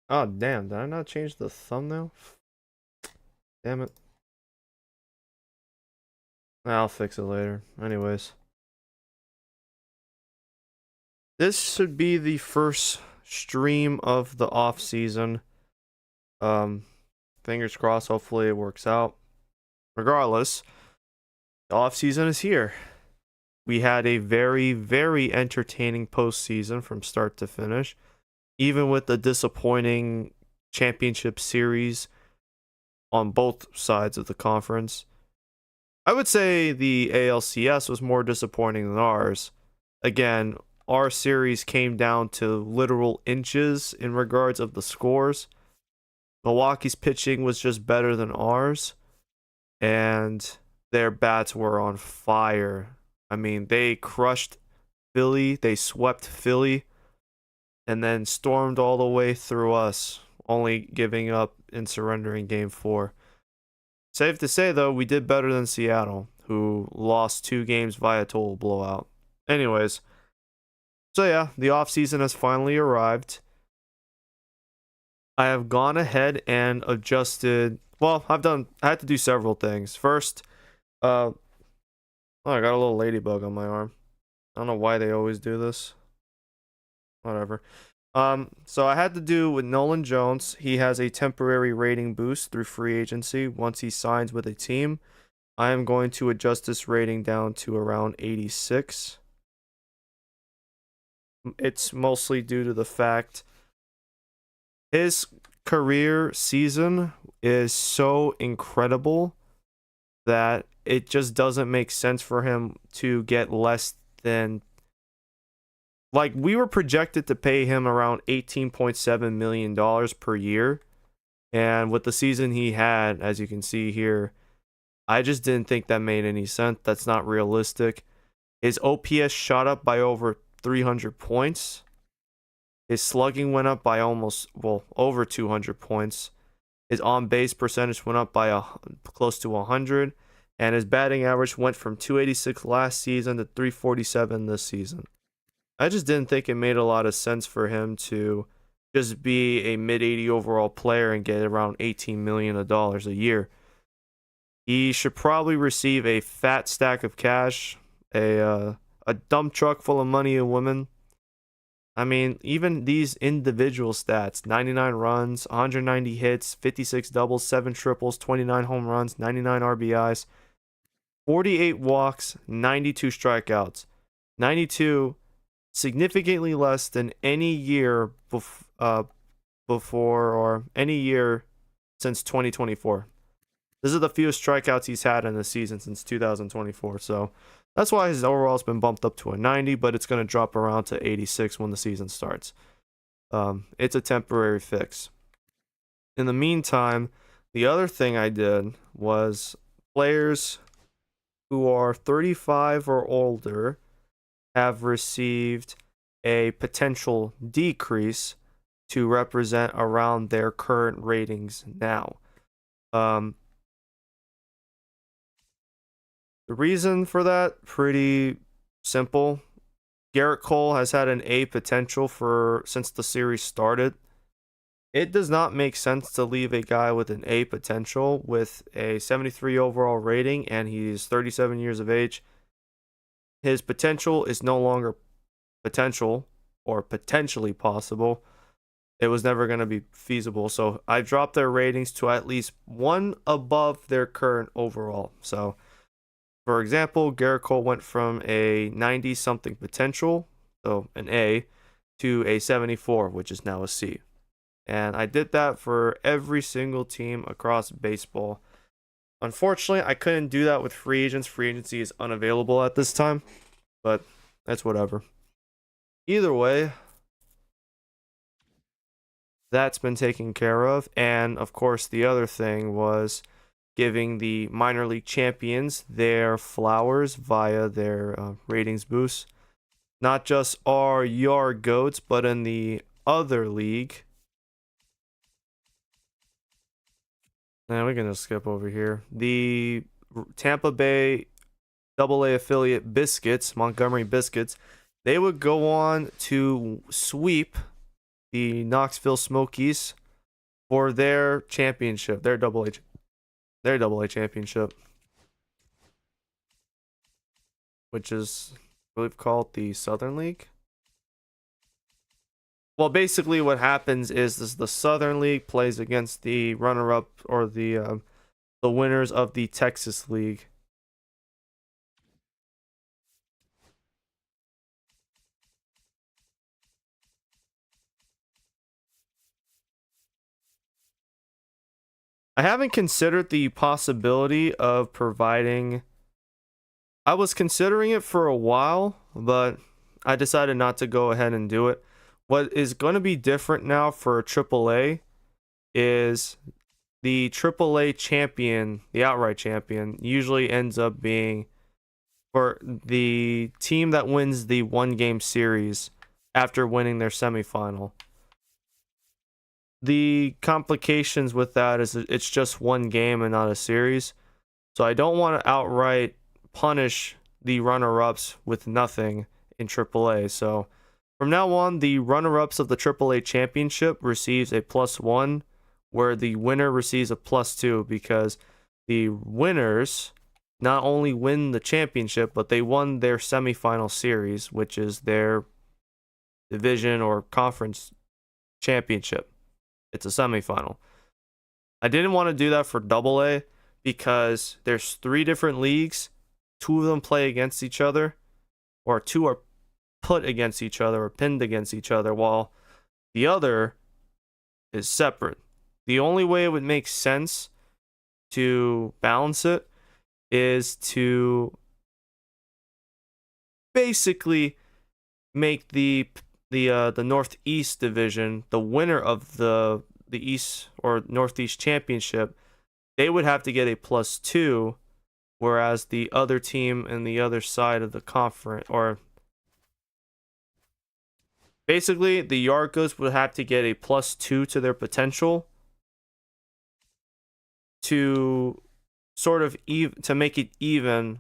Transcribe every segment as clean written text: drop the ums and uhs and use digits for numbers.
Oh, damn. Did I not change the thumbnail? Damn it. I'll fix it later. Anyways. This should be the first stream of the off season. Um, Fingers crossed, hopefully it works out. Regardless, the off season is here. We had a very, very entertaining postseason from start to finish, even with the disappointing championship series on both sides of the conference. I would say the ALCS was more disappointing than ours. Again, our series came down to literal inches in regards of the scores. Milwaukee's pitching was just better than ours, and their bats were on fire. I mean, they crushed Philly, they swept Philly, and then stormed all the way through us, only giving up and surrendering game four. Safe to say, though, we did better than Seattle, who lost 2 games via total blowout. Anyways, so yeah, the offseason has finally arrived. I have gone ahead and adjusted. Well, I had to do several things. First, oh, I got a little ladybug on my arm. I don't know why they always do this. Whatever. So I had to do with Nolan Jones. He has a temporary rating boost through free agency once he signs with a team. I am going to adjust this rating down to around 86. It's mostly due to the fact his career season is so incredible that it just doesn't make sense for him to get less than, like, we were projected to pay him around $18.7 million per year. And with the season he had, as you can see here, I just didn't think that made any sense. That's not realistic. His OPS shot up by over 300 points. His slugging went up by over 200 points. His on-base percentage went up by close to 100. And his batting average went from 286 last season to 347 this season. I just didn't think it made a lot of sense for him to just be a mid-80 overall player and get around $18 million a year. He should probably receive a fat stack of cash, a dump truck full of money and women. I mean, even these individual stats: 99 runs, 190 hits, 56 doubles, 7 triples, 29 home runs, 99 RBIs, 48 walks, 92 strikeouts. 92, significantly less than any year before or any year since 2024. This is the fewest strikeouts he's had in a season since 2024. So that's why his overall's been bumped up to a 90, but it's going to drop around to 86 when the season starts. It's a temporary fix. In the meantime, the other thing I did was players who are 35 or older have received a potential decrease to represent around their current ratings now. The reason for that, pretty simple. Garrett Cole has had an A potential since the series started. It does not make sense to leave a guy with an A potential with a 73 overall rating and he's 37 years of age. His potential is no longer potential or potentially possible. It was never going to be feasible. So I dropped their ratings to at least one above their current overall. So, for example, Garrett Cole went from a 90 something potential, so an A, to a 74, which is now a C. And I did that for every single team across baseball. Unfortunately, I couldn't do that with free agents. Free agency is unavailable at this time, but that's whatever. Either way, that's been taken care of. And of course, the other thing was giving the minor league champions their flowers via their ratings boost. Not just our yard goats, but in the other league. Now we're going to skip over here. The Tampa Bay AA affiliate Biscuits, Montgomery Biscuits, they would go on to sweep the Knoxville Smokies for their championship, their Double A championship, which is I believe called the Southern League. Well, basically, what happens is the Southern League plays against the runner-up or the winners of the Texas League. I haven't considered the possibility of providing. I was considering it for a while, but I decided not to go ahead and do it. What is going to be different now for AAA is the AAA champion, the outright champion, usually ends up being for the team that wins the one game series after winning their semifinal. The complications with that is it's just one game and not a series. So I don't want to outright punish the runner-ups with nothing in AAA. So from now on, the runner-ups of the AAA championship receives a +1, where the winner receives a +2 because the winners not only win the championship, but they won their semifinal series, which is their division or conference championship. It's a semifinal. I didn't want to do that for Double A because there's 3 different leagues. 2 of them play against each other, or 2 are put against each other or pinned against each other, while the other is separate. The only way it would make sense to balance it is to basically make the Northeast division the winner of the East or Northeast championship. They would have to get a +2, whereas the other team in the other side of the conference, or basically the Yargos would have to get a +2 to their potential to sort of to make it even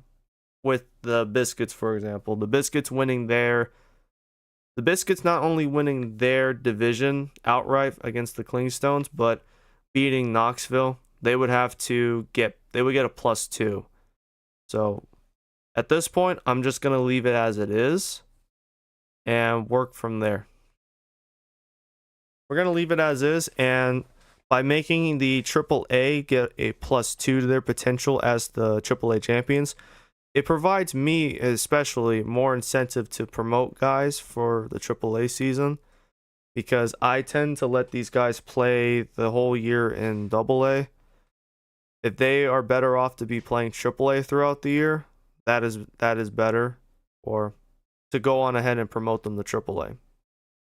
with the Biscuits, for example. The Biscuits not only winning their division outright against the Clingstones, but beating Knoxville, they would get a +2. So at this point, I'm just gonna leave it as it is and work from there. We're gonna leave it as is, and by making the AAA get a +2 to their potential as the AAA champions, it provides me especially more incentive to promote guys for the AAA season, because I tend to let these guys play the whole year in AA. If they are better off to be playing AAA throughout the year, that is better, or to go on ahead and promote them to AAA.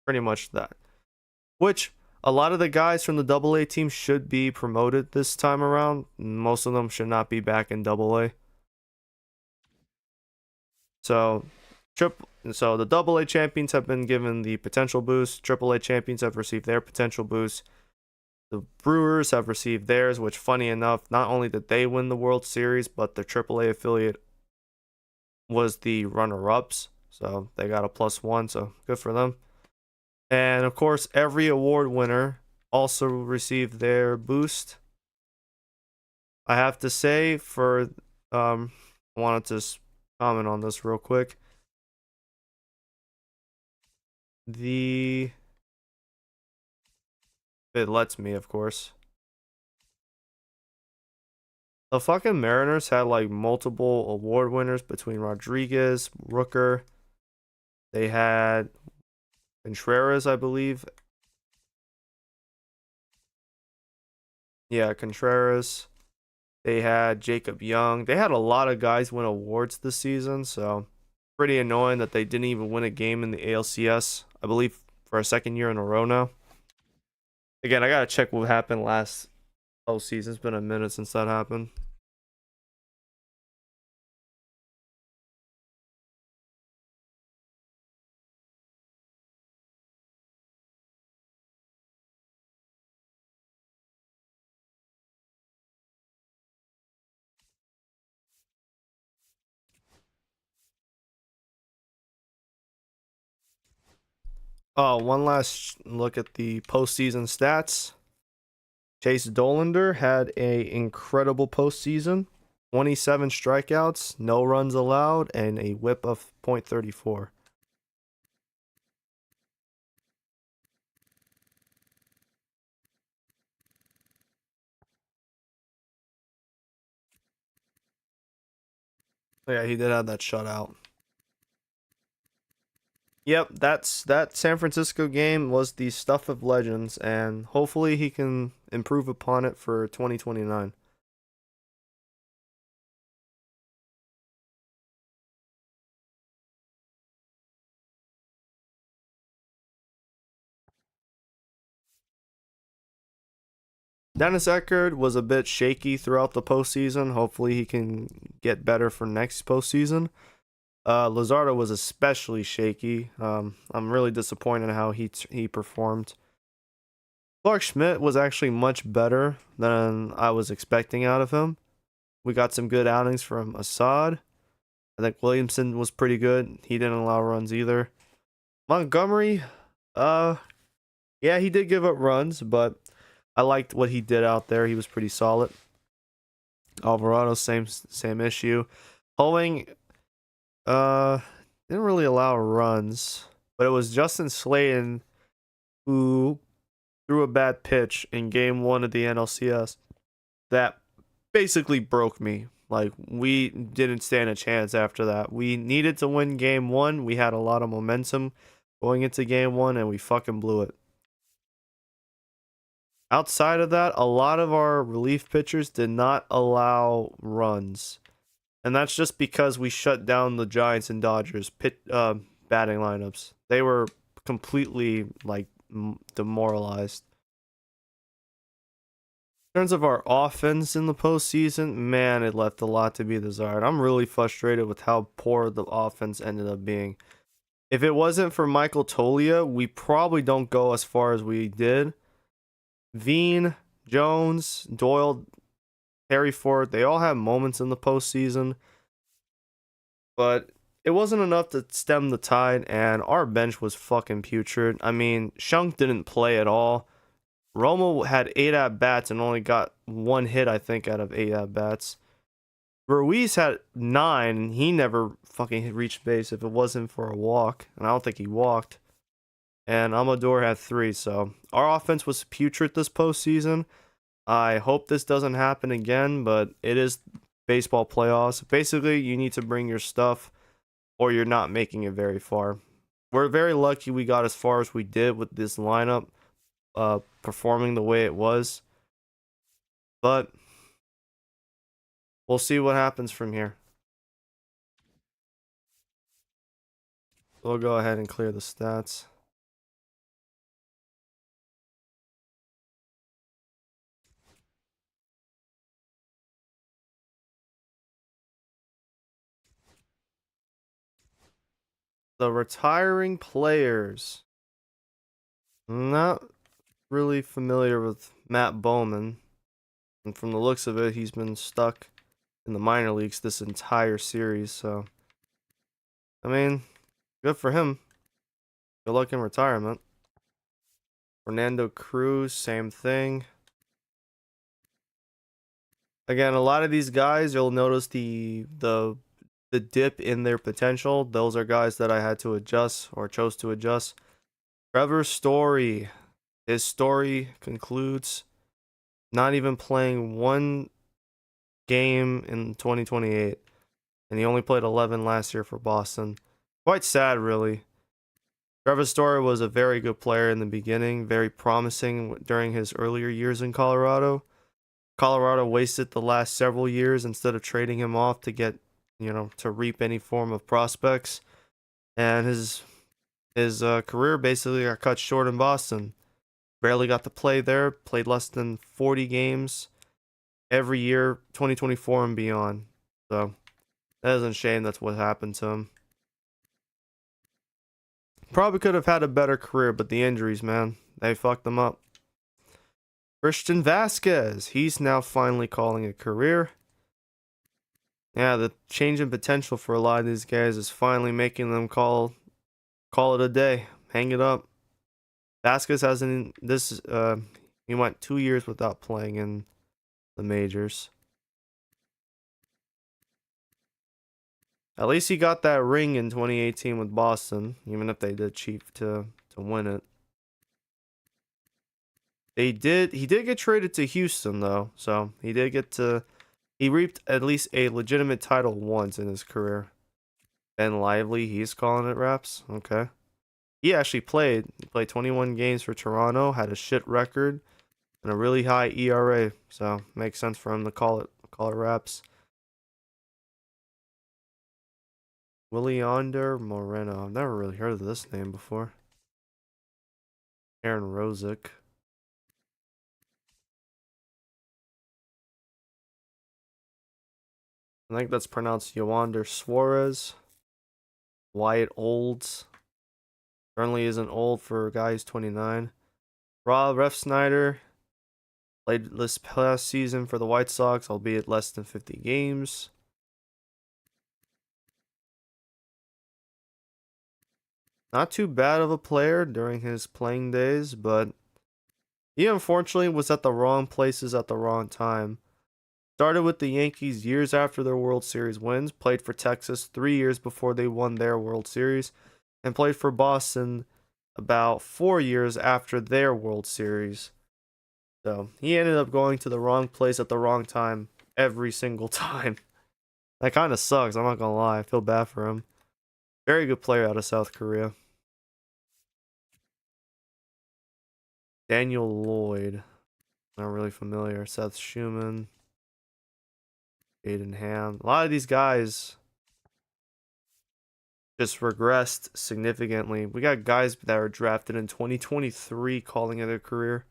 Pretty much that. Which a lot of the guys from the AA team should be promoted this time around. Most of them should not be back in AA. So the AA champions have been given the potential boost. AAA champions have received their potential boost. The Brewers have received theirs, which, funny enough, not only did they win the World Series, but their AAA affiliate was the runner-ups. So they got a +1, so good for them. And of course, every award winner also received their boost. I have to say, I wanted to comment on this real quick. It lets me, of course. The fucking Mariners had like multiple award winners between Rodriguez, Rooker. They had Contreras, I believe. Yeah, Contreras. They had Jacob Young. They had a lot of guys win awards this season, so pretty annoying that they didn't even win a game in the ALCS, I believe, for a second year in a row now. Again, I gotta check what happened last postseason. It's been a minute since that happened. Oh, one last look at the postseason stats. Chase Dollander had a incredible postseason. 27 strikeouts, no runs allowed, and a whip of .34. Yeah, he did have that shutout. Yep, that San Francisco game was the stuff of legends, and hopefully he can improve upon it for 2029. Dennis Eckert was a bit shaky throughout the postseason. Hopefully he can get better for next postseason. Luzardo was especially shaky. I'm really disappointed in how he performed. Clark Schmidt was actually much better than I was expecting out of him. We got some good outings from Assad. I think Williamson was pretty good. He didn't allow runs either. Montgomery, uh, yeah, he did give up runs, but I liked what he did out there. He was pretty solid. Alvarado, same issue. Hoeing, uh, didn't really allow runs, but it was Justin Slayton who threw a bad pitch in Game 1 of the NLCS that basically broke me. Like, we didn't stand a chance after that. We needed to win Game 1. We had a lot of momentum going into Game 1, and we fucking blew it. Outside of that, a lot of our relief pitchers did not allow runs. And that's just because we shut down the Giants and Dodgers batting lineups. They were completely, like, demoralized. In terms of our offense in the postseason, man, it left a lot to be desired. I'm really frustrated with how poor the offense ended up being. If it wasn't for Michael Tolia, we probably don't go as far as we did. Veen, Jones, Doyle, Harry Ford, they all have moments in the postseason, but it wasn't enough to stem the tide, and our bench was fucking putrid. I mean, Shunk didn't play at all. Romo had 8 at bats and only got 1 hit, I think, out of 8 at bats. Ruiz had 9, and he never fucking reached base if it wasn't for a walk, and I don't think he walked. And Amador had 3, so our offense was putrid this postseason. I hope this doesn't happen again, but it is baseball playoffs. Basically, you need to bring your stuff or you're not making it very far. We're very lucky we got as far as we did with this lineup performing the way it was. But we'll see what happens from here. We'll go ahead and clear the stats. The retiring players. Not really familiar with Matt Bowman. And from the looks of it, he's been stuck in the minor leagues this entire series. So, I mean, good for him. Good luck in retirement. Fernando Cruz, same thing. Again, a lot of these guys, you'll notice the dip in their potential. Those are guys that I had to adjust or chose to adjust. Trevor Story. His story concludes not even playing one game in 2028. And he only played 11 last year for Boston. Quite sad, really. Trevor Story was a very good player in the beginning, very promising during his earlier years in Colorado. Colorado wasted the last several years instead of trading him off to get, to reap any form of prospects. And his career basically got cut short in Boston. Barely got to play there, played less than 40 games every year, 2024 and beyond. So that is a shame that's what happened to him. Probably could have had a better career, but the injuries, man, they fucked him up. Christian Vasquez, he's now finally calling a career. Yeah, the change in potential for a lot of these guys is finally making them call it a day, hang it up. Vasquez hasn't this he went 2 years without playing in the majors. At least he got that ring in 2018 with Boston, even if they did cheat to win it. He did get traded to Houston though, so he reaped at least a legitimate title once in his career. Ben Lively, he's calling it raps. Okay. He actually played. He played 21 games for Toronto, had a shit record, and a really high ERA. So makes sense for him to call it raps. Williander Moreno. I've never really heard of this name before. Aaron Rosick. I think that's pronounced Yoander Suarez. Wyatt Olds. Currently isn't old for a guy who's 29. Rob Refsnyder. Played this past season for the White Sox, albeit less than 50 games. Not too bad of a player during his playing days, but he unfortunately was at the wrong places at the wrong time. Started with the Yankees years after their World Series wins, played for Texas 3 years before they won their World Series, and played for Boston about 4 years after their World Series. So he ended up going to the wrong place at the wrong time every single time. That kind of sucks, I'm not gonna lie. I feel bad for him. Very good player out of South Korea. Daniel Lloyd. Not really familiar. Seth Schumann. Aiden Ham. A lot of these guys just regressed significantly. We got guys that are drafted in 2023 calling it a career.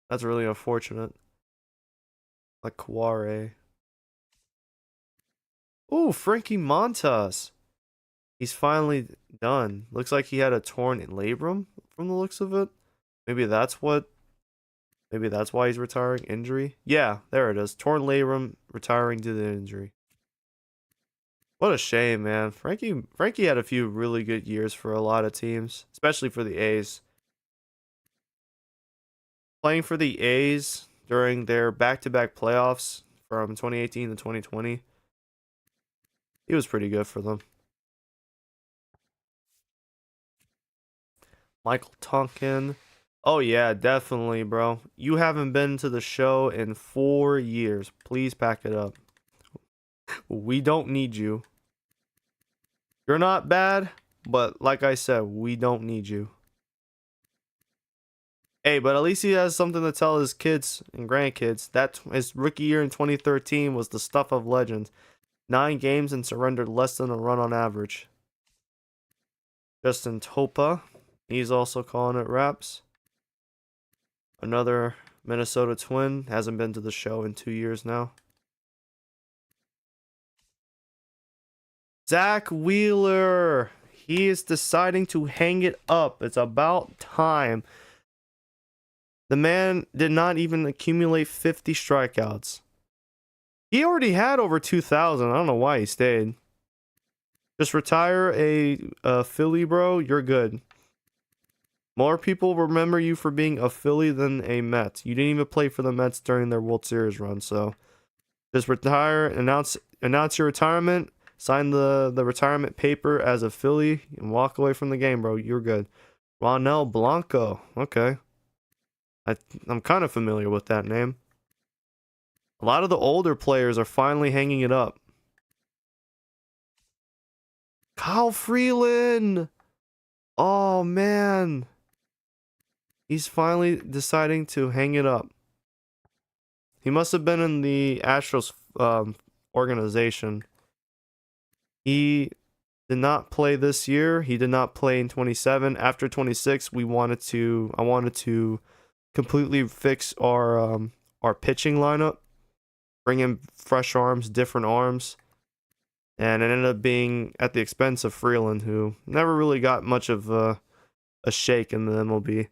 That's really unfortunate. Like Kaware. Ooh, Frankie Montas. He's finally done. Looks like he had a torn labrum from the looks of it. Maybe that's why he's retiring. Injury? Yeah, there it is. Torn labrum, retiring due to the injury. What a shame, man. Frankie had a few really good years for a lot of teams, especially for the A's. Playing for the A's during their back-to-back playoffs from 2018 to 2020, he was pretty good for them. Michael Tonkin. Oh yeah, definitely, bro. You haven't been to the show in 4 years. Please pack it up. We don't need you. You're not bad, but like I said, we don't need you. Hey, but at least he has something to tell his kids and grandkids. That his rookie year in 2013 was the stuff of legends. 9 games and surrendered less than a run on average. Justin Topa. He's also calling it raps. Another Minnesota Twin. Hasn't been to the show in 2 years now. Zach Wheeler. He is deciding to hang it up. It's about time. The man did not even accumulate 50 strikeouts. He already had over 2,000. I don't know why he stayed. Just retire a Philly, bro. You're good. More people remember you for being a Philly than a Met. You didn't even play for the Mets during their World Series run, so just retire, announce your retirement, sign the retirement paper as a Philly, and walk away from the game, bro. You're good. Ronel Blanco. Okay. I'm kind of familiar with that name. A lot of the older players are finally hanging it up. Kyle Freeland. Oh, man. He's finally deciding to hang it up. He must have been in the Astros organization. He did not play this year. He did not play in 27. After 26, I wanted to completely fix our pitching lineup, bring in fresh arms, different arms, and it ended up being at the expense of Freeland, who never really got much of a shake in the MLB.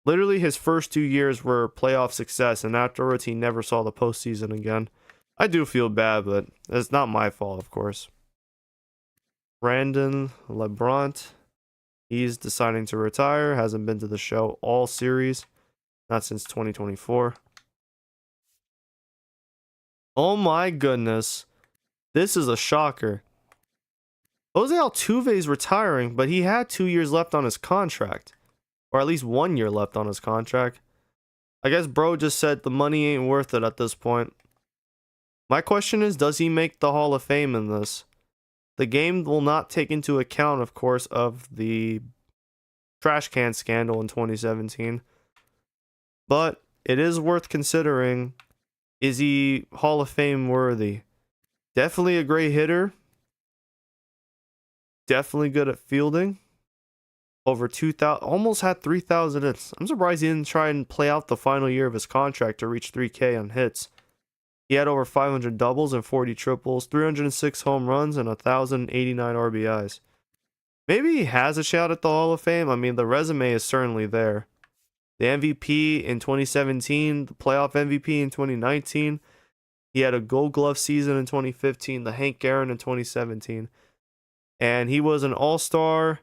Literally, his first 2 years were playoff success, and afterwards, he never saw the postseason again. I do feel bad, but it's not my fault, of course. Brandon Lebront. He's deciding to retire. Hasn't been to the show all series. Not since 2024. Oh my goodness. This is a shocker. Jose Altuve's retiring, but he had 2 years left on his contract. Or at least 1 year left on his contract. I guess bro just said the money ain't worth it at this point. My question is, does he make the Hall of Fame in this? The game will not take into account, of course, of the trash can scandal in 2017. But it is worth considering, is he Hall of Fame worthy? Definitely a great hitter. Definitely good at fielding. Over 2,000, almost had 3,000 hits. I'm surprised he didn't try and play out the final year of his contract to reach 3K on hits. He had over 500 doubles and 40 triples, 306 home runs, and 1,089 RBIs. Maybe he has a shot at the Hall of Fame. I mean, the resume is certainly there. The MVP in 2017, the playoff MVP in 2019. He had a Gold Glove season in 2015, the Hank Aaron in 2017. And he was an all-star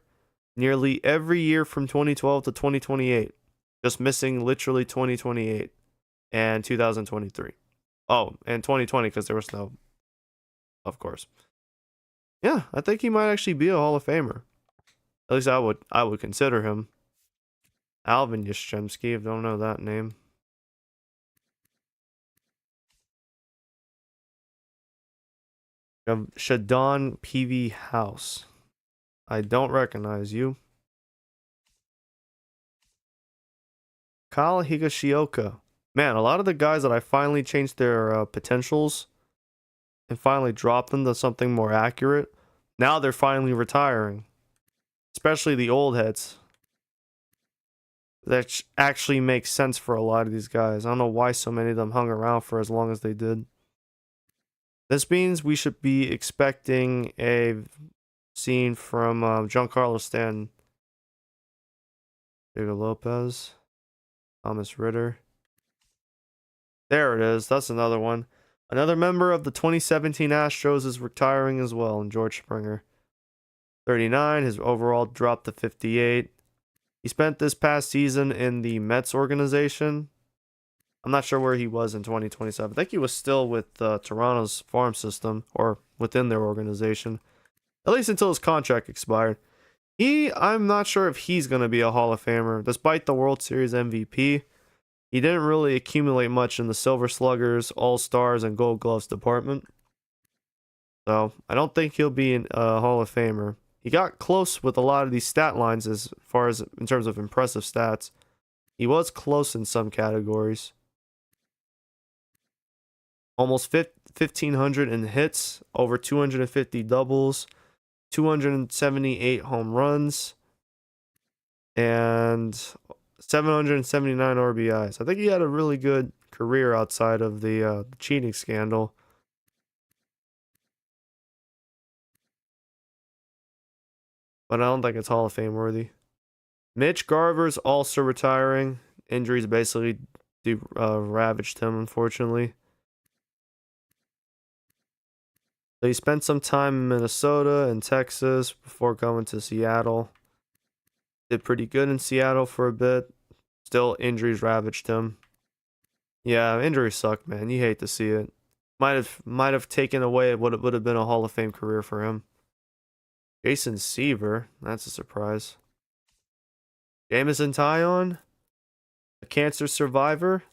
nearly every year from 2012 to 2028. Just missing literally 2028 and 2023. Oh, and 2020 because there was no, of course. Yeah, I think he might actually be a Hall of Famer. At least I would consider him. Alvin Yastrzemski, if you don't know that name. Shadon PV House. I don't recognize you. Kyle Higashioka. Man, a lot of the guys that I finally changed their potentials and finally dropped them to something more accurate, now they're finally retiring. Especially the old heads. That actually makes sense for a lot of these guys. I don't know why so many of them hung around for as long as they did. This means we should be expecting a scene from Giancarlo Stanton, Diego Lopez, Thomas Ritter. There it is. That's another one. Another member of the 2017 Astros is retiring as well, and George Springer. 39. His overall dropped to 58. He spent this past season in the Mets organization. I'm not sure where he was in 2027. I think he was still with Toronto's farm system or within their organization, at least until his contract expired. I'm not sure if he's going to be a Hall of Famer. Despite the World Series MVP, he didn't really accumulate much in the Silver Sluggers, All-Stars, and Gold Gloves department. So I don't think he'll be a Hall of Famer. He got close with a lot of these stat lines as far as in terms of impressive stats. He was close in some categories. Almost 1,500 in hits, over 250 doubles, 278 home runs, and 779 RBIs. I think he had a really good career outside of the cheating scandal. But I don't think it's Hall of Fame worthy. Mitch Garver's also retiring. Injuries basically ravaged him, unfortunately. So he spent some time in Minnesota and Texas before going to Seattle. Did pretty good in Seattle for a bit. Still, injuries ravaged him. Yeah, injuries suck, man. You hate to see it. Might have taken away what would have been a Hall of Fame career for him. Jason Seaver, that's a surprise. Jameson Taillon, a cancer survivor,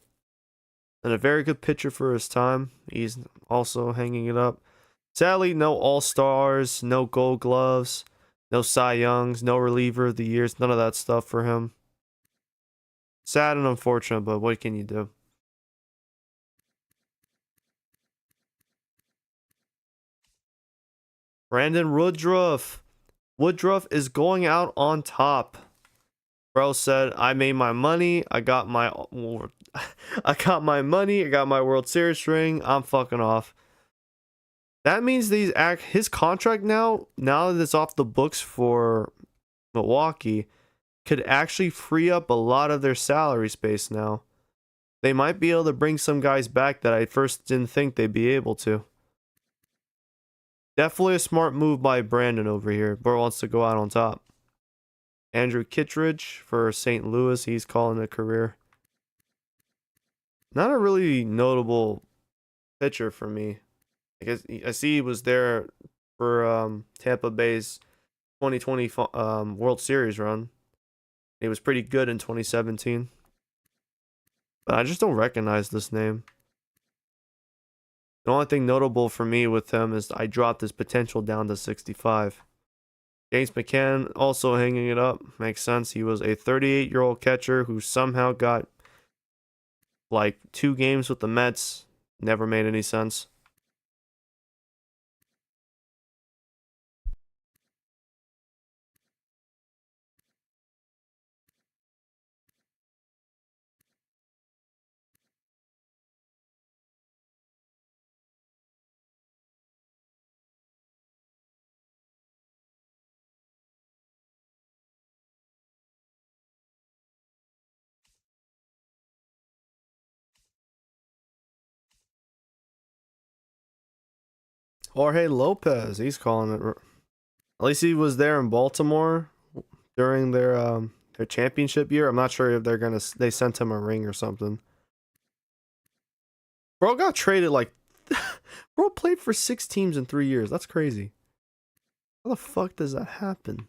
and a very good pitcher for his time. He's also hanging it up. Sadly, no All-Stars, no Gold Gloves, no Cy Youngs, no reliever of the years, none of that stuff for him. Sad and unfortunate, but what can you do? Brandon Woodruff. Woodruff is going out on top. Bro said, I made my money. I got my money. I got my World Series ring. I'm fucking off. That means his contract now that it's off the books for Milwaukee, could actually free up a lot of their salary space now. They might be able to bring some guys back that I first didn't think they'd be able to. Definitely a smart move by Brandon over here. Bro wants to go out on top. Andrew Kittredge for St. Louis. He's calling a career. Not a really notable pitcher for me. I see he was there for Tampa Bay's 2020 World Series run. He was pretty good in 2017. But I just don't recognize this name. The only thing notable for me with him is I dropped his potential down to 65. James McCann also hanging it up. Makes sense. He was a 38-year-old catcher who somehow got like 2 games with the Mets. Never made any sense. Jorge Lopez, he's calling it. At least he was there in Baltimore during their championship year. I'm not sure if they sent him a ring or something. Bro got traded like bro played for 6 teams in 3 years. That's crazy. How the fuck does that happen?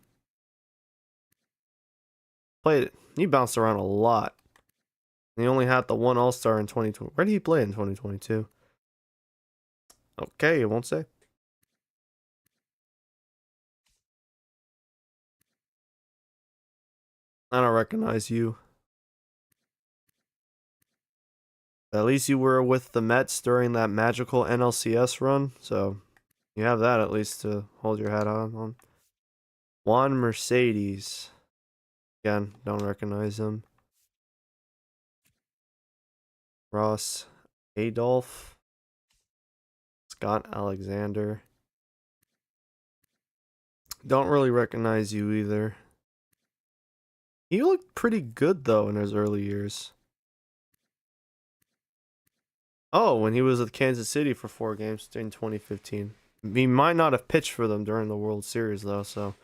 He bounced around a lot. He only had the one All-Star in 2020. Where did he play in 2022? Okay, it won't say. I don't recognize you. At least you were with the Mets during that magical NLCS run, so you have that at least to hold your hat on. Juan Mercedes. Again, don't recognize him. Ross Adolph. Scott Alexander. Don't really recognize you either. He looked pretty good though in his early years. Oh, when he was with Kansas City for 4 games in 2015. He might not have pitched for them during the World Series though, so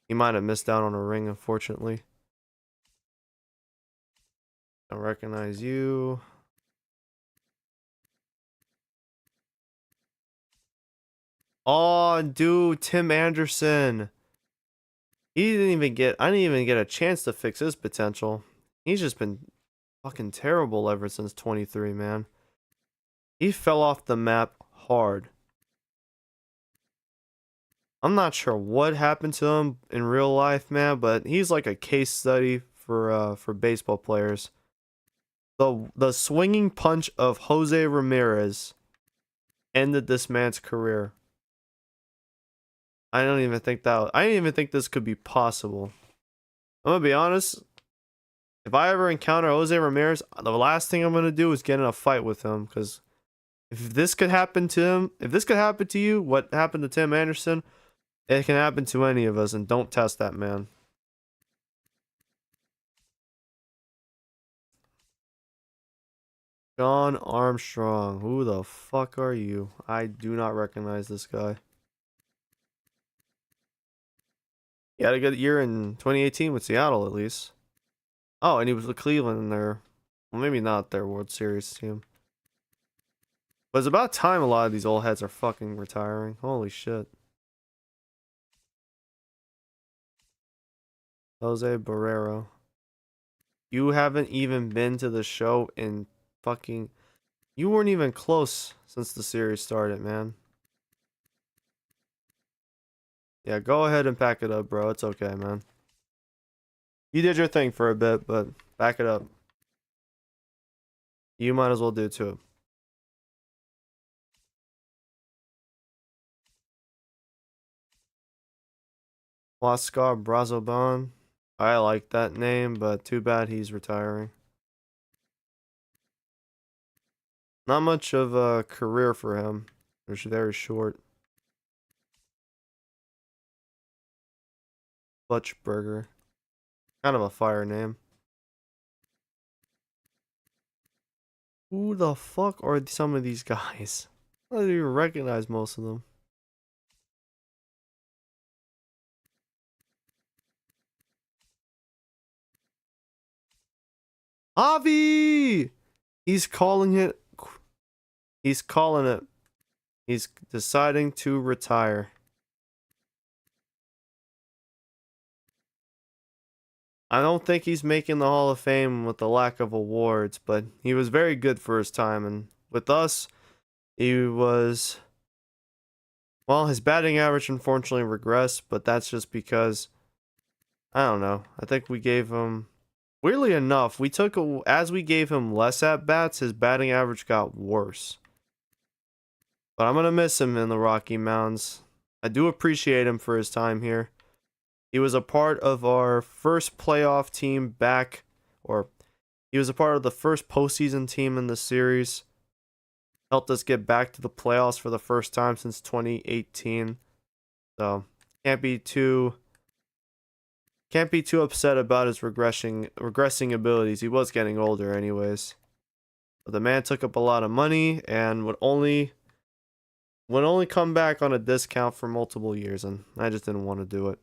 he might have missed out on a ring, unfortunately. Don't recognize you. Oh, dude, Tim Anderson. I didn't even get a chance to fix his potential. He's just been fucking terrible ever since 23, man. He fell off the map hard. I'm not sure what happened to him in real life, man, but he's like a case study for baseball players. The swinging punch of Jose Ramirez ended this man's career. I didn't even think this could be possible. I'm gonna be honest. If I ever encounter Jose Ramirez, the last thing I'm gonna do is get in a fight with him, because if this could happen to him, if this could happen to you, what happened to Tim Anderson, it can happen to any of us, and don't test that man. John Armstrong. Who the fuck are you? I do not recognize this guy. He had a good year in 2018 with Seattle, at least. Oh, and he was with Cleveland in their, well, maybe not their World Series team. But it's about time a lot of these old heads are fucking retiring. Holy shit. Jose Barrero. You haven't even been to the show in fucking... You weren't even close since the series started, man. Yeah, go ahead and pack it up, bro. It's okay, man. You did your thing for a bit, but back it up. You might as well do too. Oscar Brazoban. I like that name, but too bad he's retiring. Not much of a career for him. It's very short. Butchburger. Kind of a fire name. Who the fuck are some of these guys? I don't even recognize most of them. Javi! He's calling it. He's calling it. He's deciding to retire. I don't think he's making the Hall of Fame with the lack of awards, but he was very good for his time. And with us, he was. Well, his batting average unfortunately regressed, but that's just because. I don't know. I think we gave him. Weirdly enough, as we gave him less at bats, his batting average got worse. But I'm gonna miss him in the Rocky Mountains. I do appreciate him for his time here. He was a part of our first playoff team back, or he was a part of the first postseason team in the series. Helped us get back to the playoffs for the first time since 2018. So can't be too upset about his regressing abilities. He was getting older anyways. But the man took up a lot of money and would only come back on a discount for multiple years, and I just didn't want to do it.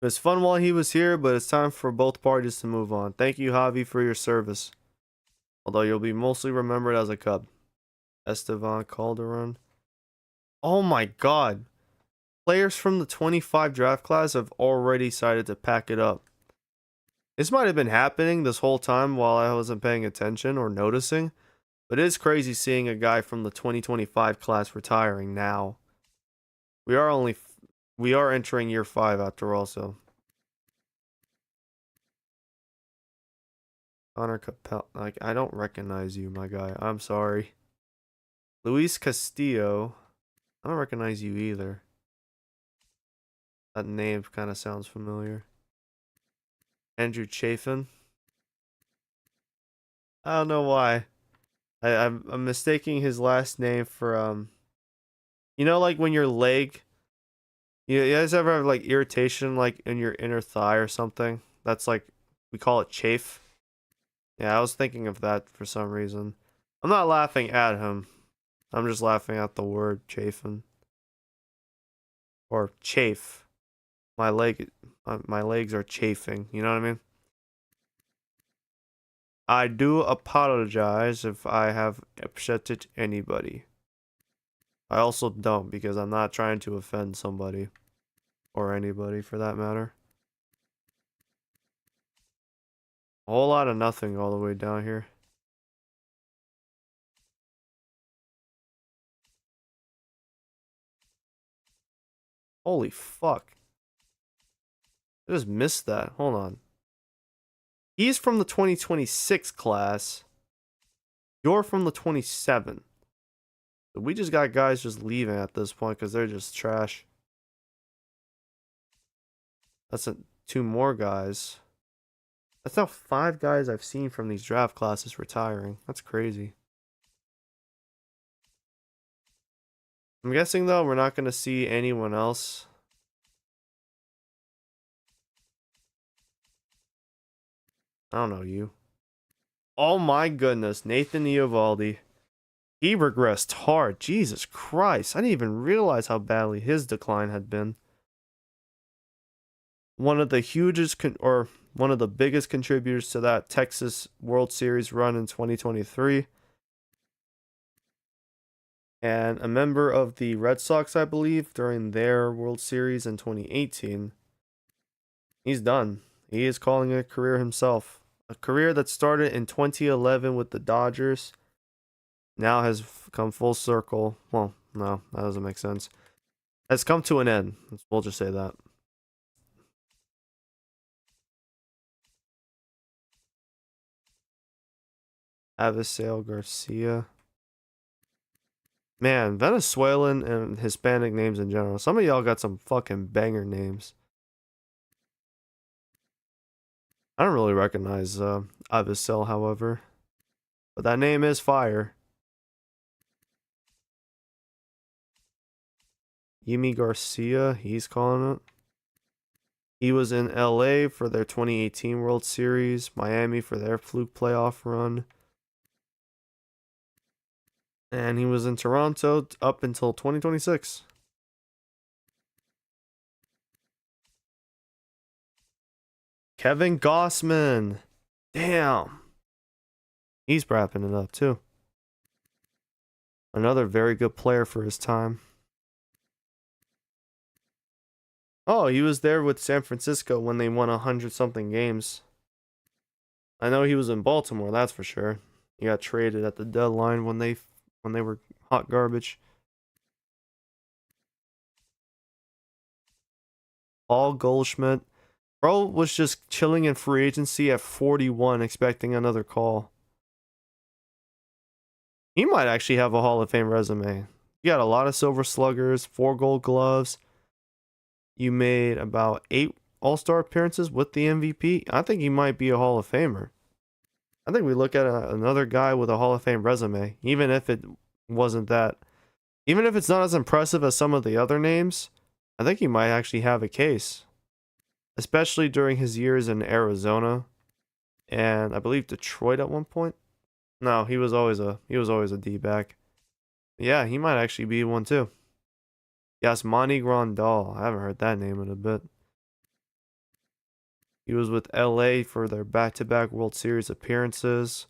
It was fun while he was here, but it's time for both parties to move on. Thank you, Javi, for your service. Although you'll be mostly remembered as a Cub. Estevan Calderon. Oh my god. Players from the 25 draft class have already decided to pack it up. This might have been happening this whole time while I wasn't paying attention or noticing, but it is crazy seeing a guy from the 2025 class retiring now. We are entering year 5 after all, so. Connor Capel, I don't recognize you, my guy. I'm sorry. Luis Castillo, I don't recognize you either. That name kind of sounds familiar. Andrew Chafin. I don't know why. I'm mistaking his last name for you know, like when your leg, you guys ever have like irritation like in your inner thigh or something? That's like, we call it chafe. Yeah, I was thinking of that for some reason. I'm not laughing at him. I'm just laughing at the word chafing. Or chafe. My legs are chafing, you know what I mean? I do apologize if I have upset anybody. I also don't, because I'm not trying to offend somebody. Or anybody, for that matter. A whole lot of nothing all the way down here. Holy fuck. I just missed that. Hold on. He's from the 2026 class. You're from the 27. So we just got guys just leaving at this point because they're just trash. That's 2 more guys. That's now 5 guys I've seen from these draft classes retiring. That's crazy. I'm guessing, though, we're not going to see anyone else. I don't know you. Oh my goodness, Nathan Eovaldi. He regressed hard. Jesus Christ. I didn't even realize how badly his decline had been. One of the biggest contributors to that Texas World Series run in 2023. And a member of the Red Sox, I believe, during their World Series in 2018. He's done. He is calling it a career himself. A career that started in 2011 with the Dodgers now has come full circle. Well, no, that doesn't make sense. Has come to an end. We'll just say that. Avisail Garcia. Man, Venezuelan and Hispanic names in general. Some of y'all got some fucking banger names. I don't really recognize Avisail, however. But that name is fire. Yimi Garcia, he's calling it. He was in LA for their 2018 World Series, Miami for their fluke playoff run. And he was in Toronto up until 2026. Kevin Gossman. Damn. He's wrapping it up too. Another very good player for his time. Oh, he was there with San Francisco when they won 100-something games. I know he was in Baltimore, that's for sure. He got traded at the deadline when they were hot garbage. Paul Goldschmidt. Bro was just chilling in free agency at 41, expecting another call. He might actually have a Hall of Fame resume. You got a lot of Silver Sluggers, 4 Gold Gloves. You made about 8 All-Star appearances with the MVP. I think he might be a Hall of Famer. I think we look at another guy with a Hall of Fame resume, even if it wasn't that. Even if it's not as impressive as some of the other names, I think he might actually have a case. Especially during his years in Arizona and I believe Detroit at one point. No, he was always a D-back. Yeah, he might actually be one too. Yasmani Grandal. I haven't heard that name in a bit. He was with LA for their back-to-back World Series appearances.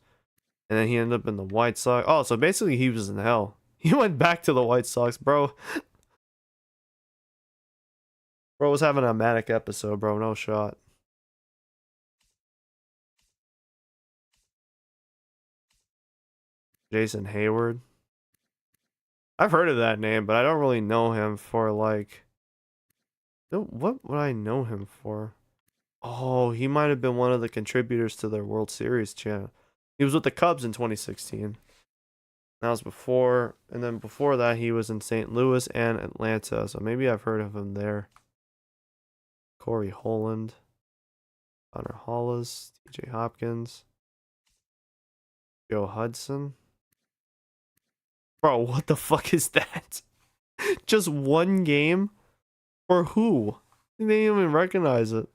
And then he ended up in the White Sox. Oh, so basically he was in hell. He went back to the White Sox, bro. Bro was having a manic episode, bro. No shot. Jason Hayward. I've heard of that name, but I don't really know him for like. What would I know him for? Oh, he might have been one of the contributors to their World Series chant. He was with the Cubs in 2016. That was before, and then before that, he was in St. Louis and Atlanta, so maybe I've heard of him there. Corey Holland, Connor Hollis, TJ Hopkins, Joe Hudson. Bro, what the fuck is that? Just one game? For who? They didn't even recognize it.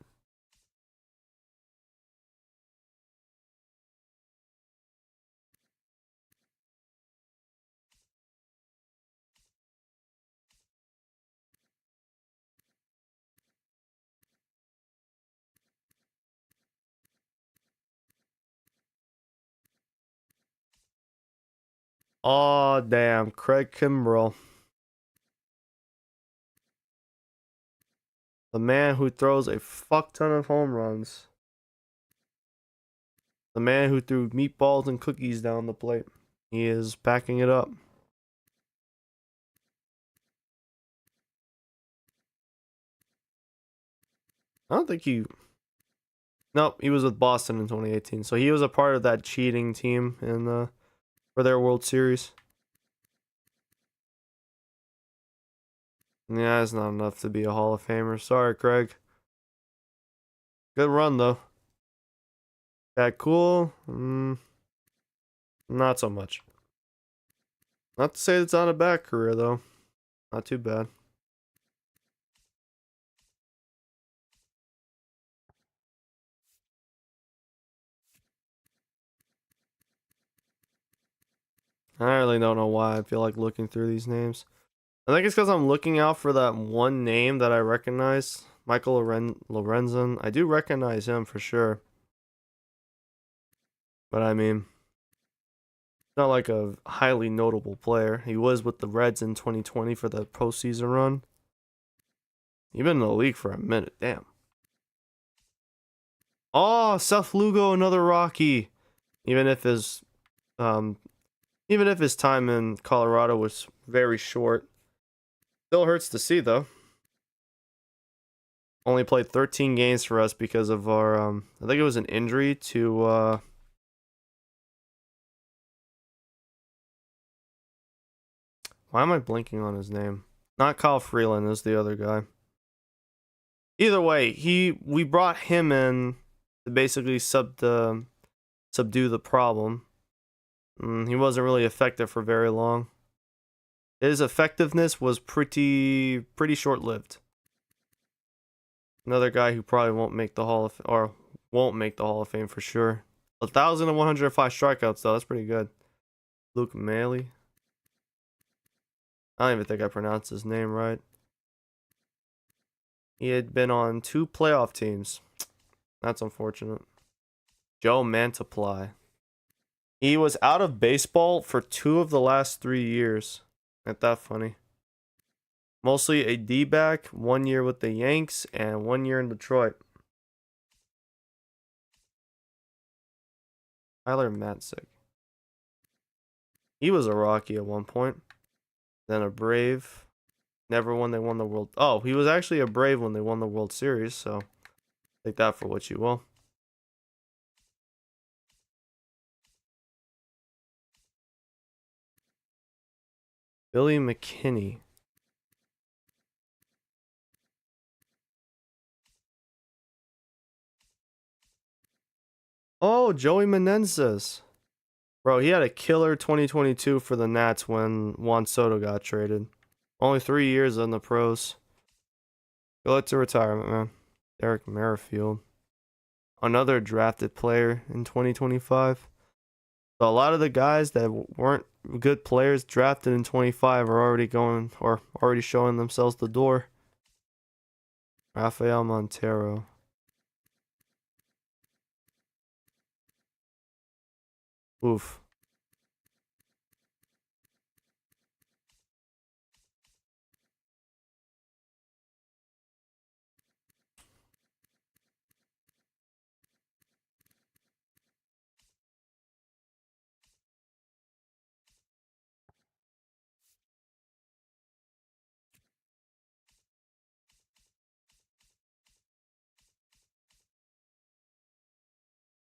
Oh, damn. Craig Kimbrell. The man who throws a fuck ton of home runs. The man who threw meatballs and cookies down the plate. He is backing it up. I don't think he. Nope, he was with Boston in 2018. So he was a part of that cheating team in for their World Series. Yeah, it's not enough to be a Hall of Famer. Sorry, Craig. Good run though. That cool? Not so much. Not to say it's not a bad career though. Not too bad. I really don't know why I feel like looking through these names. I think it's because I'm looking out for that one name that I recognize. Michael Lorenzen. I do recognize him for sure. But I mean, not like a highly notable player. He was with the Reds in 2020 for the postseason run. He's been in the league for a minute. Damn. Oh, Seth Lugo, another Rocky. Even if his um even if his time in Colorado was very short. Still hurts to see though. Only played 13 games for us because of our I think it was an injury to why am I blinking on his name? Not Kyle Freeland, is the other guy. Either way, we brought him in to basically subdue the problem. He wasn't really effective for very long. His effectiveness was pretty short-lived. Another guy who probably won't make the Hall of Fame for sure. 1,105 strikeouts though, that's pretty good. Luke Maley. I don't even think I pronounced his name right. He had been on 2 playoff teams. That's unfortunate. Joe Mantiply. He was out of baseball for 2 of the last 3 years. Ain't that funny? Mostly a D-back, 1 year with the Yanks and 1 year in Detroit. Tyler Matzik. He was a Rocky at one point. Then a Brave. Never when they won the World. Oh, he was actually a Brave when they won the World Series, so take that for what you will. Billy McKinney. Oh, Joey Menendez. Bro, he had a killer 2022 for the Nats when Juan Soto got traded. Only 3 years in the pros. Go to retirement, man. Derek Merrifield. Another drafted player in 2025. So a lot of the guys that weren't good players drafted in 25 are already going or already showing themselves the door. Rafael Montero. Oof.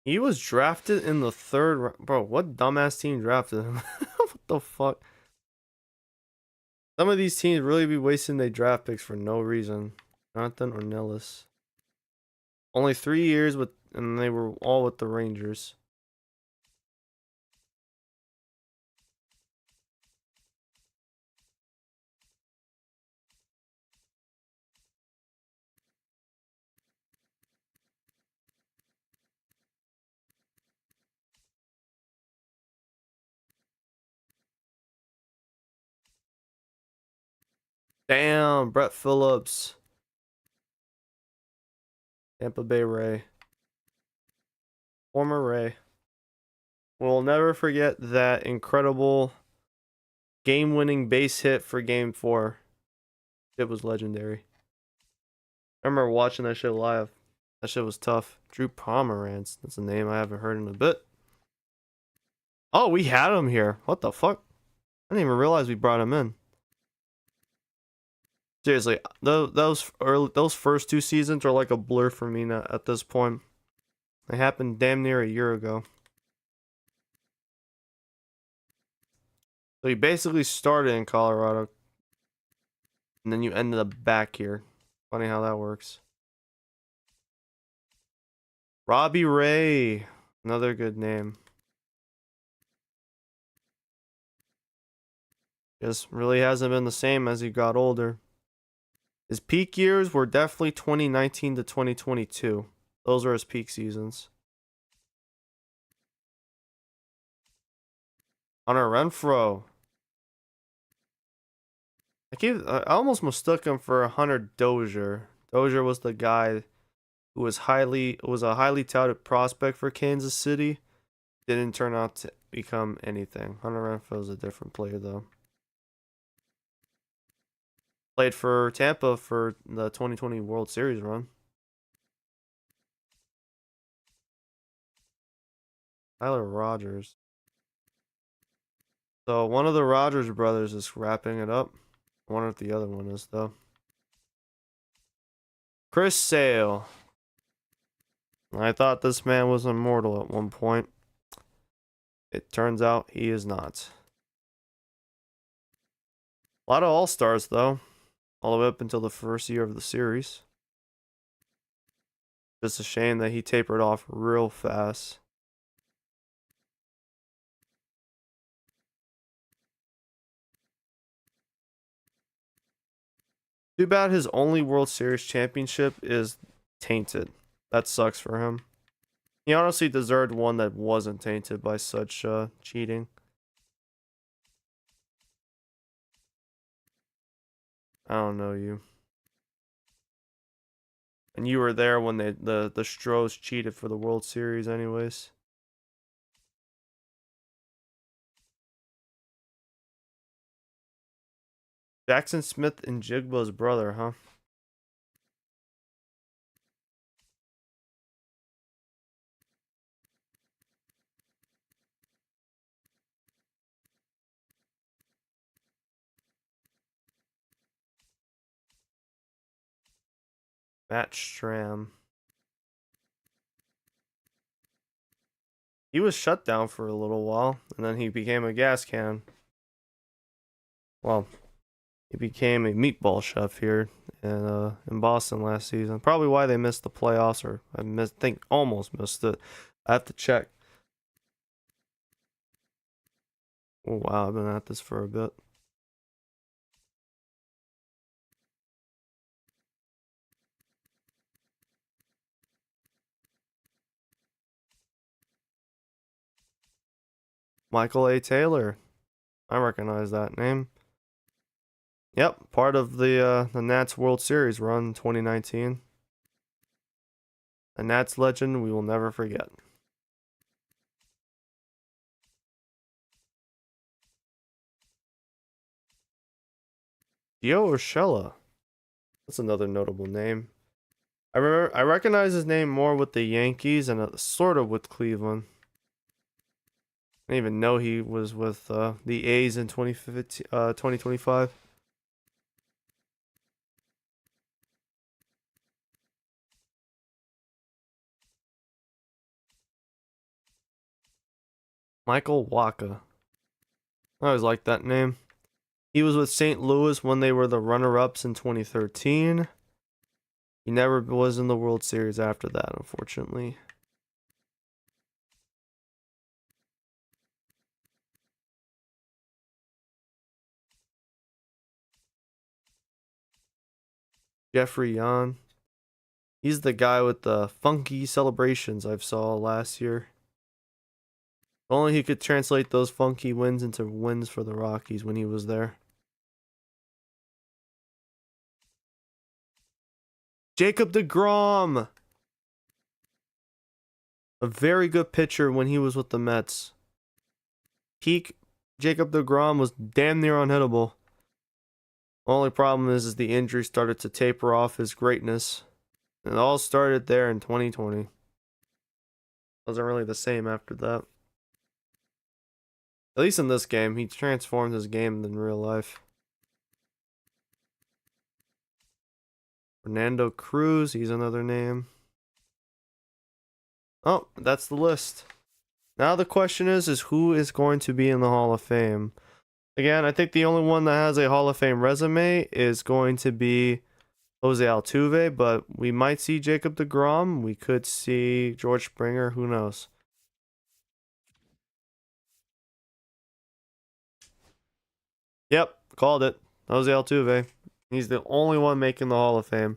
He was drafted in the 3rd. Bro, what dumbass team drafted him? What the fuck? Some of these teams really be wasting their draft picks for no reason. Jonathan Ornelas. Only 3 years with, and they were all with the Rangers. Damn, Brett Phillips. Tampa Bay Ray. Former Ray. We'll never forget that incredible game-winning base hit for Game 4. It was legendary. I remember watching that shit live. That shit was tough. Drew Pomeranz. That's a name I haven't heard in a bit. Oh, we had him here. What the fuck? I didn't even realize we brought him in. Seriously, those first 2 seasons are like a blur for me now at this point. They happened damn near a year ago. So you basically started in Colorado, and then you ended up back here. Funny how that works. Robbie Ray, another good name. Just really hasn't been the same as he got older. His peak years were definitely 2019 to 2022. Those were his peak seasons. Hunter Renfroe. I almost mistook him for a Hunter Dozier. Dozier was the guy who was a highly touted prospect for Kansas City. Didn't turn out to become anything. Hunter Renfroe is a different player though. Played for Tampa for the 2020 World Series run. Tyler Rogers. So one of the Rogers brothers is wrapping it up. I wonder if the other one is though. Chris Sale. I thought this man was immortal at one point. It turns out he is not. A lot of All-Stars though. All the way up until the first year of the series. Just a shame that he tapered off real fast. Too bad his only World Series championship is tainted. That sucks for him. He honestly deserved one that wasn't tainted by such cheating. I don't know you. And you were there when the Stros cheated for the World Series, anyways. Jackson Smith and Jigba's brother, huh? Matt Stram. He was shut down for a little while, and then he became a gas can. Well, he became a meatball chef here in Boston last season. Probably why they missed the playoffs, or think almost missed it. I have to check. Oh wow, I've been at this for a bit. Michael A. Taylor. I recognize that name. Yep, part of the Nats World Series run 2019. A Nats legend we will never forget. Gio Urshela. That's another notable name. I recognize his name more with the Yankees and sort of with Cleveland. I didn't even know he was with the A's in 2025. Michael Waka. I always liked that name. He was with St. Louis when they were the runner-ups in 2013. He never was in the World Series after that, unfortunately. Jeffrey Yan. He's the guy with the funky celebrations I saw last year. Only he could translate those funky wins into wins for the Rockies when he was there. Jacob deGrom. A very good pitcher when he was with the Mets. Peak Jacob deGrom was damn near unhittable. Only problem is the injury started to taper off his greatness. It all started there in 2020. Wasn't really the same after that. At least in this game, he transformed his game in real life. Fernando Cruz, he's another name. Oh, that's the list. Now the question is who is going to be in the Hall of Fame? Again, I think the only one that has a Hall of Fame resume is going to be Jose Altuve, but we might see Jacob deGrom. We could see George Springer. Who knows? Yep, called it. Jose Altuve. He's the only one making the Hall of Fame.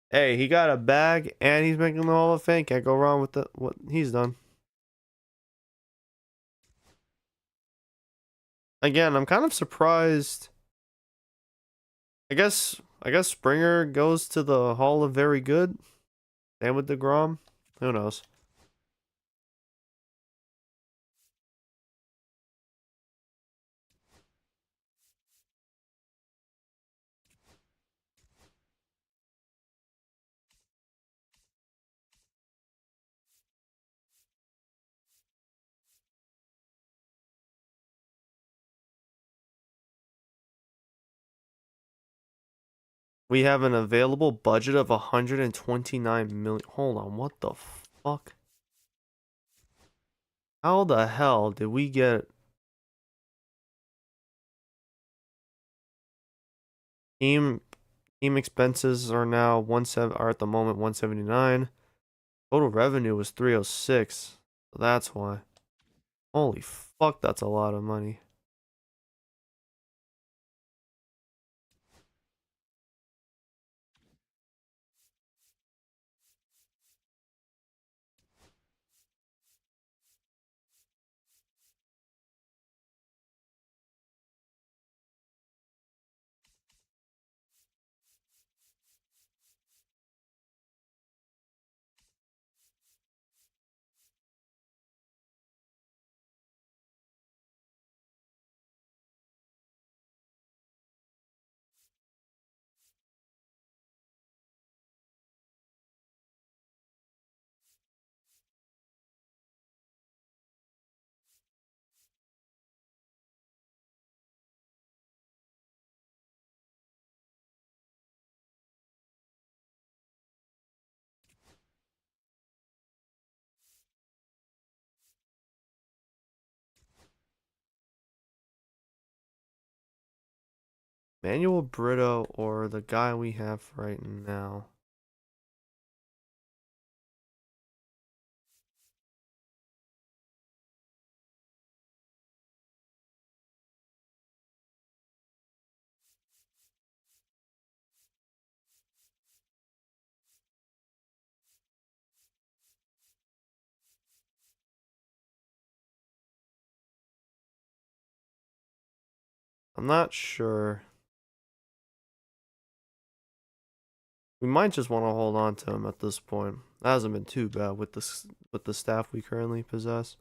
Hey, he got a bag and he's making the Hall of Fame. Can't go wrong with what he's done. Again, I'm kind of surprised. I guess Springer goes to the Hall of Very Good. And with deGrom, who knows? We have an available budget of 129 million. Hold on, what the fuck? How the hell did we get team team expenses are now are at the moment 179. Total revenue was 306. So that's why. Holy fuck, that's a lot of money. Manuel Brito or the guy we have right now? I'm not sure. We might just want to hold on to him at this point. That hasn't been too bad with the staff we currently possess.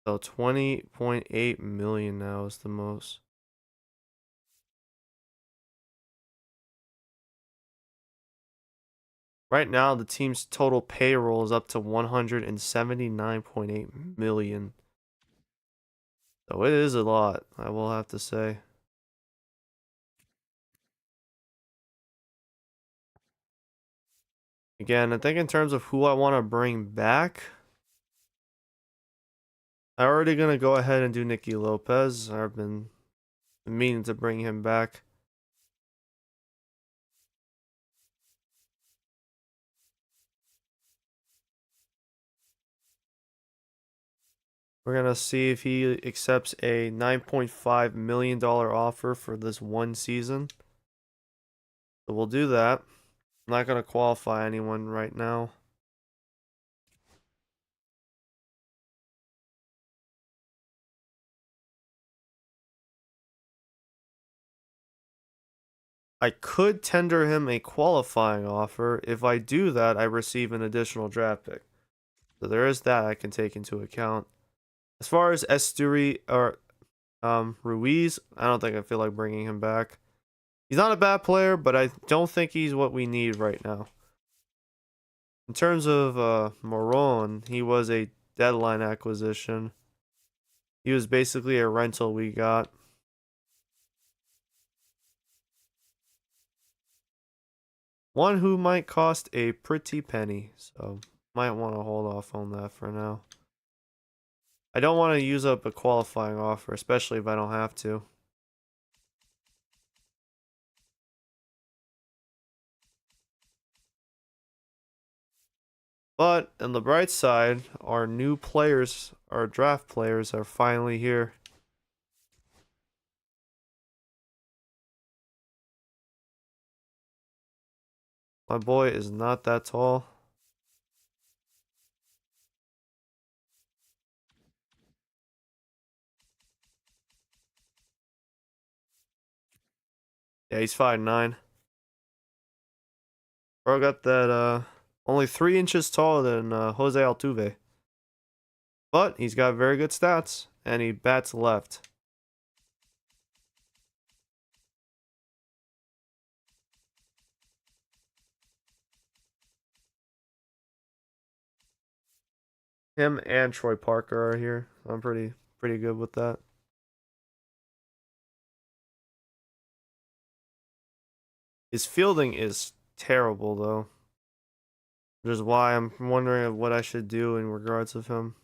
So 20.8 million now is the most. Right now, the team's total payroll is up to 179.8 million. So it is a lot, I will have to say. Again, I think in terms of who I want to bring back, I'm already going to go ahead and do Nicky Lopez. I've been meaning to bring him back. We're going to see if he accepts a $9.5 million offer for this one season. So we'll do that. I'm not going to qualify anyone right now. I could tender him a qualifying offer. If I do that, I receive an additional draft pick. So there is that I can take into account. As far as Esturi or Ruiz, I don't think I feel like bringing him back. He's not a bad player, but I don't think he's what we need right now. In terms of Moron, he was a deadline acquisition. He was basically a rental we got. One who might cost a pretty penny, so might want to hold off on that for now. I don't want to use up a qualifying offer, especially if I don't have to. But on the bright side, our new players, our draft players, are finally here. My boy is not that tall. Yeah, he's 5'9". Bro got that only 3 inches taller than Jose Altuve. But he's got very good stats, and he bats left. Him and Troy Parker are here. I'm pretty good with that. His fielding is terrible though. Which is why I'm wondering what I should do in regards of him.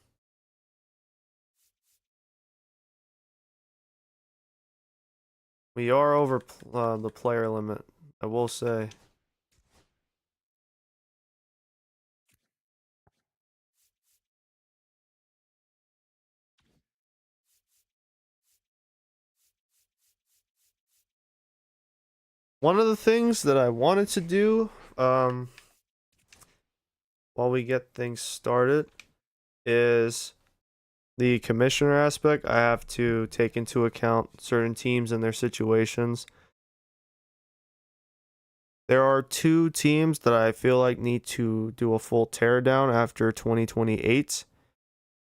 We are over the player limit, I will say. One of the things that I wanted to do, while we get things started, is the commissioner aspect. I have to take into account certain teams and their situations. There are 2 teams that I feel like need to do a full teardown after 2028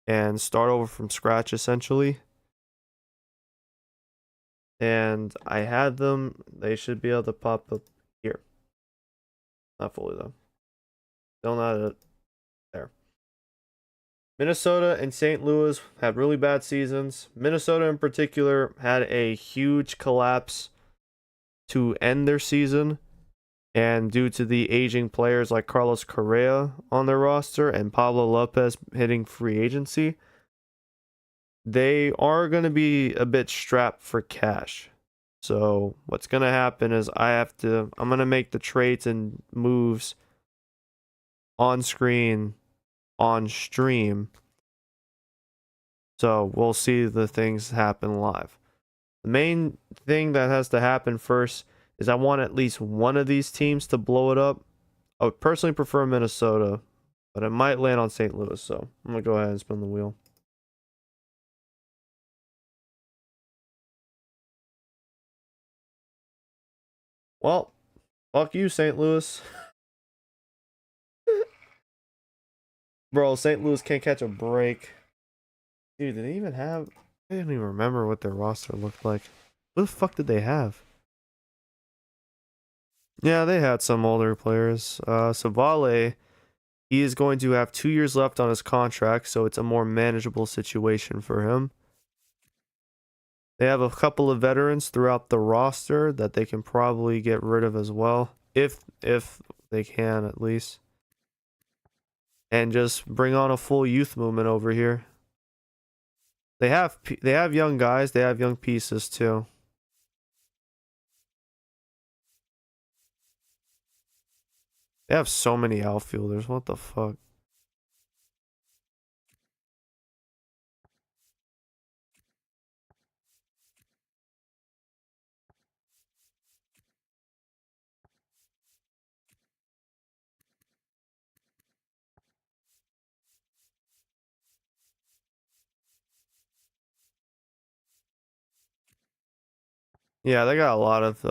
and start over from scratch essentially. And I had them. They should be able to pop up here. Not fully though. Still not there. Minnesota and St. Louis had really bad seasons. Minnesota in particular had a huge collapse to end their season. And due to the aging players like Carlos Correa on their roster and Pablo Lopez hitting free agency, they are going to be a bit strapped for cash. So what's going to happen is I'm going to make the trades and moves on screen, on stream. So we'll see the things happen live. The main thing that has to happen first is I want at least one of these teams to blow it up. I would personally prefer Minnesota, but it might land on St. Louis, so I'm going to go ahead and spin the wheel. Well, fuck you, St. Louis. Bro, St. Louis can't catch a break. Dude, did they even have... I didn't even remember what their roster looked like. What the fuck did they have? Yeah, they had some older players. Savale, he is going to have 2 years left on his contract, so it's a more manageable situation for him. They have a couple of veterans throughout the roster that they can probably get rid of as well, if they can at least, and just bring on a full youth movement over here. They have young guys, they have young pieces too. They have so many outfielders. What the fuck? Yeah, they got a lot of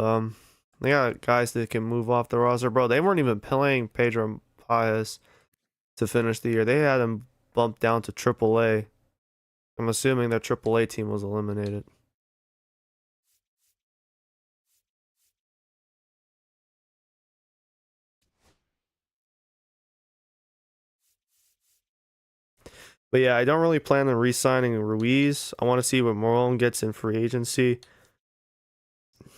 they got guys that can move off the roster, bro. They weren't even playing Pedro Paez to finish the year. They had him bumped down to AAA. I'm assuming their AAA team was eliminated. But yeah, I don't really plan on re-signing Ruiz. I want to see what Morone gets in free agency.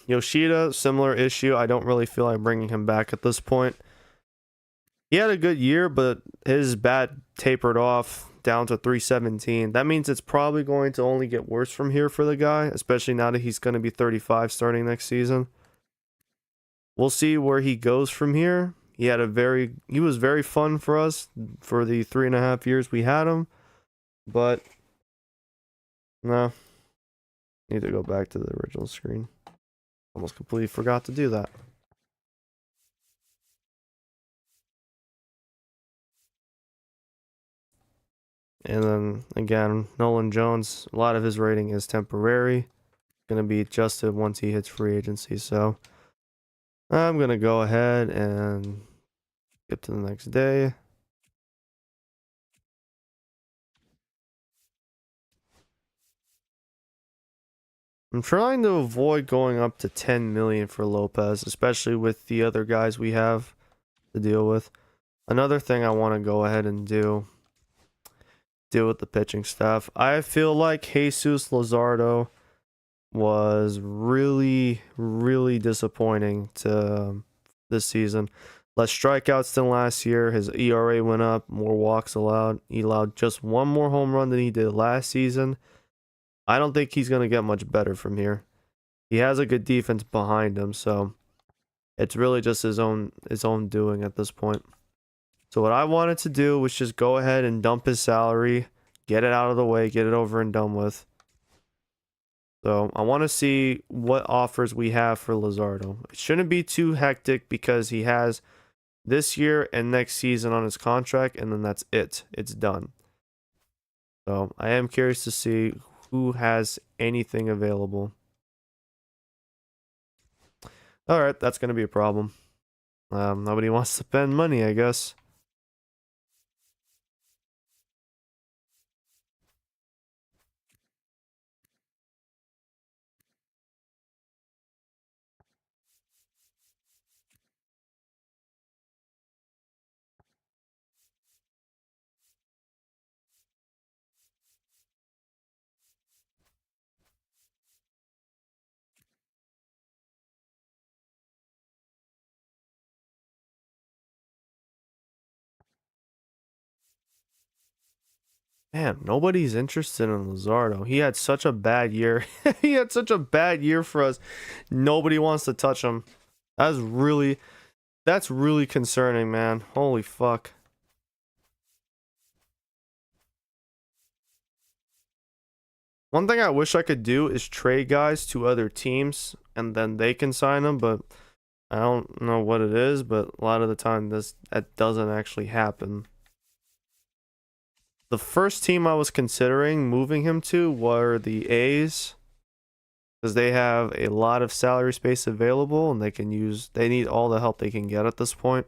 Yoshida, similar issue. I don't really feel like bringing him back at this point. He had a good year, but his bat tapered off down to 317. That means it's probably going to only get worse from here for the guy, especially now that he's going to be 35 starting next season. We'll see where he goes from here. He was very fun for us for the 3.5 years we had him, but no, need to go back to the original screen. Almost completely forgot to do that. And then again, Nolan Jones, a lot of his rating is temporary. Going to be adjusted once he hits free agency. So I'm going to go ahead and skip to the next day. I'm trying to avoid going up to 10 million for Lopez, especially with the other guys we have to deal with. Another thing I want to go ahead and deal with the pitching staff. I feel like Jesus Luzardo was really, really disappointing to this season. Less strikeouts than last year. His ERA went up, more walks allowed. He allowed just one more home run than he did last season. I don't think he's going to get much better from here. He has a good defense behind him, so it's really just his own doing at this point. So what I wanted to do was just go ahead and dump his salary, get it out of the way, get it over and done with. So I want to see what offers we have for Luzardo. It shouldn't be too hectic because he has this year and next season on his contract, and then that's it. It's done. So I am curious to see who has anything available. All right, that's going to be a problem. Nobody wants to spend money, I guess. Man, nobody's interested in Luzardo. He had such a bad year. He had such a bad year for us. Nobody wants to touch him. That's really concerning, man. Holy fuck. One thing I wish I could do is trade guys to other teams and then they can sign them, but I don't know what it is, but a lot of the time that doesn't actually happen. The first team I was considering moving him to were the A's because they have a lot of salary space available and they need all the help they can get at this point.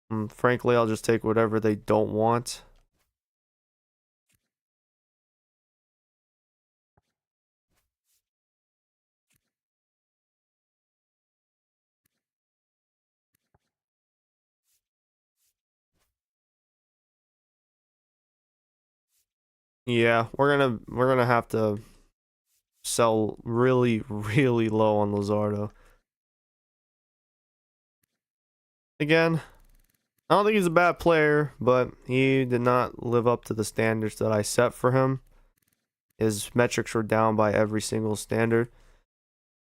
And frankly, I'll just take whatever they don't want. Yeah, we're gonna have to sell really, really low on Luzardo. Again, I don't think he's a bad player, but he did not live up to the standards that I set for him. His metrics were down by every single standard.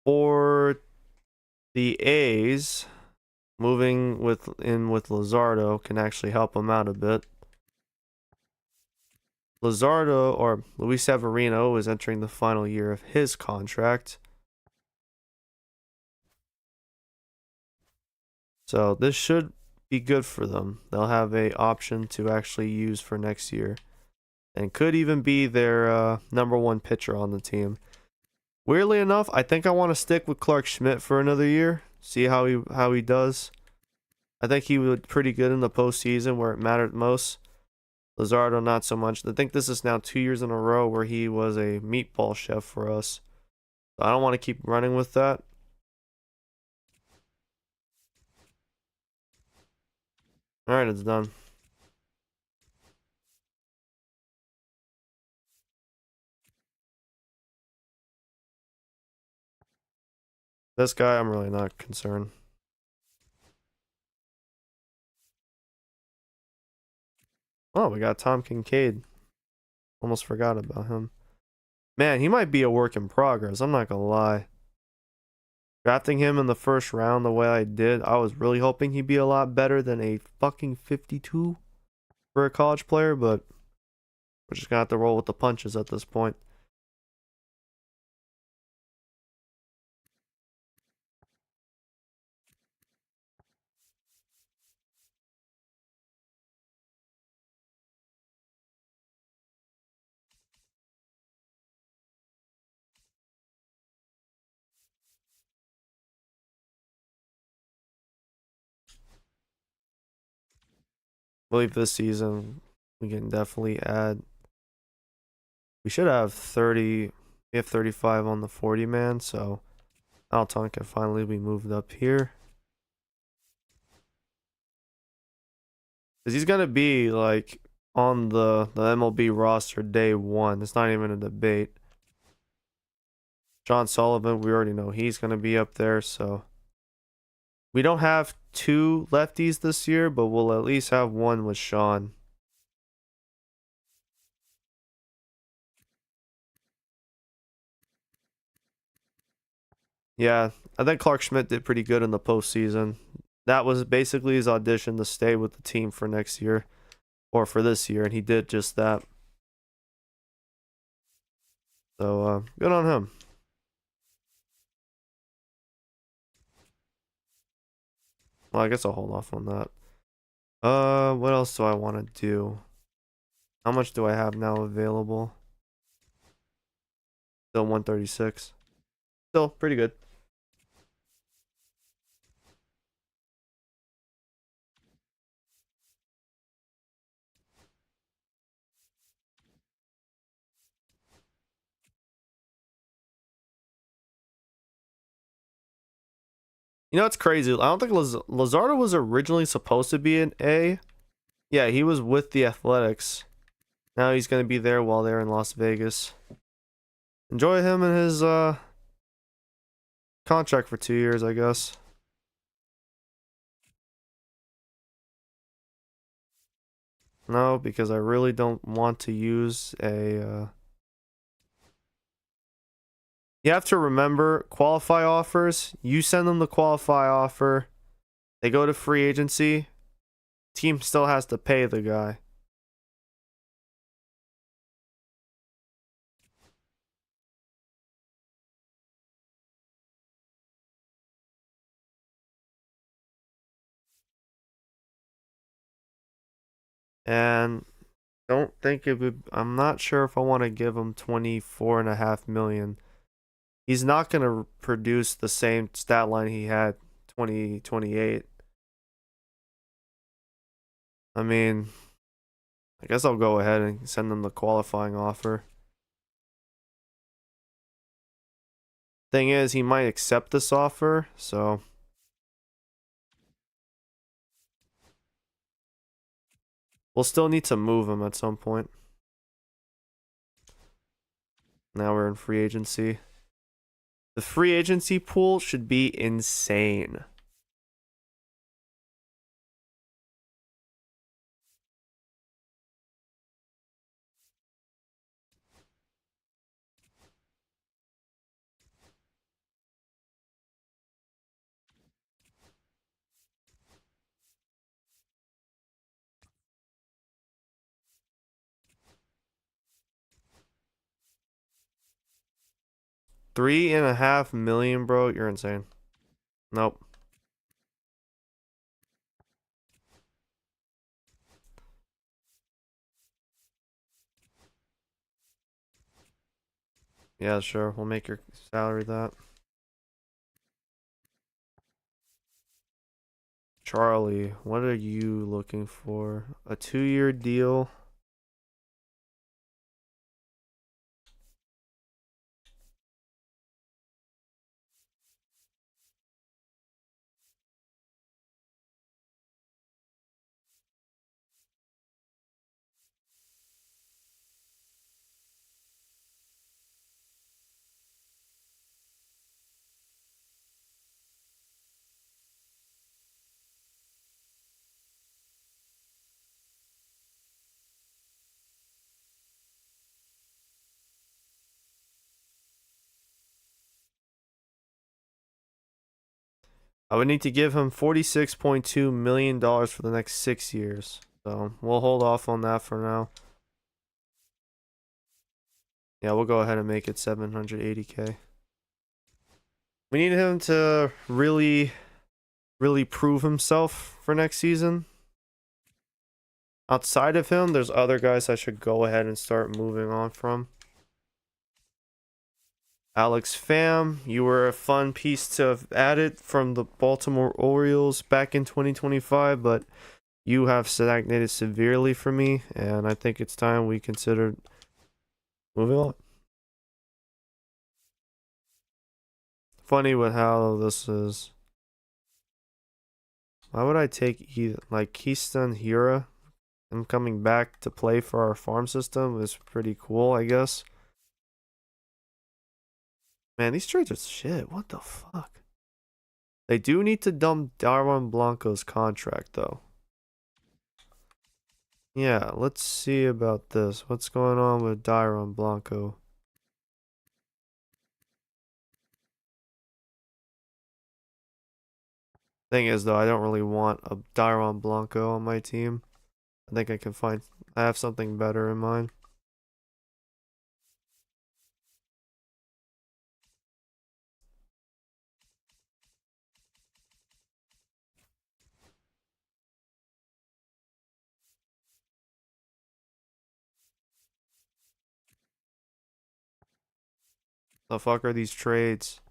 For the A's, moving with Luzardo can actually help him out a bit. Luzardo or Luis Severino is entering the final year of his contract. So this should be good for them. They'll have a option to actually use for next year. And could even be their number one pitcher on the team. Weirdly enough, I think I want to stick with Clark Schmidt for another year. See how he does. I think he was pretty good in the postseason where it mattered most. Luzardo, not so much. I think this is now 2 years in a row where he was a meatball chef for us. So I don't want to keep running with that. Alright, it's done. This guy, I'm really not concerned. Oh, we got Tom Kincaid. Almost forgot about him. Man, he might be a work in progress. I'm not gonna lie. Drafting him in the first round the way I did, I was really hoping he'd be a lot better than a fucking 52 for a college player, but we're just gonna have to roll with the punches at this point. I believe this season we can definitely add. We should have 30. We have 35 on the 40 man, so Alton can finally be moved up here. Because he's gonna be like on the MLB roster day one. It's not even a debate. John Sullivan, we already know he's gonna be up there, so we don't have two lefties this year, but we'll at least have one with Sean. Yeah, I think Clark Schmidt did pretty good in the postseason. That was basically his audition to stay with the team for next year, or for this year, and he did just that. So, good on him. Well, I guess I'll hold off on that. What else do I want to do? How much do I have now available? Still 136. Still pretty good. You know, it's crazy. I don't think Luzardo was originally supposed to be an A. Yeah, he was with the Athletics. Now he's going to be there while they're in Las Vegas. Enjoy him and his contract for 2 years, I guess. No, because I really don't want to use a. You have to remember, qualify offers. You send them the qualify offer. They go to free agency. Team still has to pay the guy. And don't think it would. I'm not sure if I want to give him 24.5 million. He's not going to produce the same stat line he had 2028. I mean, I guess I'll go ahead and send him the qualifying offer. Thing is, he might accept this offer, so we'll still need to move him at some point. Now we're in free agency. The free agency pool should be insane. $3.5 million, bro. You're insane. Nope. Yeah, sure. We'll make your salary that. Charlie, what are you looking for? A 2-year deal? I would need to give him $46.2 million for the next 6 years. So we'll hold off on that for now. Yeah, we'll go ahead and make it 780K. We need him to really prove himself for next season. Outside of him, there's other guys I should go ahead and start moving on from. Alex Pham, you were a fun piece to have added from the Baltimore Orioles back in 2025, but you have stagnated severely for me, and I think it's time we consider moving on. Funny with how this is. Why would I take like Keystone Hira? Him coming back to play for our farm system is pretty cool, I guess. Man, these trades are shit. What the fuck? They do need to dump Darwin Blanco's contract, though. Yeah, let's see about this. What's going on with Darwin Blanco? Thing is, though, I don't really want a Darwin Blanco on my team. I think I have something better in mind. The fuck are these trades?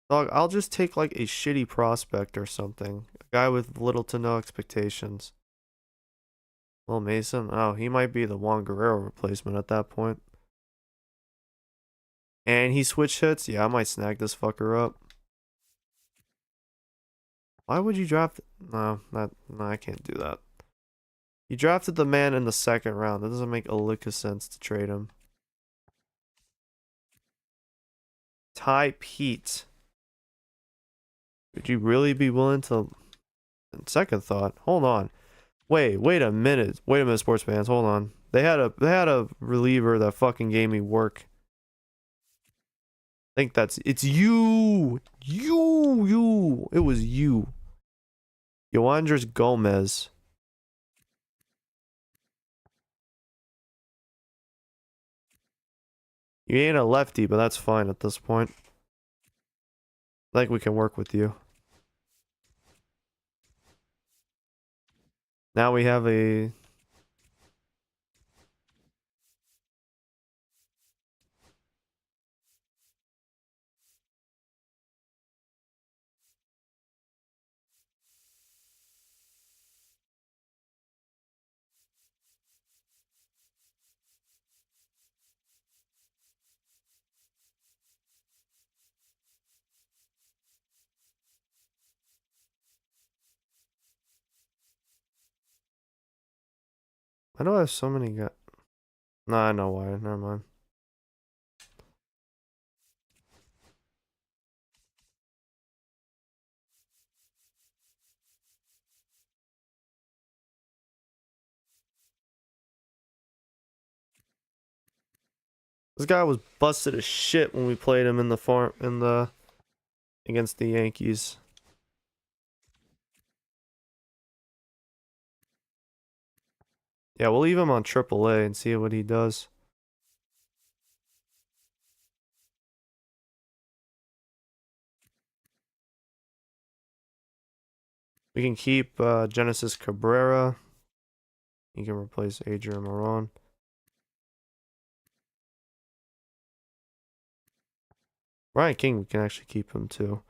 Dog, I'll just take like a shitty prospect or something. A guy with little to no expectations. Will Mason? Oh, he might be the Juan Guerrero replacement at that point. And he switch hits? Yeah, I might snag this fucker up. Why would you draft? No, I can't do that. You drafted the man in the second round. That doesn't make a lick of sense to trade him. Ty Pete. Would you really be willing to? And second thought, hold on. Wait a minute. Wait a minute, sports fans. Hold on. They had a reliever that fucking gave me work. I think it's you. You. It was you. Yoandres Gomez. You ain't a lefty, but that's fine at this point. I think we can work with you. Now we have a... I know I have so many guys. Nah, I know why. Never mind. This guy was busted as shit when we played him in the farm against the Yankees. Yeah, we'll leave him on AAA and see what he does. We can keep Genesis Cabrera. He can replace Adrian Moron. Ryan King, we can actually keep him too.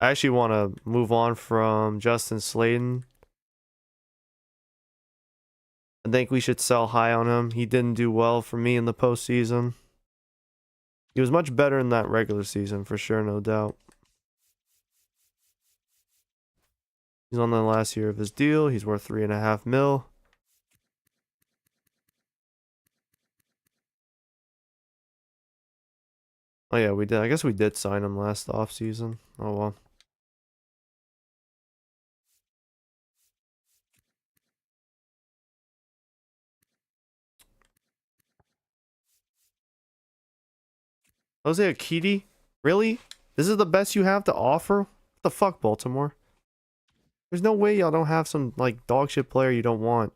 I actually want to move on from Justin Slayton. I think we should sell high on him. He didn't do well for me in the postseason. He was much better in that regular season, for sure, no doubt. He's on the last year of his deal. He's worth $3.5 million. Oh yeah, we did. I guess we did sign him last offseason. Oh well. Jose Akiti? Really? This is the best you have to offer? What the fuck, Baltimore? There's no way y'all don't have some like dog shit player you don't want.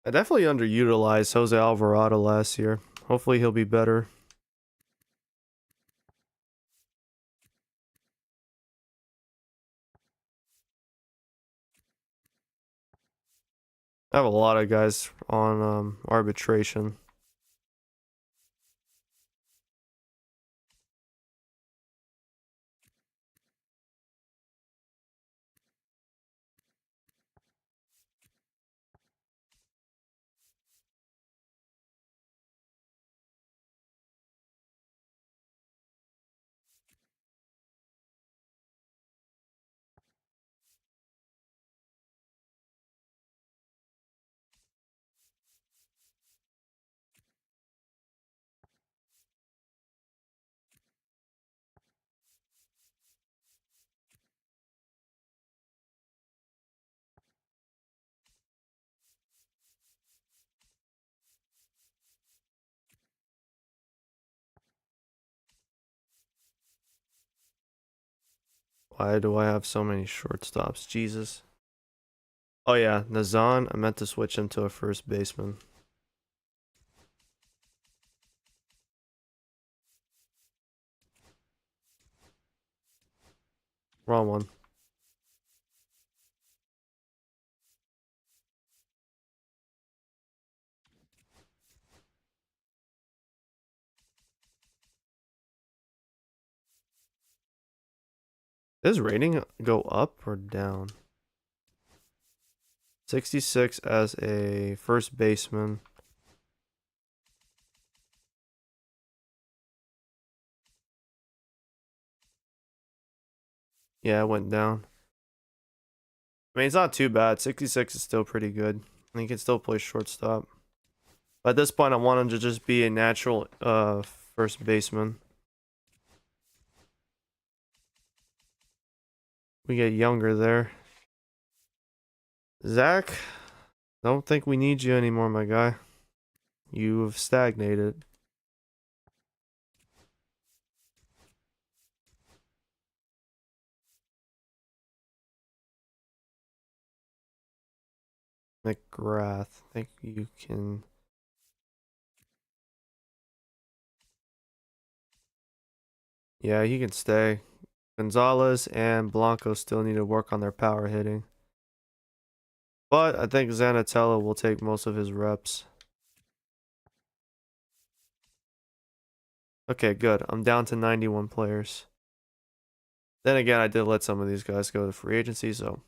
I definitely underutilized Jose Alvarado last year. Hopefully he'll be better. I have a lot of guys on arbitration. Why do I have so many shortstops? Jesus. Oh yeah, Nazan. I meant to switch him to a first baseman. Wrong one. Does rating go up or down? 66 as a first baseman. Yeah, it went down. I mean, it's not too bad. 66 is still pretty good. He can still play shortstop. But at this point, I want him to just be a natural first baseman. We get younger there. Zach, don't think we need you anymore, my guy. You have stagnated. McGrath, I think you can. Yeah, he can stay. Gonzalez and Blanco still need to work on their power hitting. But I think Zanatello will take most of his reps. Okay, good. I'm down to 91 players. Then again, I did let some of these guys go to free agency, so,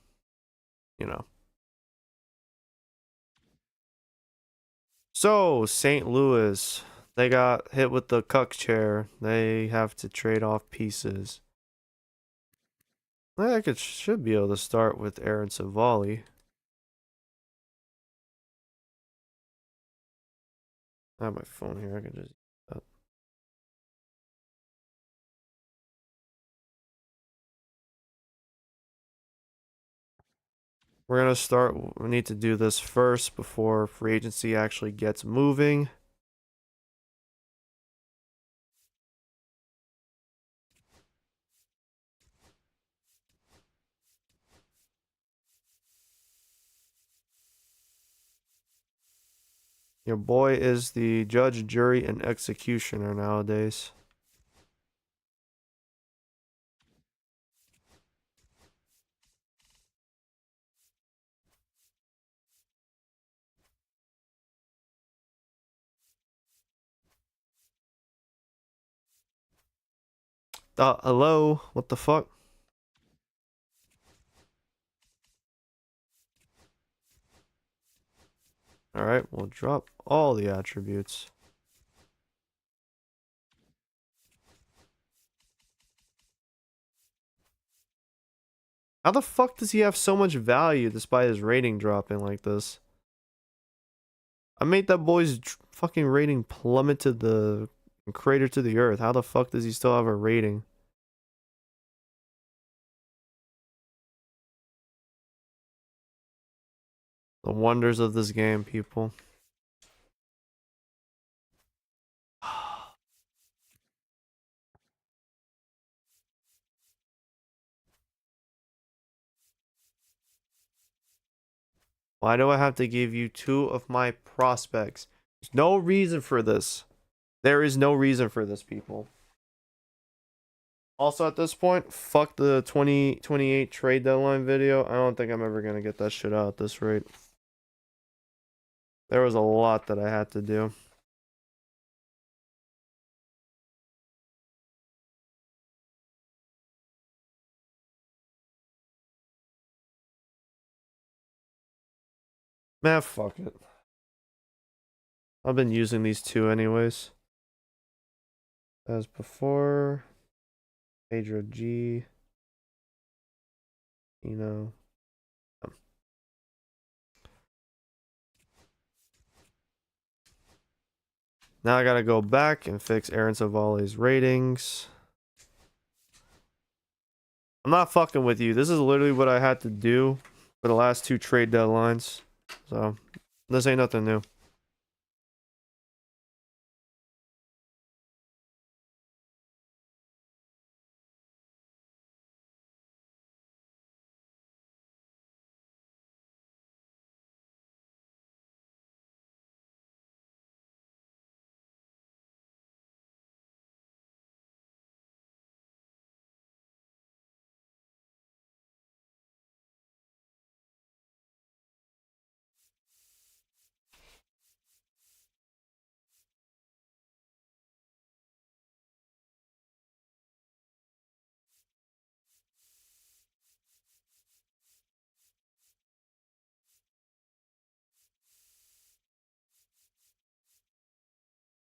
you know. So, St. Louis, they got hit with the cuck chair. They have to trade off pieces. I think it should be able to start with Aaron Savali. I have my phone here. I can just. We're going to start. We need to do this first before free agency actually gets moving. Your boy is the judge, jury, and executioner nowadays. Hello? What the fuck? Alright, we'll drop all the attributes. How the fuck does he have so much value despite his rating dropping like this? I made that boy's fucking rating plummet to the crater to the earth. How the fuck does he still have a rating? The wonders of this game, people. Why do I have to give you two of my prospects? There's no reason for this. There is no reason for this, people. Also, at this point, fuck the 2028 trade deadline video. I don't think I'm ever going to get that shit out at this rate. There was a lot that I had to do. Man, fuck it. I've been using these two anyways. As before. Pedro G. You know. Now I gotta go back and fix Aaron Savali's ratings. I'm not fucking with you. This is literally what I had to do for the last two trade deadlines. So, this ain't nothing new.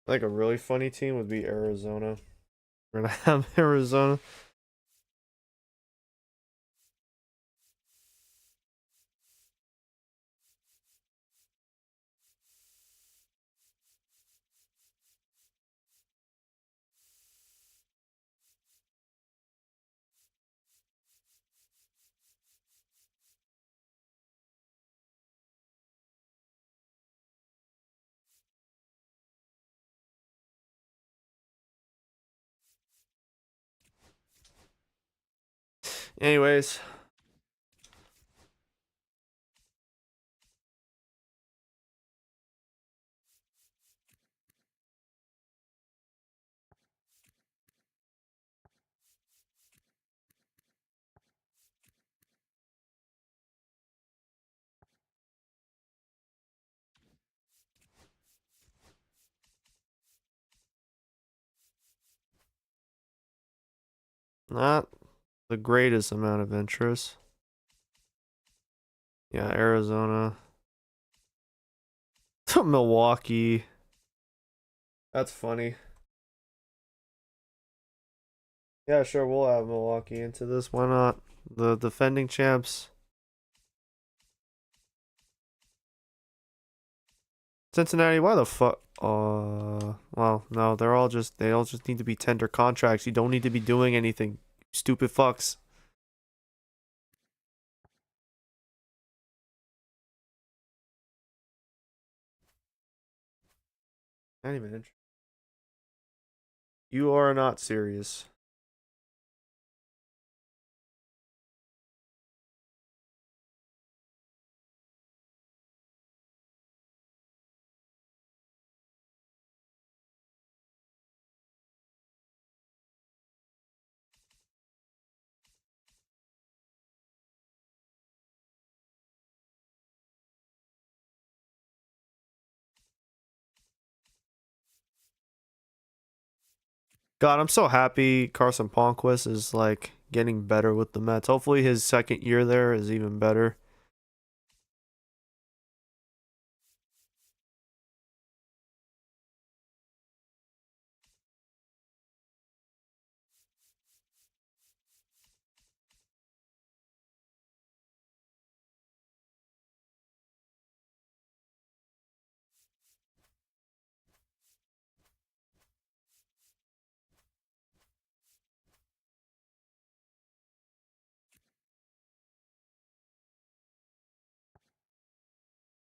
Like a really funny team would be Arizona. We're gonna have Arizona. Anyways, not the greatest amount of interest. Yeah, Arizona. Milwaukee. That's funny. Yeah, sure, we'll have Milwaukee into this. Why not? The defending champs. Cincinnati, why the fuck? Well, no, they all just need to be tender contracts. You don't need to be doing anything. Stupid fucks. Not even interested. You are not serious. God, I'm so happy Carson Palmquist is like getting better with the Mets. Hopefully his second year there is even better.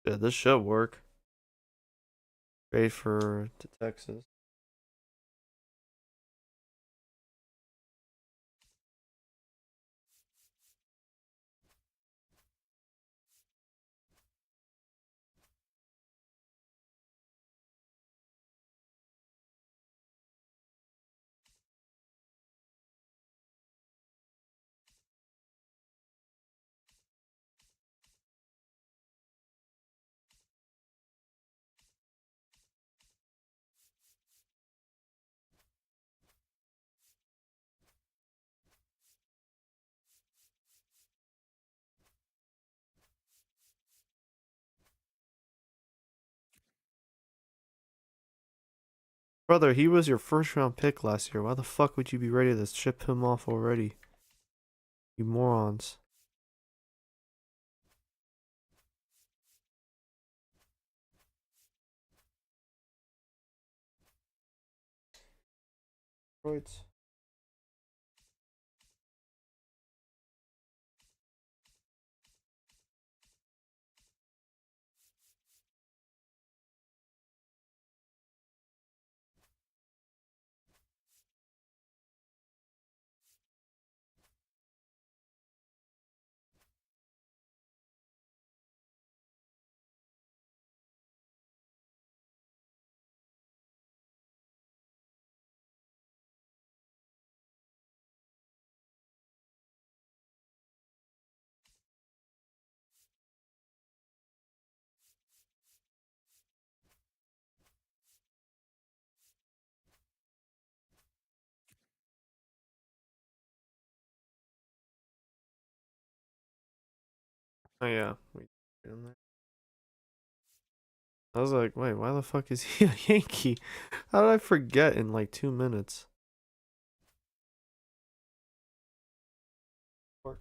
Yeah, this should work. Great for to Texas. Brother, he was your first round pick last year. Why the fuck would you be ready to ship him off already? You morons. Right. Oh yeah. I was like, wait, why the fuck is he a Yankee? How did I forget in like 2 minutes? Work.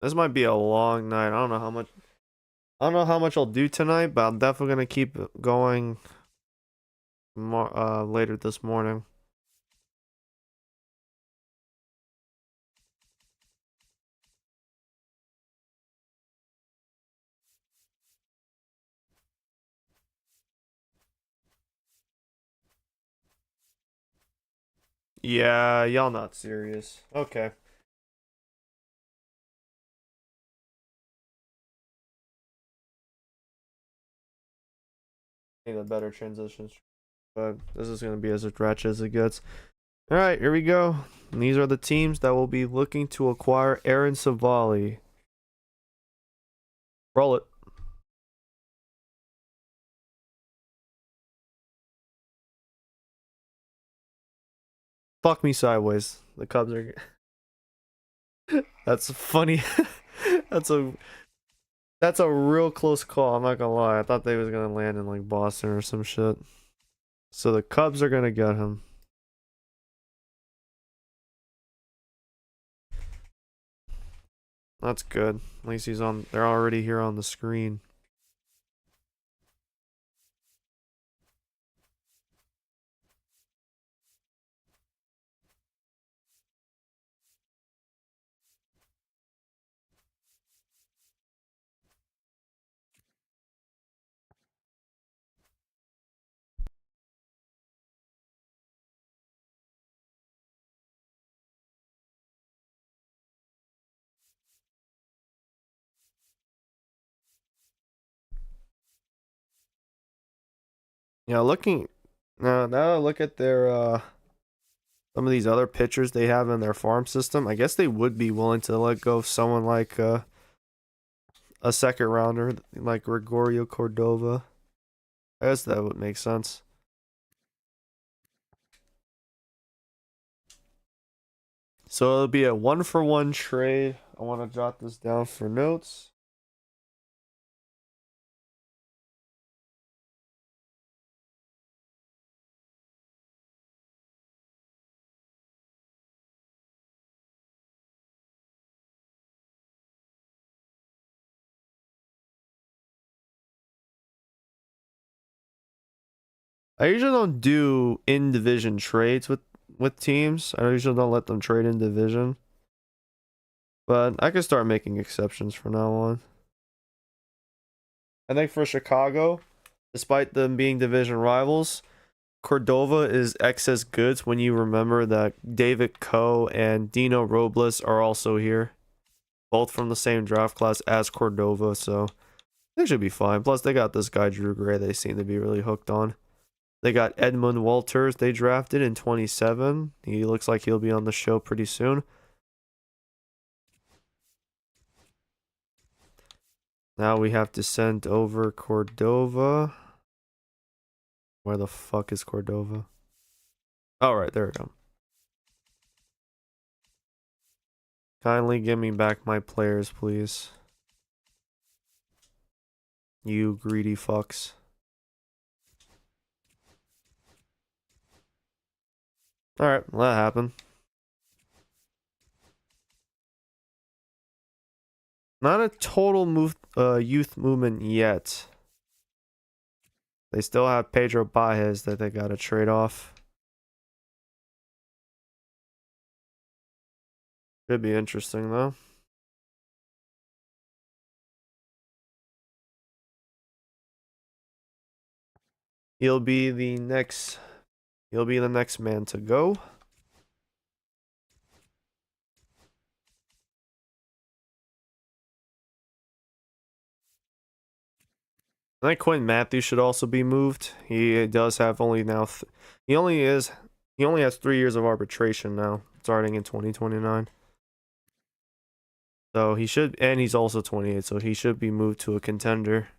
This might be a long night. I don't know how much. I don't know how much I'll do tonight, but I'm definitely gonna keep going more later this morning. Yeah, y'all not serious. Okay. Need a better transition, but this is gonna be as stretch as it gets. All right, here we go. And these are the teams that will be looking to acquire Aaron Savali. Roll it. Fuck me sideways. The Cubs are. That's funny. that's a that's a real close call. I'm not gonna lie. I thought they was gonna land in like Boston or some shit. So the Cubs are gonna get him. That's good. At least he's on. They're already here on the screen. Yeah, looking now I look at their some of these other pitchers they have in their farm system. I guess they would be willing to let go of someone like a second rounder like Gregorio Cordova. I guess that would make sense. So it'll be a 1-for-1 trade. I want to jot this down for notes. I usually don't do in division trades with teams. I usually don't let them trade in division. But I can start making exceptions from now on. I think for Chicago, despite them being division rivals, Cordova is excess goods when you remember that David Coe and Dino Robles are also here, both from the same draft class as Cordova, so they should be fine. Plus, they got this guy Drew Gray they seem to be really hooked on. They got Edmund Walters they drafted in 27. He looks like he'll be on the show pretty soon. Now we have to send over Cordova. Where the fuck is Cordova? All right, there we go. Kindly give me back my players, please. You greedy fucks. Alright, well, that happened. Not a total youth movement yet. They still have Pedro Baez that they gotta trade off. Should be interesting though. He'll be the next man to go. I think Quinn Matthews should also be moved. He does have only now he only has 3 years of arbitration now, starting in 2029. So he should, and he's also 28, so he should be moved to a contender.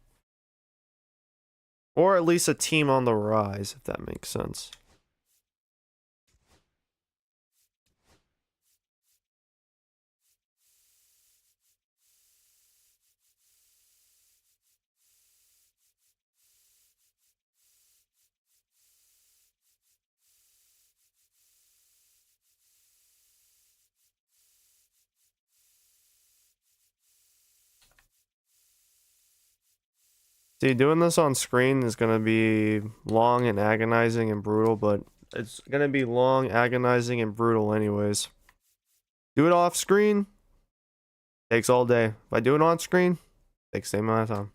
Or at least a team on the rise, if that makes sense. See, doing this on screen is going to be long and agonizing and brutal, but it's going to be long, agonizing, and brutal anyways. Do it off screen, takes all day. If I do it on screen, takes the same amount of time.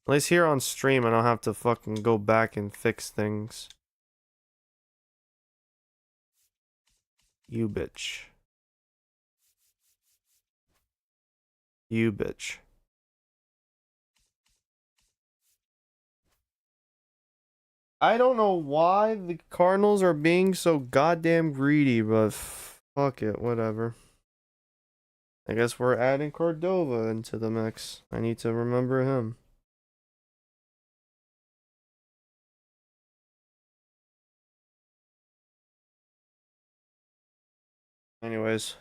At least here on stream, I don't have to fucking go back and fix things. You bitch. You bitch. I don't know why the Cardinals are being so goddamn greedy, but fuck it, whatever. I guess we're adding Cordova into the mix. I need to remember him. Anyways.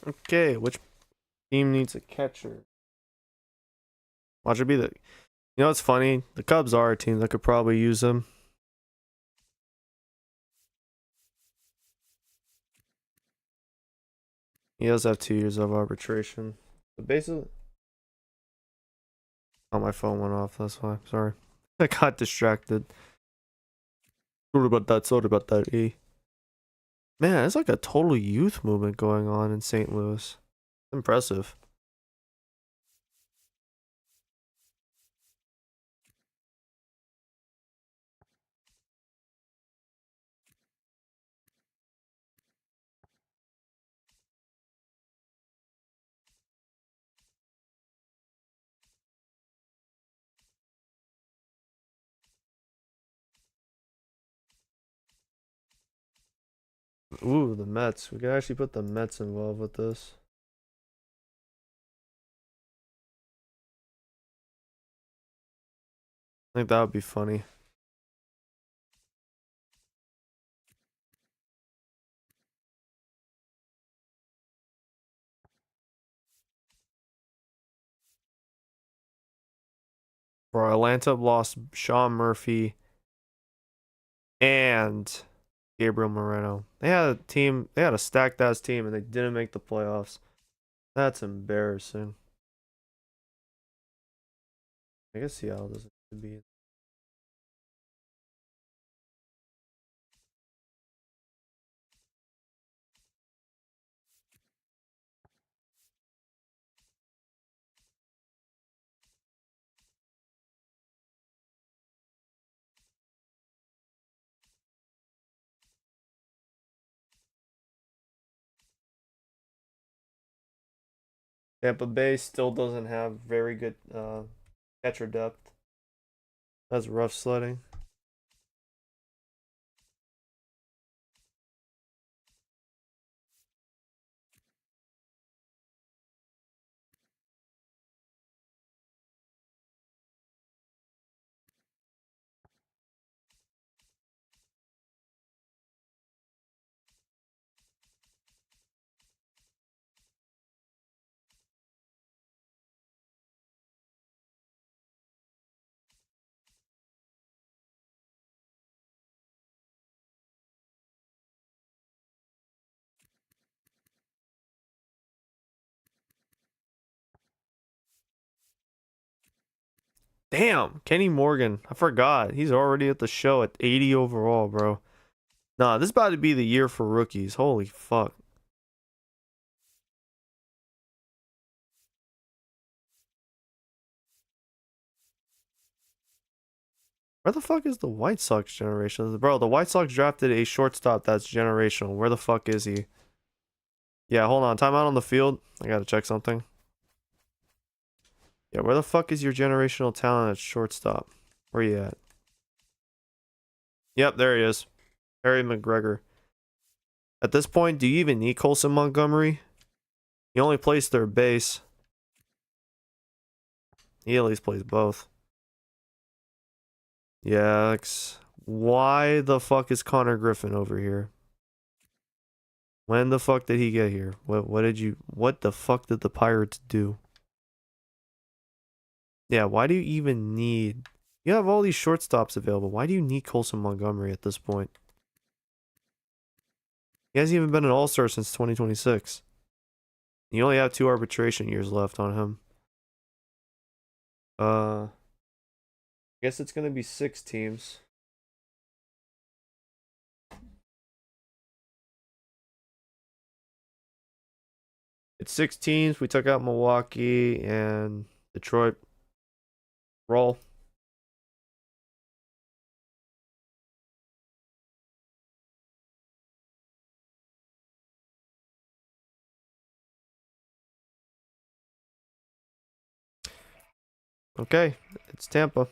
Okay, which team needs a catcher? Watch it be the. You know what's funny? The Cubs are a team that could probably use him. He does have 2 years of arbitration. But basically. Oh, my phone went off. That's why. Sorry. I got distracted. Sorry about that. Sorry about that. Man, it's like a total youth movement going on in St. Louis. Impressive. Ooh, the Mets. We could actually put the Mets involved with this. I think that would be funny. For Atlanta lost Sean Murphy and Gabriel Moreno. They had a team, they had a stacked ass team and they didn't make the playoffs. That's embarrassing. I guess Seattle doesn't be. Tampa Bay still doesn't have very good catcher depth. That's rough sledding. Damn, Kenny Morgan. I forgot. He's already at the show at 80 overall, bro. Nah, this is about to be the year for rookies. Holy fuck. Where the fuck is the White Sox generation? Bro, the White Sox drafted a shortstop that's generational. Where the fuck is he? Yeah, hold on. Time out on the field. I gotta check something. Yeah, where the fuck is your generational talent at shortstop? Where you at? Yep, there he is. Harry McGregor. At this point, do you even need Colson Montgomery? He only plays third base. He at least plays both. Yeah, why the fuck is Connor Griffin over here? When the fuck did he get here? What the fuck did the Pirates do? Yeah, why do you even need you have all these shortstops available. Why do you need Colson Montgomery at this point? He hasn't even been an all-star since 2026. You only have 2 arbitration years left on him. I guess it's gonna be 6 teams. It's 6 teams. We took out Milwaukee and Detroit. Roll. Okay, it's Tampa.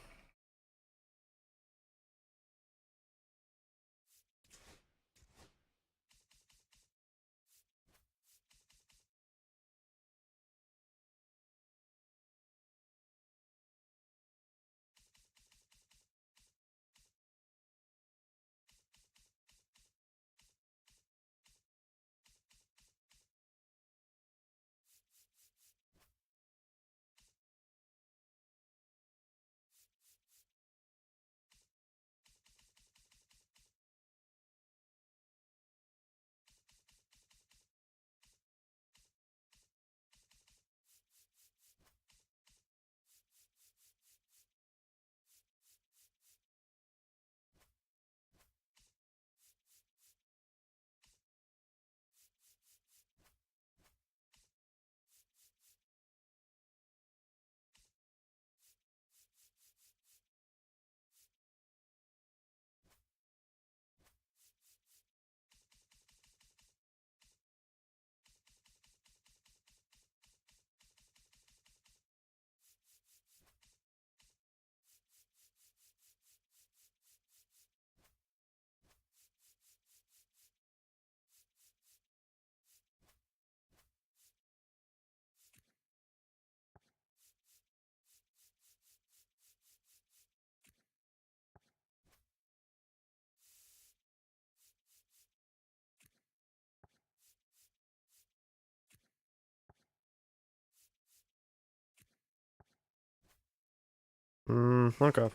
Okay.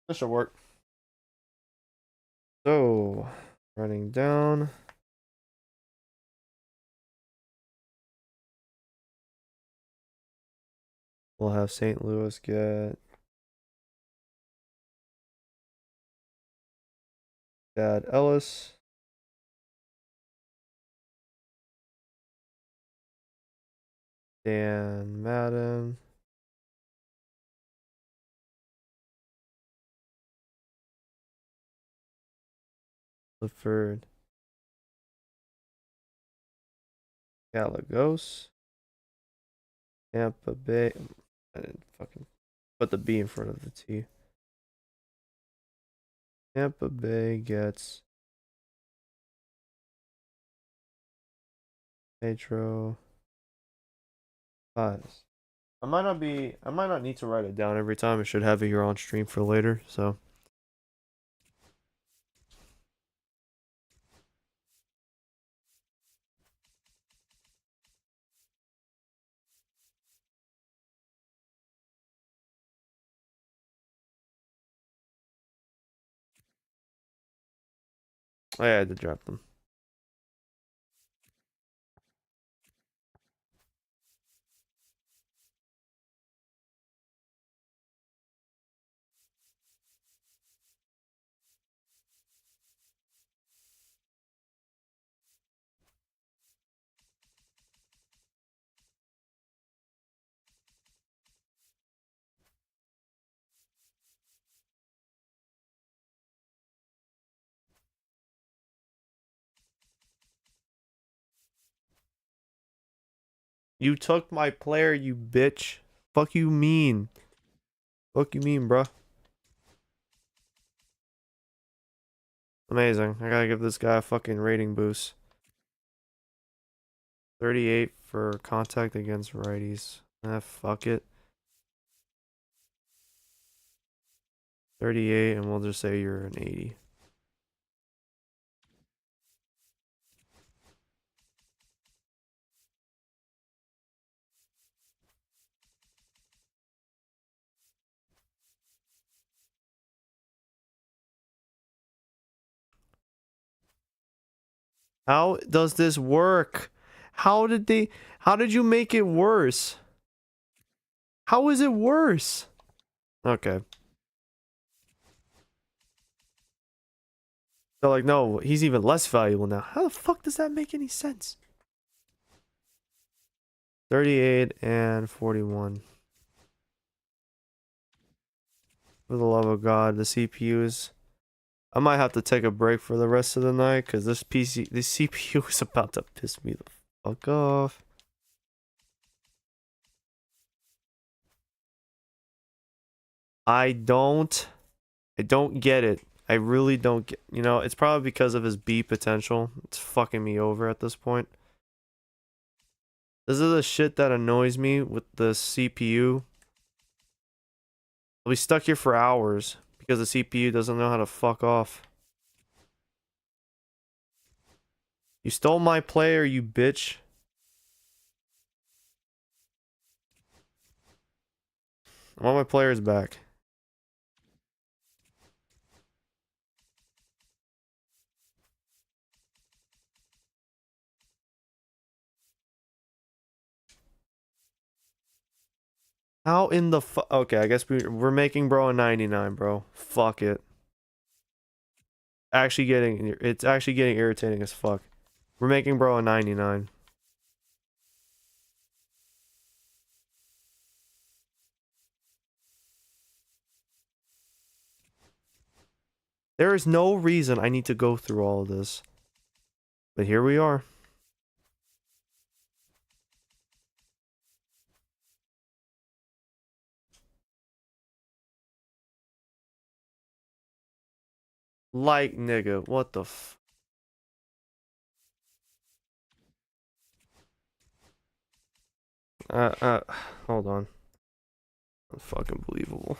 This should work. So, running down. We'll have St. Louis get Dad Ellis. Dan Madden. Clifford Galagos. Tampa Bay. I didn't fucking put the B in front of the T. Tampa Bay gets Pedro Paz. I might not need to write it down every time. I should have it here on stream for later. So I had to drop them. You took my player, you bitch. Fuck you mean? Fuck you mean, bruh? Amazing. I gotta give this guy a fucking rating boost. 38 for contact against righties. Fuck it. 38, and we'll just say you're an 80. How does this work? How did you make it worse? How is it worse? Okay. They're like, no, he's even less valuable now. How the fuck does that make any sense? 38 and 41. For the love of God, the CPUs. I might have to take a break for the rest of the night because this CPU is about to piss me the fuck off. I don't get it. I really don't get, it's probably because of his B potential. It's fucking me over at this point. This is the shit that annoys me with the CPU. I'll be stuck here for hours because the CPU doesn't know how to fuck off. You stole my player, you bitch. I want my players back. How in the fuck? Okay, I guess we're making bro a 99, bro. Fuck it. It's actually getting irritating as fuck. We're making bro a 99. There is no reason I need to go through all of this. But here we are. Like, nigga, what the f... Hold on. Fucking believable.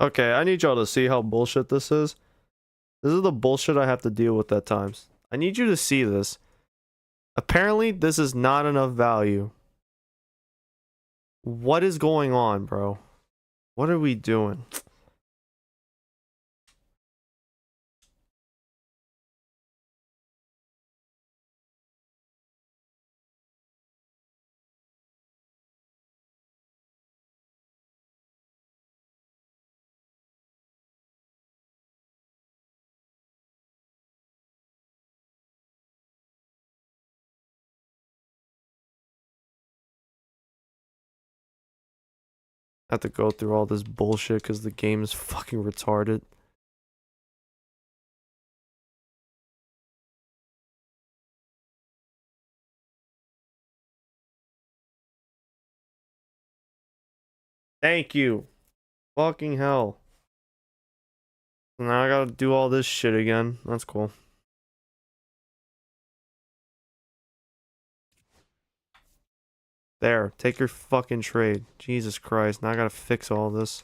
Okay, I need y'all to see how bullshit this is. This is the bullshit I have to deal with at times. I need you to see this. Apparently, this is not enough value. What is going on, bro? What are we doing? I have to go through all this bullshit because the game is fucking retarded. Thank you. Fucking hell. Now I gotta do all this shit again. That's cool. There, take your fucking trade. Jesus Christ, now I gotta fix all this.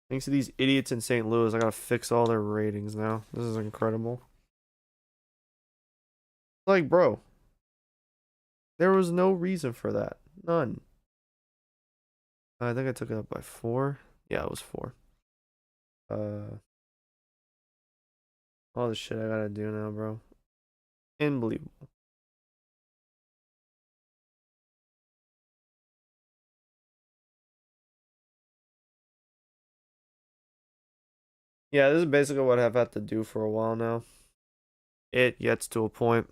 Thanks to these idiots in St. Louis, I gotta fix all their ratings now. This is incredible. Like, bro, there was no reason for that. None. I think I took it up by 4. Yeah, it was 4. All the shit I gotta do now, bro. Unbelievable. Yeah, this is basically what I've had to do for a while now. It gets to a point.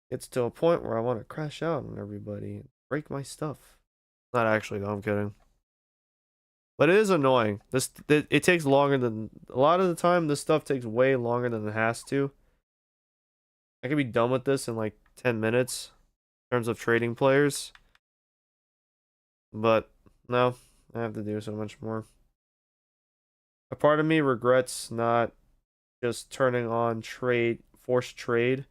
Gets to a point where I want to crash out on everybody and break my stuff. Not actually, though, I'm kidding. But it is annoying. It takes longer than a lot of the time. This stuff takes way longer than it has to. I could be done with this in like 10 minutes in terms of trading players. But no, I have to do so much more. A part of me regrets not just turning on forced trade.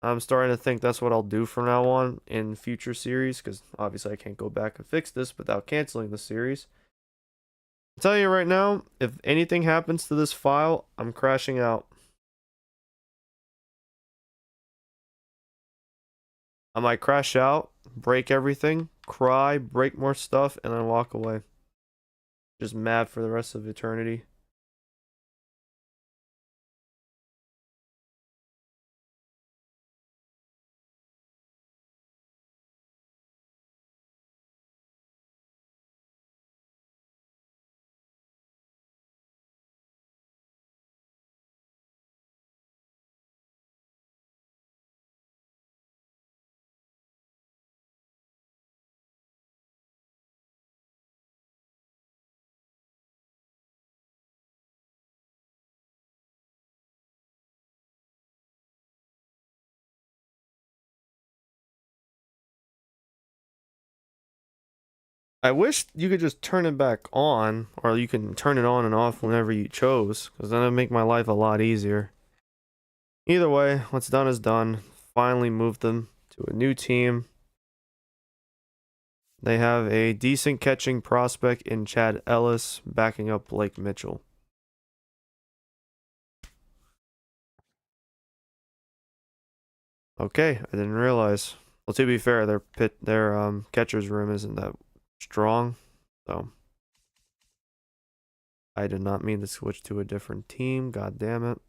I'm starting to think that's what I'll do from now on in future series, because obviously I can't go back and fix this without canceling the series. I'll tell you right now, if anything happens to this file, I'm crashing out. I might crash out, break everything, cry, break more stuff, and then walk away. Just mad for the rest of eternity. I wish you could just turn it back on, or you can turn it on and off whenever you chose, because then it'd make my life a lot easier. Either way, what's done is done. Finally moved them to a new team. They have a decent catching prospect in Chad Ellis backing up Blake Mitchell. Okay, I didn't realize. Well, to be fair, their catcher's room isn't that strong, so I did not mean to switch to a different team. God damn it.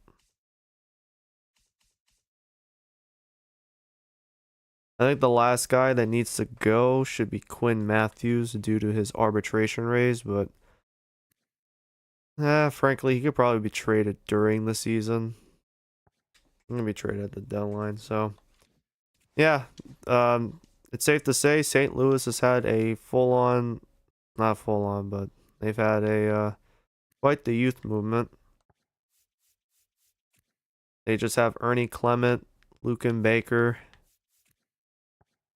I think the last guy that needs to go should be Quinn Matthews due to his arbitration raise, but frankly, he could probably be traded during the season. I'm gonna be traded at the deadline, so yeah. It's safe to say St. Louis has had a full-on, not full-on, but they've had a quite the youth movement. They just have Ernie Clement, Lucan Baker,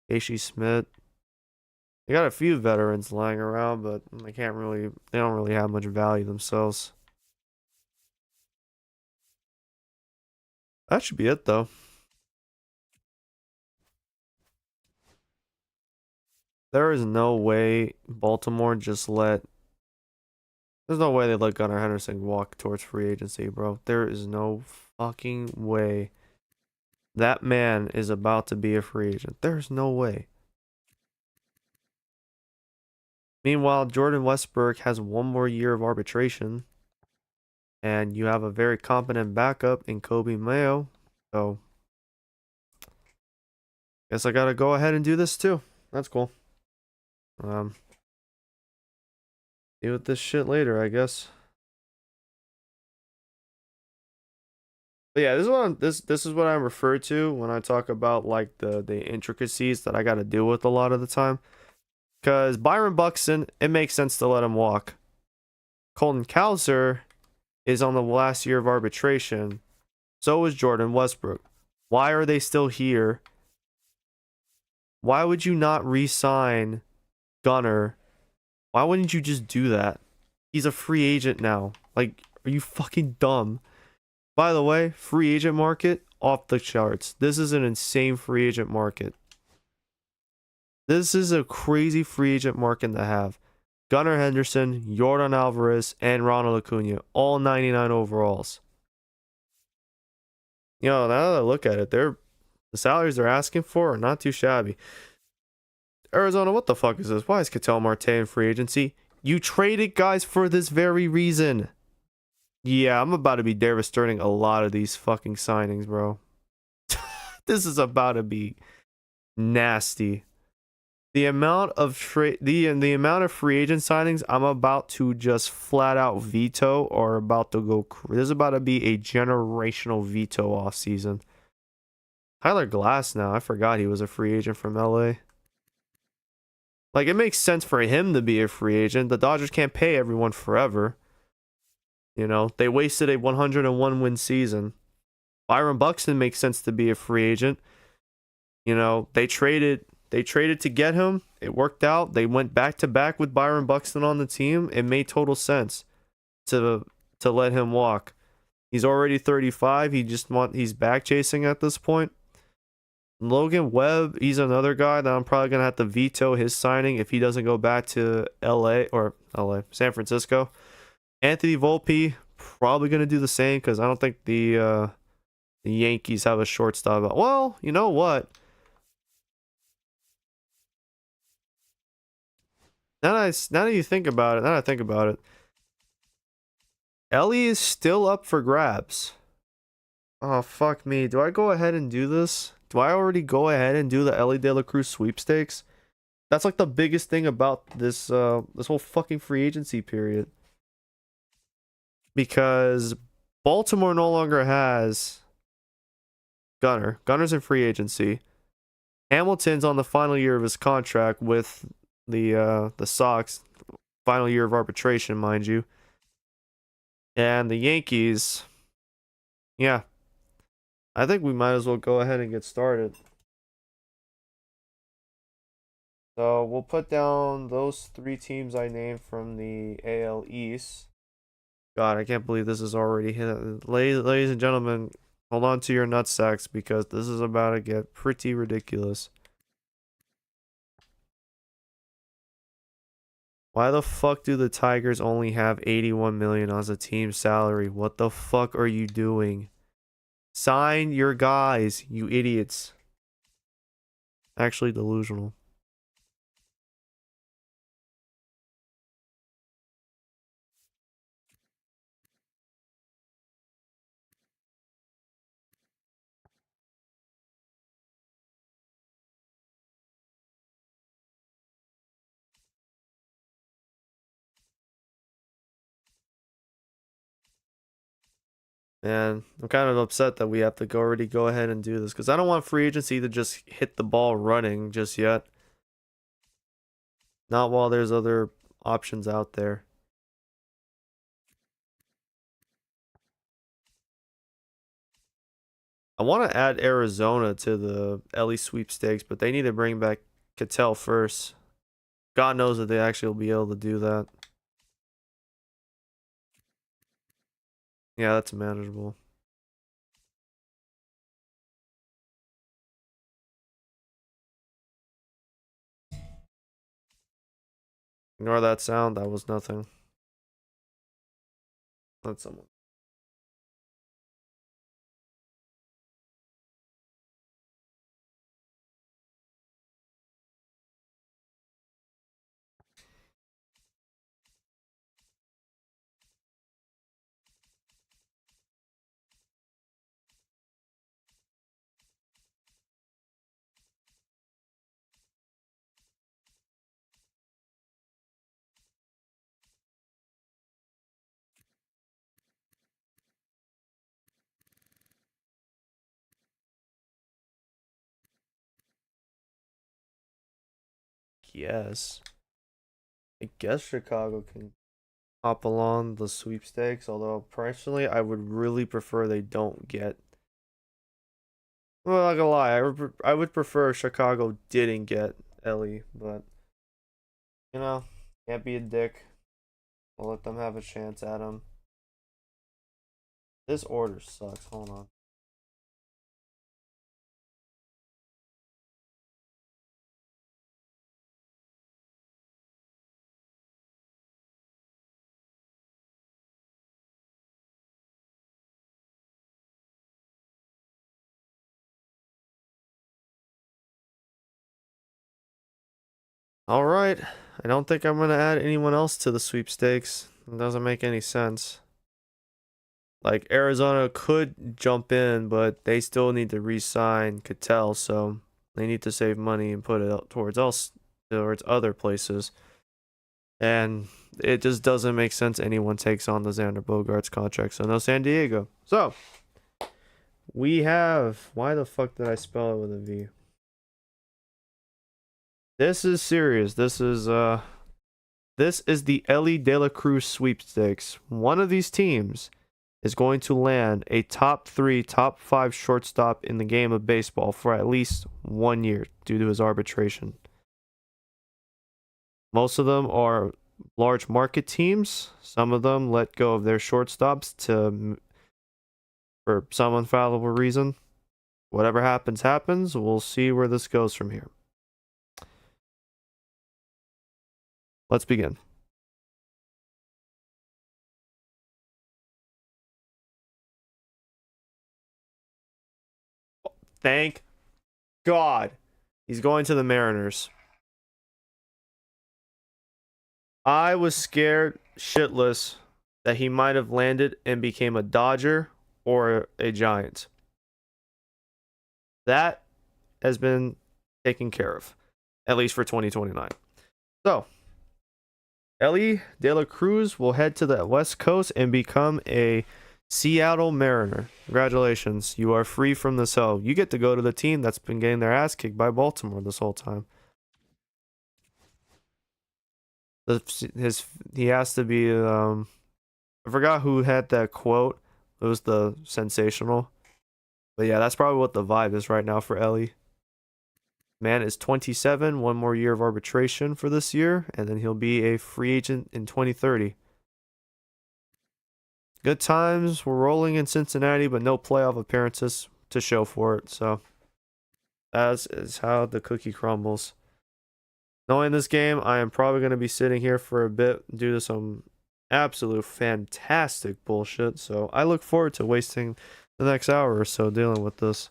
Casey Smith. They got a few veterans lying around, but they don't really have much value themselves. That should be it, though. There is no way Baltimore just let. There's no way they let Gunnar Henderson walk towards free agency, bro. There is no fucking way that man is about to be a free agent. There's no way. Meanwhile, Jordan Westburg has one more year of arbitration, and you have a very competent backup in Kobe Mayo. So, guess I gotta go ahead and do this too. That's cool. Deal with this shit later, I guess. But yeah, this is what I refer to when I talk about like the intricacies that I got to deal with a lot of the time. Because Byron Buxton, it makes sense to let him walk. Colton Cowser is on the last year of arbitration. So is Jordan Westbrook. Why are they still here? Why would you not re-sign Gunner? Why wouldn't you just do that? He's a free agent now. Like, are you fucking dumb? By the way, free agent market off the charts. This is an insane free agent market. This is a crazy free agent market to have. Gunnar Henderson, Yordan Alvarez, and Ronald Acuna, all 99 overalls. You know, now that I look at it, the salaries they're asking for are not too shabby. Arizona, what the fuck is this? Why is Ketel Marte in free agency? You traded guys for this very reason. Yeah, I'm about to be devastating a lot of these fucking signings, bro. This is about to be nasty. The amount of the amount of free agent signings I'm about to just flat out veto or about to go. This is about to be a generational veto offseason. Tyler Glass now. I forgot he was a free agent from LA. Like, it makes sense for him to be a free agent. The Dodgers can't pay everyone forever. You know, they wasted a 101 win season. Byron Buxton makes sense to be a free agent. You know, they traded to get him. It worked out. They went back to back with Byron Buxton on the team. It made total sense to let him walk. He's already 35. He's back chasing at this point. Logan Webb, he's another guy that I'm probably gonna have to veto his signing if he doesn't go back to San Francisco. Anthony Volpe, probably gonna do the same because I don't think the Yankees have a shortstop. Well, you know what? Now that you think about it, now that I think about it, Ellie is still up for grabs. Oh, fuck me. Do I go ahead and do this? Do I already go ahead and do the Ellie De La Cruz sweepstakes? That's like the biggest thing about this this whole fucking free agency period. Because Baltimore no longer has Gunner. Gunner's in free agency. Hamilton's on the final year of his contract with the Sox. Final year of arbitration, mind you. And the Yankees, yeah. I think we might as well go ahead and get started. So we'll put down those three teams I named from the AL East. God, I can't believe this is already hit. Ladies and gentlemen, hold on to your nutsacks because this is about to get pretty ridiculous. Why the fuck do the Tigers only have 81 million as a team salary? What the fuck are you doing? Sign your guys, you idiots. Actually delusional. And I'm kind of upset that we have to already go ahead and do this because I don't want free agency to just hit the ball running just yet. Not while there's other options out there. I want to add Arizona to the Ellie sweepstakes, but they need to bring back Cattell first. God knows that they actually will be able to do that. Yeah, that's manageable. Ignore that sound. That was nothing. That's someone. Yes. I guess Chicago can hop along the sweepstakes, although personally, I would really prefer they don't get. Well, not gonna lie, I would prefer if Chicago didn't get Ellie, but you know, can't be a dick. We'll let them have a chance at him. This order sucks. Hold on. All right. I don't think I'm gonna add anyone else to the sweepstakes. It doesn't make any sense. Like Arizona could jump in, but they still need to re-sign Cattell, so they need to save money and put it towards other places. And it just doesn't make sense anyone takes on the Xander Bogaerts contract, so no San Diego. So we have, why the fuck did I spell it with a V? This is serious. This is the Ellie De La Cruz sweepstakes. One of these teams is going to land a top 3, top 5 shortstop in the game of baseball for at least 1 year due to his arbitration. Most of them are large market teams. Some of them let go of their shortstops for some infallible reason. Whatever happens, happens. We'll see where this goes from here. Let's begin. Thank God. He's going to the Mariners. I was scared shitless that he might have landed and became a Dodger or a Giant. That has been taken care of, at least for 2029. So, Ellie De La Cruz will head to the West Coast and become a Seattle Mariner. Congratulations, you are free from the cell. You get to go to the team that's been getting their ass kicked by Baltimore this whole time. He has to be. I forgot who had that quote. It was the sensational. But yeah, that's probably what the vibe is right now for Ellie. Man is 27, 1 more year of arbitration for this year, and then he'll be a free agent in 2030. Good times. We're rolling in Cincinnati, but no playoff appearances to show for it. So that is how the cookie crumbles. Knowing this game, I am probably going to be sitting here for a bit due to some absolute fantastic bullshit. So I look forward to wasting the next hour or so dealing with this.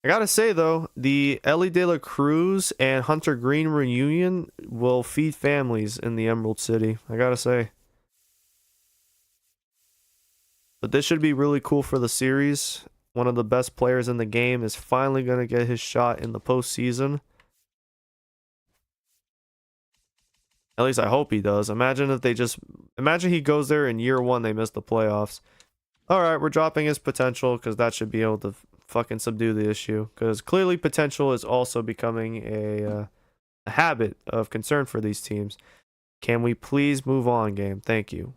I gotta say though, the Ellie De La Cruz and Hunter Green reunion will feed families in the Emerald City. I gotta say. But this should be really cool for the series. One of the best players in the game is finally gonna get his shot in the postseason. At least I hope he does. Imagine he goes there in year one, they miss the playoffs. Alright, we're dropping his potential because that should be able to fucking subdue the issue. Because clearly potential is also becoming a habit of concern for these teams. Can we please move on, game? Thank you.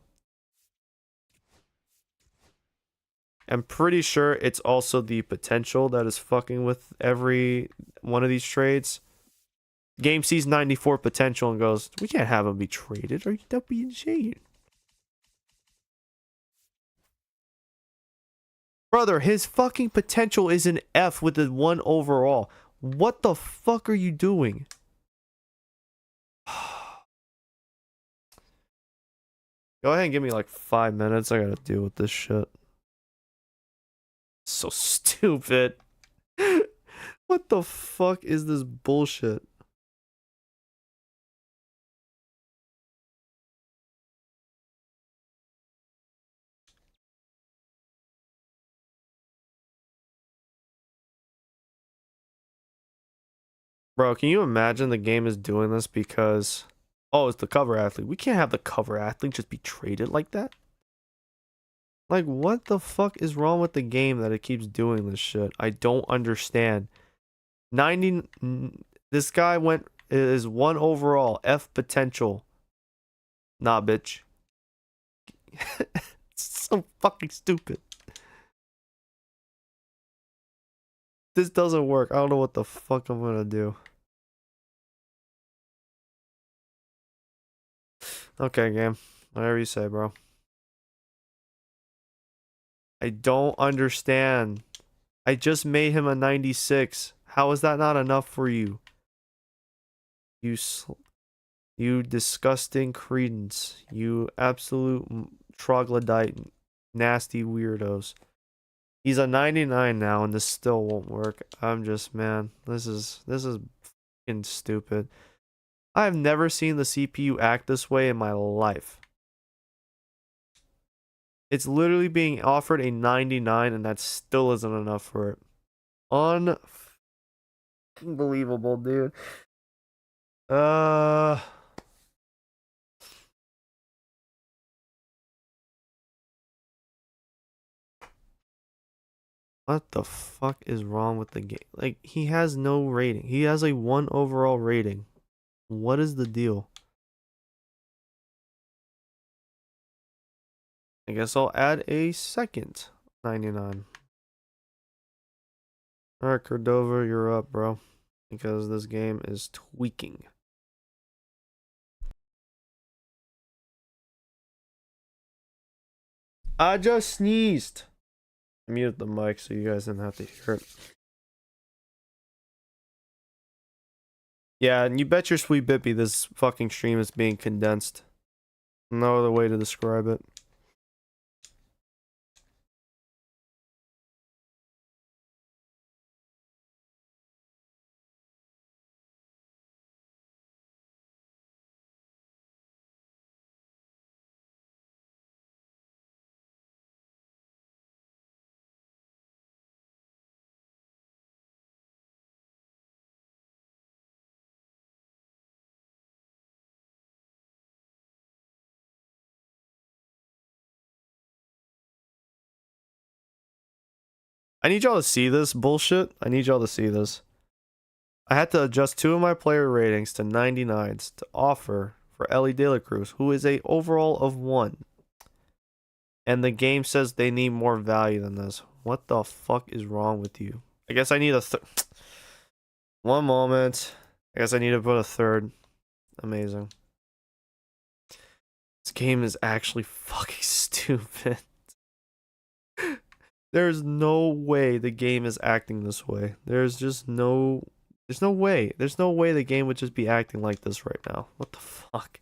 I'm pretty sure it's also the potential that is fucking with every one of these trades. Game sees 94 potential and goes, we can't have him be traded. Are you that being insane? Brother, his fucking potential is an F with a 1 overall. What the fuck are you doing? Go ahead and give me like 5 minutes. I gotta deal with this shit. So stupid. What the fuck is this bullshit? Bro, can you imagine the game is doing this because... Oh, it's the cover athlete. We can't have the cover athlete just be traded like that. Like, what the fuck is wrong with the game that it keeps doing this shit? I don't understand. 90... This guy is 1 overall. F potential. Nah, bitch. It's so fucking stupid. This doesn't work. I don't know what the fuck I'm gonna do. Okay, game. Whatever you say, bro. I don't understand. I just made him a 96. How is that not enough for you? You disgusting credence. You absolute troglodyte nasty weirdos. He's a 99 now and this still won't work. I'm just, man, this is fucking stupid. I've never seen the CPU act this way in my life. It's literally being offered a 99 and that still isn't enough for it. Unbelievable, dude. What the fuck is wrong with the game? Like, he has no rating. He has a 1 overall rating. What is the deal? I guess I'll add a second 99. Alright, Cordova, you're up, bro. Because this game is tweaking. I just sneezed. Mute the mic so you guys didn't have to hear it. Yeah, and you bet your sweet bippy this fucking stream is being condensed. No other way to describe it. I need y'all to see this bullshit. I need y'all to see this. I had to adjust 2 of my player ratings to 99s to offer for Ellie De La Cruz, who is a overall of 1. and the game says they need more value than this. What the fuck is wrong with you? I guess I need a one moment. I guess I need to put a third. Amazing. This game is actually fucking stupid. There's no way the game is acting this way. There's no way. There's no way the game would just be acting like this right now. What the fuck?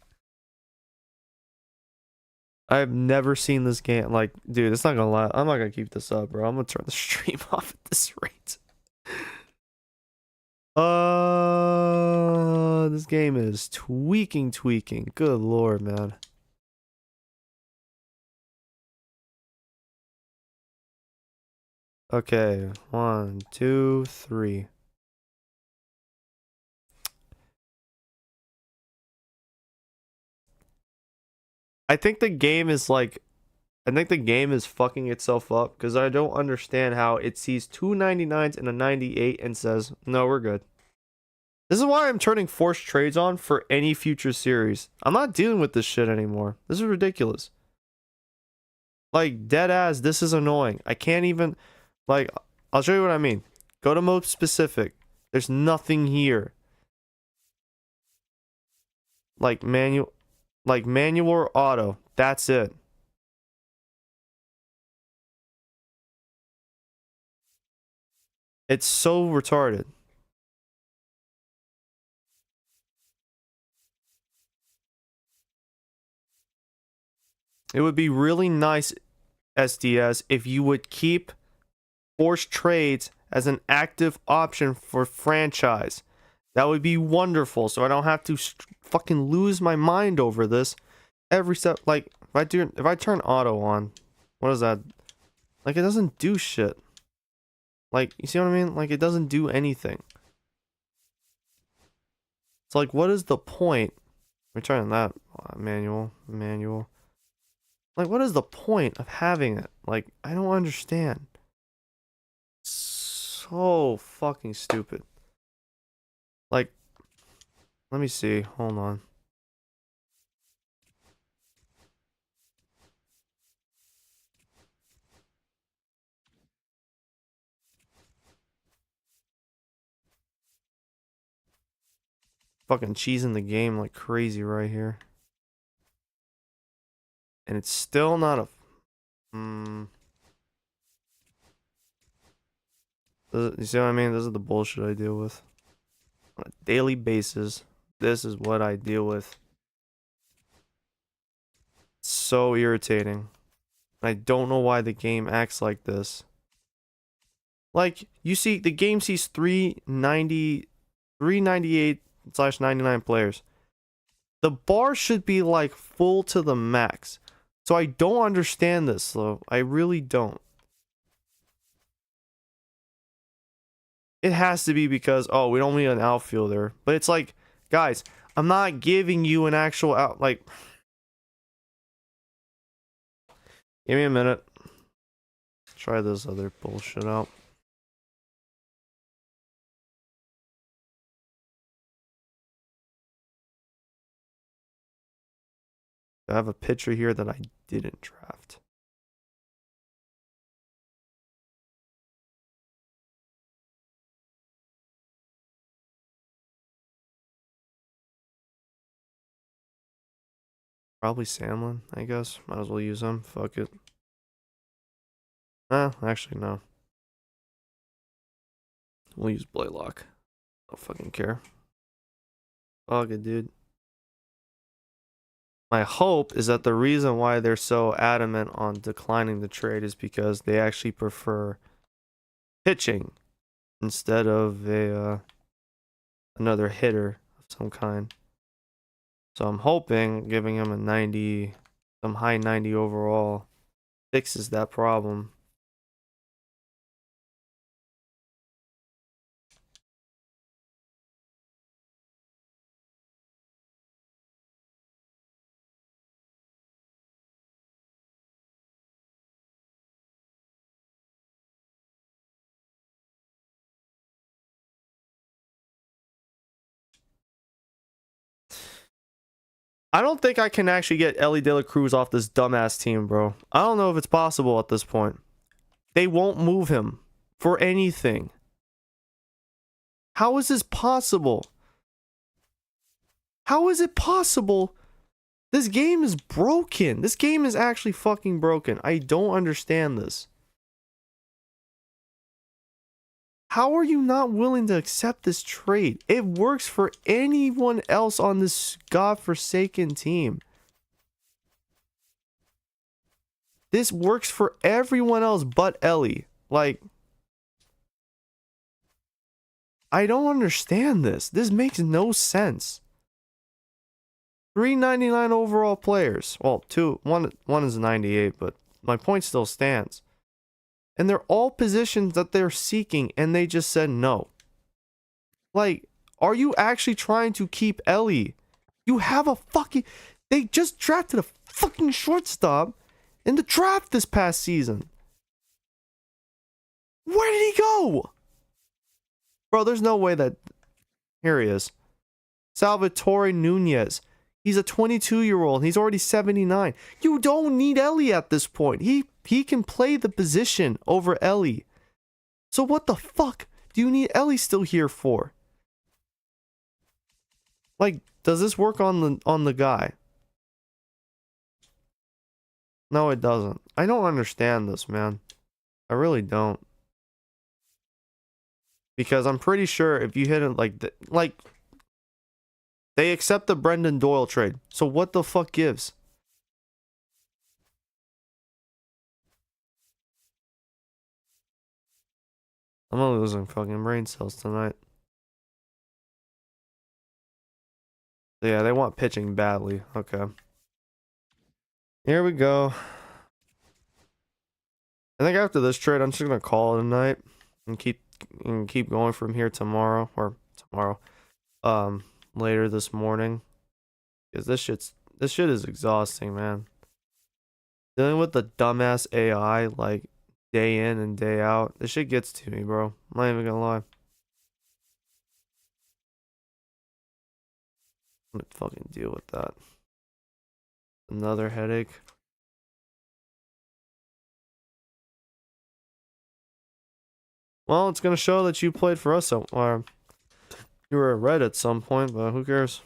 I've never seen this game. Like, dude, it's not gonna lie. I'm not gonna keep this up, bro. I'm gonna turn the stream off at this rate. This game is tweaking. Good lord, man. Okay, 1, 2, 3. I think the game is fucking itself up because I don't understand how it sees two 99s and a 98 and says, no, we're good. This is why I'm turning forced trades on for any future series. I'm not dealing with this shit anymore. This is ridiculous. Like, dead ass, this is annoying. I can't even, like, I'll show you what I mean. Go to mode specific. There's nothing here. Like manual or auto. That's it. It's so retarded. It would be really nice, SDS, if you would keep forced trades as an active option for franchise. That would be wonderful, so I don't have to fucking lose my mind over this every step. Like, if I turn auto on, what is that? Like, it doesn't do shit. Like, you see what I mean? Like, it doesn't do anything. It's like, what is the point? We're turning that manual. Like, what is the point of having it? Like, I don't understand. So fucking stupid. Like, let me see. Hold on. Fucking cheesing the game like crazy right here. And it's still not a... You see what I mean? This is the bullshit I deal with. On a daily basis, this is what I deal with. It's so irritating. I don't know why the game acts like this. Like, you see, the game sees 398/99 players. The bar should be like full to the max. So I don't understand this, though. I really don't. It has to be because, oh, we don't need an outfielder. But it's like, guys, I'm not giving you an actual out. Like, give me a minute. Try this other bullshit out. I have a pitcher here that I didn't draft. Probably Samlin, I guess. Might as well use him. Fuck it. Actually, no. We'll use Blaylock. I don't fucking care. Fuck it, dude. My hope is that the reason why they're so adamant on declining the trade is because they actually prefer pitching instead of another hitter of some kind. So I'm hoping giving him a 90, some high 90 overall fixes that problem. I don't think I can actually get Ellie De La Cruz off this dumbass team, bro. I don't know if it's possible at this point. They won't move him for anything. How is this possible? How is it possible? This game is broken. This game is actually fucking broken. I don't understand this. How are you not willing to accept this trade? It works for anyone else on this godforsaken team. This works for everyone else but Ellie. Like, I don't understand this. This makes no sense. 399 overall players. Well, one is 98, but my point still stands. And they're all positions that they're seeking, and they just said no. Like, are you actually trying to keep Ellie? You have a fucking... They just drafted a fucking shortstop in the draft this past season. Where did he go? Bro, there's no way that... Here he is. Salvatore Nunez. He's a 22-year-old. He's already 79. You don't need Ellie at this point. He can play the position over Ellie. So what the fuck do you need Ellie still here for? Like, does this work on the guy? No, it doesn't. I don't understand this, man. I really don't. Because I'm pretty sure if you hit it like they accept the Brendan Doyle trade. So what the fuck gives? I'm losing fucking brain cells tonight. Yeah, they want pitching badly. Okay. Here we go. I think after this trade, I'm just gonna call it a night and keep going from here tomorrow later this morning, because this shit is exhausting, man. Dealing with the dumbass AI like day in and day out, this shit gets to me, bro. I'm not even gonna lie. I'm gonna fucking deal with that. Another headache. Well, it's gonna show that you played for us, or you were a red at some point, but who cares?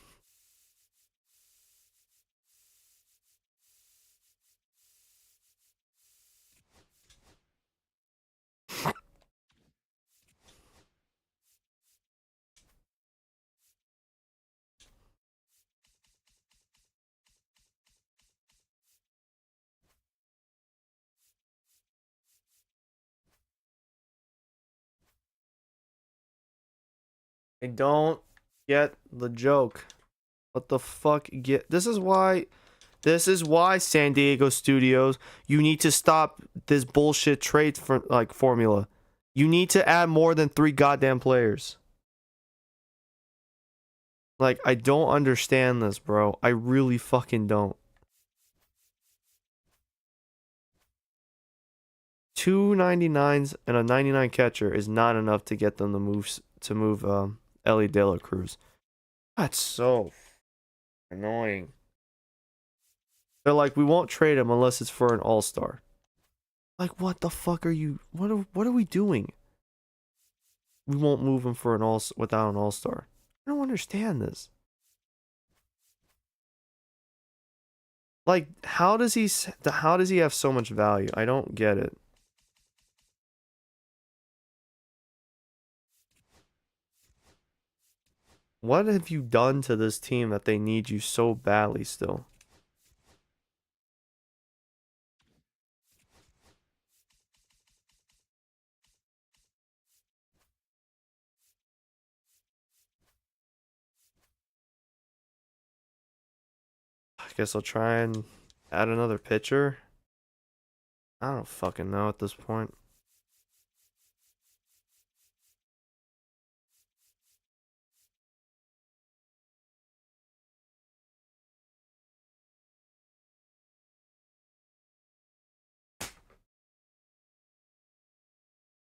I don't get the joke. What the fuck? This is why San Diego Studios, you need to stop this bullshit trade for like formula. You need to add more than 3 goddamn players. Like, I don't understand this, bro. I really fucking don't. 299s and a 99 catcher is not enough to get them to move Ellie De La Cruz. That's so annoying. They're like, we won't trade him unless it's for an all-star. Like, what the fuck are you? What are we doing? We won't move him for without an all-star. I don't understand this. Like, how does he have so much value? I don't get it. What have you done to this team that they need you so badly still? I guess I'll try and add another pitcher. I don't fucking know at this point.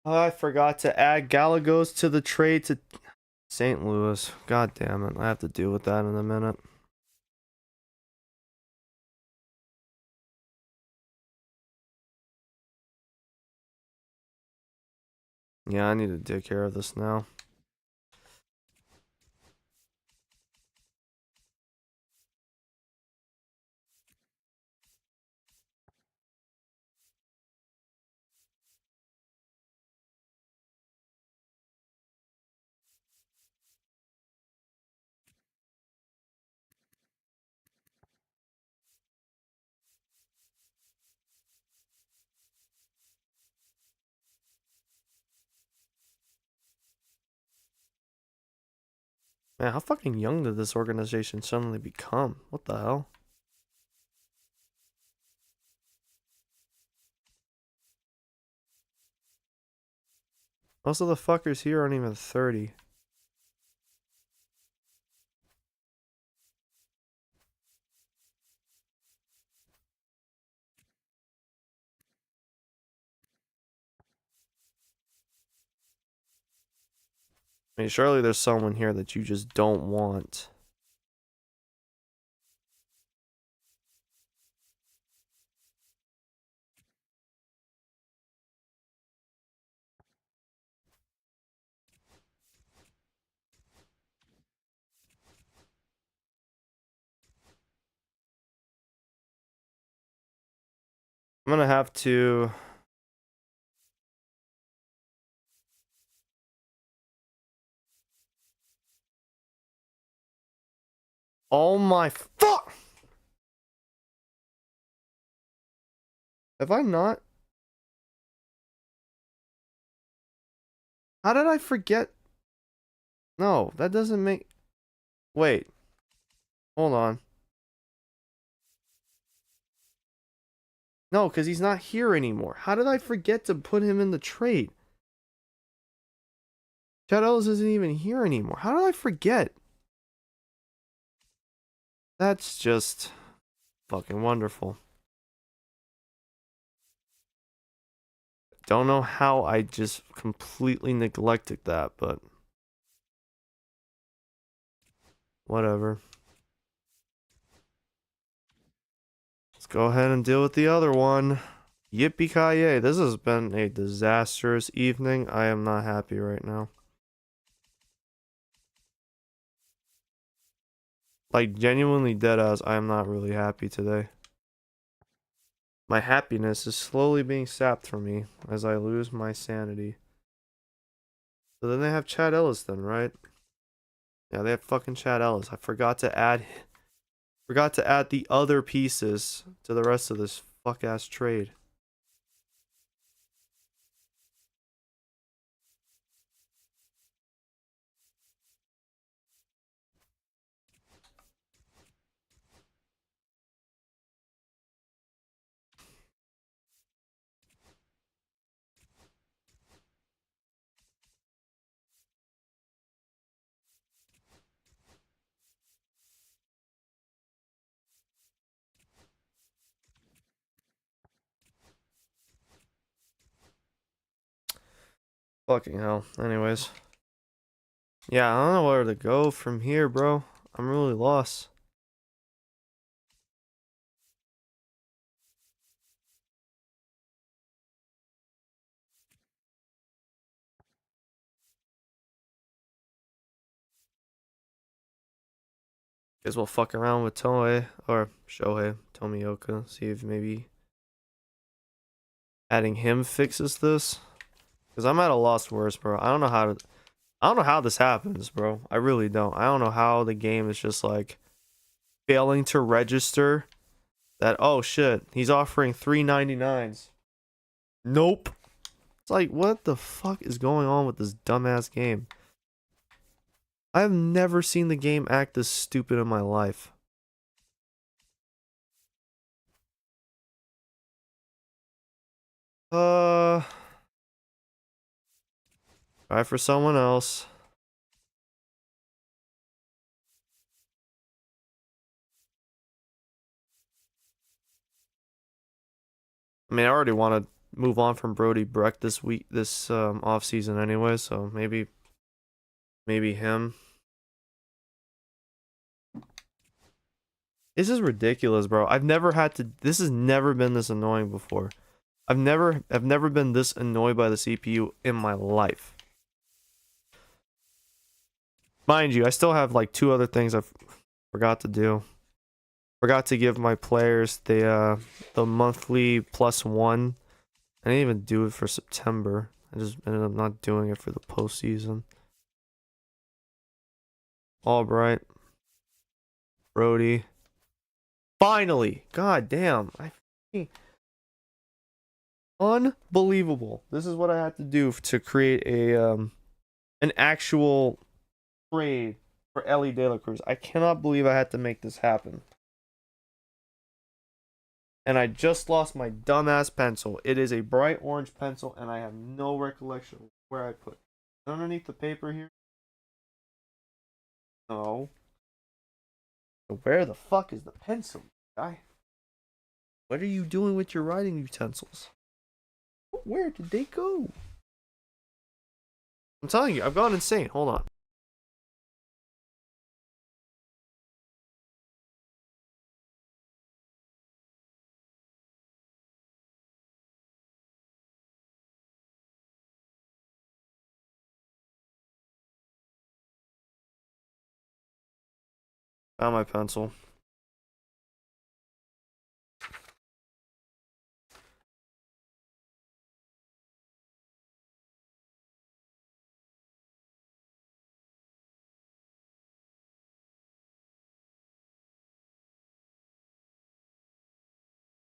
Oh, I forgot to add Gallegos to the trade to St. Louis. God damn it. I have to deal with that in a minute. Yeah, I need to take care of this now. Man, how fucking young did this organization suddenly become? What the hell? Most of the fuckers here aren't even 30. I mean, surely there's someone here that you just don't want. I'm gonna have to. Oh my fuck! Have I not? How did I forget? No, that doesn't make. Wait, hold on. No, because he's not here anymore. How did I forget to put him in the trade? Chad Ellis isn't even here anymore. How did I forget? That's just fucking wonderful. Don't know how I just completely neglected that, but whatever. Let's go ahead and deal with the other one. Yippee-ki-yay. This has been a disastrous evening. I am not happy right now. Like, genuinely deadass, I am not really happy today. My happiness is slowly being sapped from me as I lose my sanity. So then they have Chad Ellis then, right? Yeah, they have fucking Chad Ellis. I forgot to add the other pieces to the rest of this fuck ass trade. Fucking hell. Anyways. Yeah, I don't know where to go from here, bro. I'm really lost. Guess we'll fuck around with Toei or Shohei Tomioka. See if maybe adding him fixes this. Cause I'm at a loss for words, bro. I don't know how this happens, bro. I really don't. I don't know how the game is just like failing to register that, oh shit, he's offering 399s. Nope. It's like, what the fuck is going on with this dumbass game? I've never seen the game act this stupid in my life. Try for someone else. I mean, I already want to move on from Brody Breck this off season anyway, so maybe him. This is ridiculous, bro. This has never been this annoying before. I've never been this annoyed by the CPU in my life. Mind you, I still have like 2 other things I forgot to do. Forgot to give my players the monthly +1. I didn't even do it for September. I just ended up not doing it for the postseason. Albright. Brody. Finally! God damn. Unbelievable. This is what I had to do to create an actual trade for Ellie De La Cruz. I cannot believe I had to make this happen. And I just lost my dumbass pencil. It is a bright orange pencil, and I have no recollection of where I put it. Underneath the paper here? No. So where the fuck is the pencil, guy? What are you doing with your writing utensils? Where did they go? I'm telling you, I've gone insane. Hold on. Found my pencil.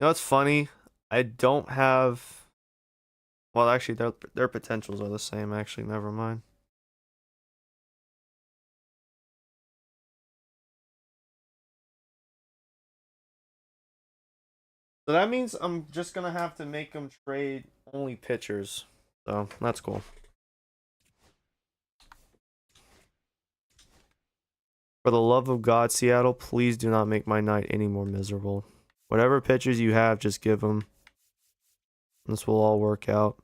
You know what's funny? I don't have. Well, actually, their potentials are the same. Actually, never mind. So that means I'm just gonna have to make them trade only pitchers. So that's cool. For the love of God, Seattle, please do not make my night any more miserable. Whatever pitchers you have, just give them. This will all work out.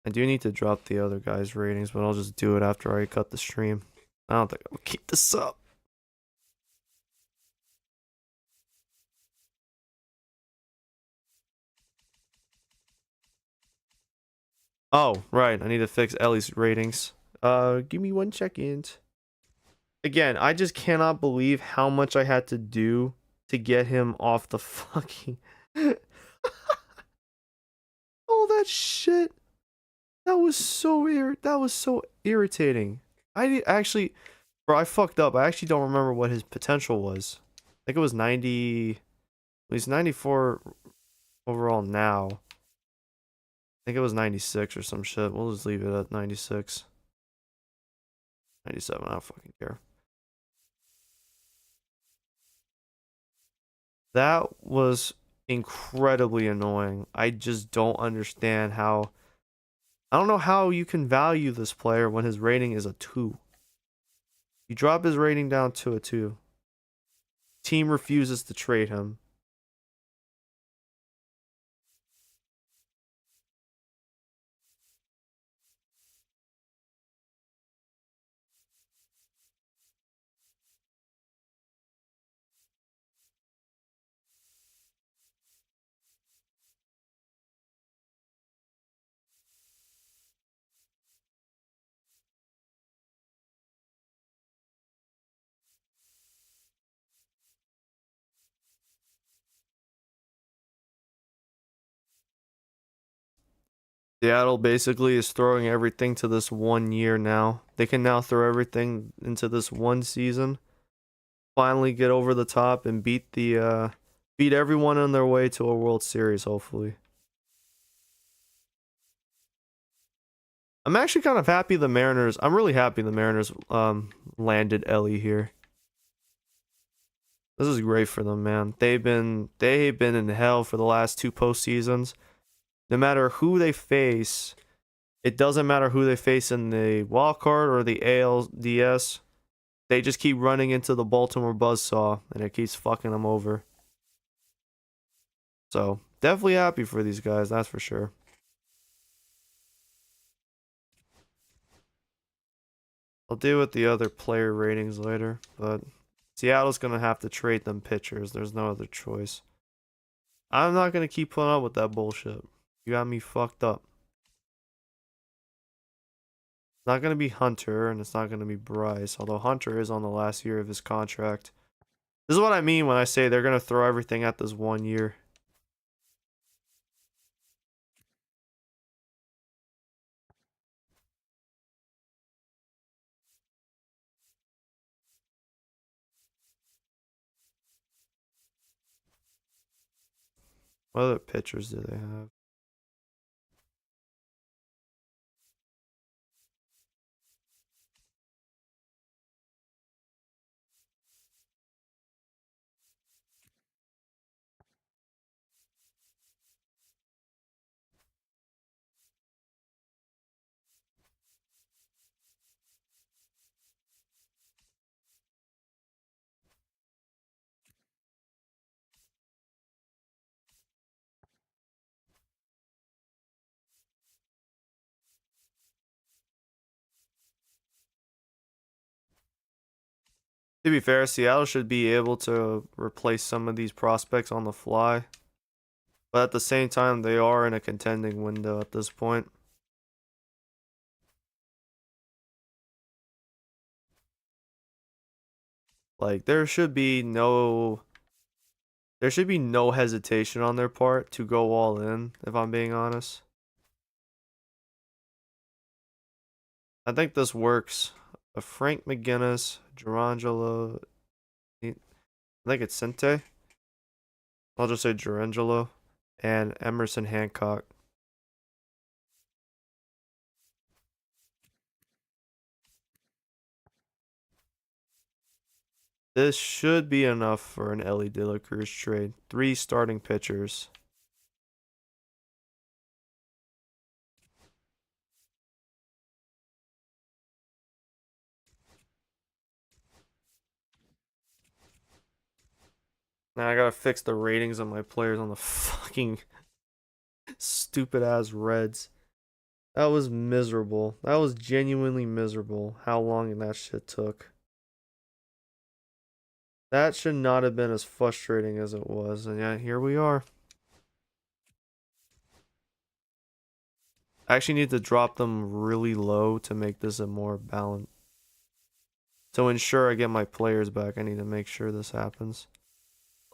I do need to drop the other guys' ratings, but I'll just do it after I cut the stream. I don't think I'll keep this up. Oh, right. I need to fix Ellie's ratings. Give me 1 second. Again, I just cannot believe how much I had to do to get him off the fucking... All that shit. That was so irritating. Actually, bro, I fucked up. I actually don't remember what his potential was. I think it was 90. He's 94 overall now. I think it was 96 or some shit. We'll just leave it at 96. 97, I don't fucking care. That was incredibly annoying. I just don't understand how... I don't know how you can value this player when his rating is a 2. You drop his rating down to a 2. Team refuses to trade him. Seattle basically is throwing everything to this 1 year now. They can now throw everything into this 1 season. Finally get over the top and beat everyone on their way to a World Series, hopefully. I'm actually kind of happy the Mariners. I'm really happy the Mariners landed Ellie here. This is great for them, man. They've been in hell for the last 2 postseasons. No matter who they face, it doesn't matter who they face in the wild card or the ALDS. They just keep running into the Baltimore buzzsaw, and it keeps fucking them over. So, definitely happy for these guys, that's for sure. I'll deal with the other player ratings later, but Seattle's going to have to trade them pitchers. There's no other choice. I'm not going to keep putting up with that bullshit. You got me fucked up. It's not gonna be Hunter, and it's not gonna be Bryce, although Hunter is on the last year of his contract. This is what I mean when I say they're gonna throw everything at this 1 year. What other pitchers do they have? To be fair, Seattle should be able to replace some of these prospects on the fly. But at the same time, they are in a contending window at this point. Like there should be no hesitation on their part to go all in, if I'm being honest. I think this works. A Frank McGinnis, Gerangelo, I think it's Sente. I'll just say Gerangelo and Emerson Hancock. This should be enough for an Ellie De La Cruz trade. 3 starting pitchers. Now I gotta fix the ratings on my players on the fucking stupid ass Reds. That was miserable. That was genuinely miserable how long that shit took. That should not have been as frustrating as it was. And yeah, here we are. I actually need to drop them really low to make this a more balanced. To ensure I get my players back, I need to make sure this happens.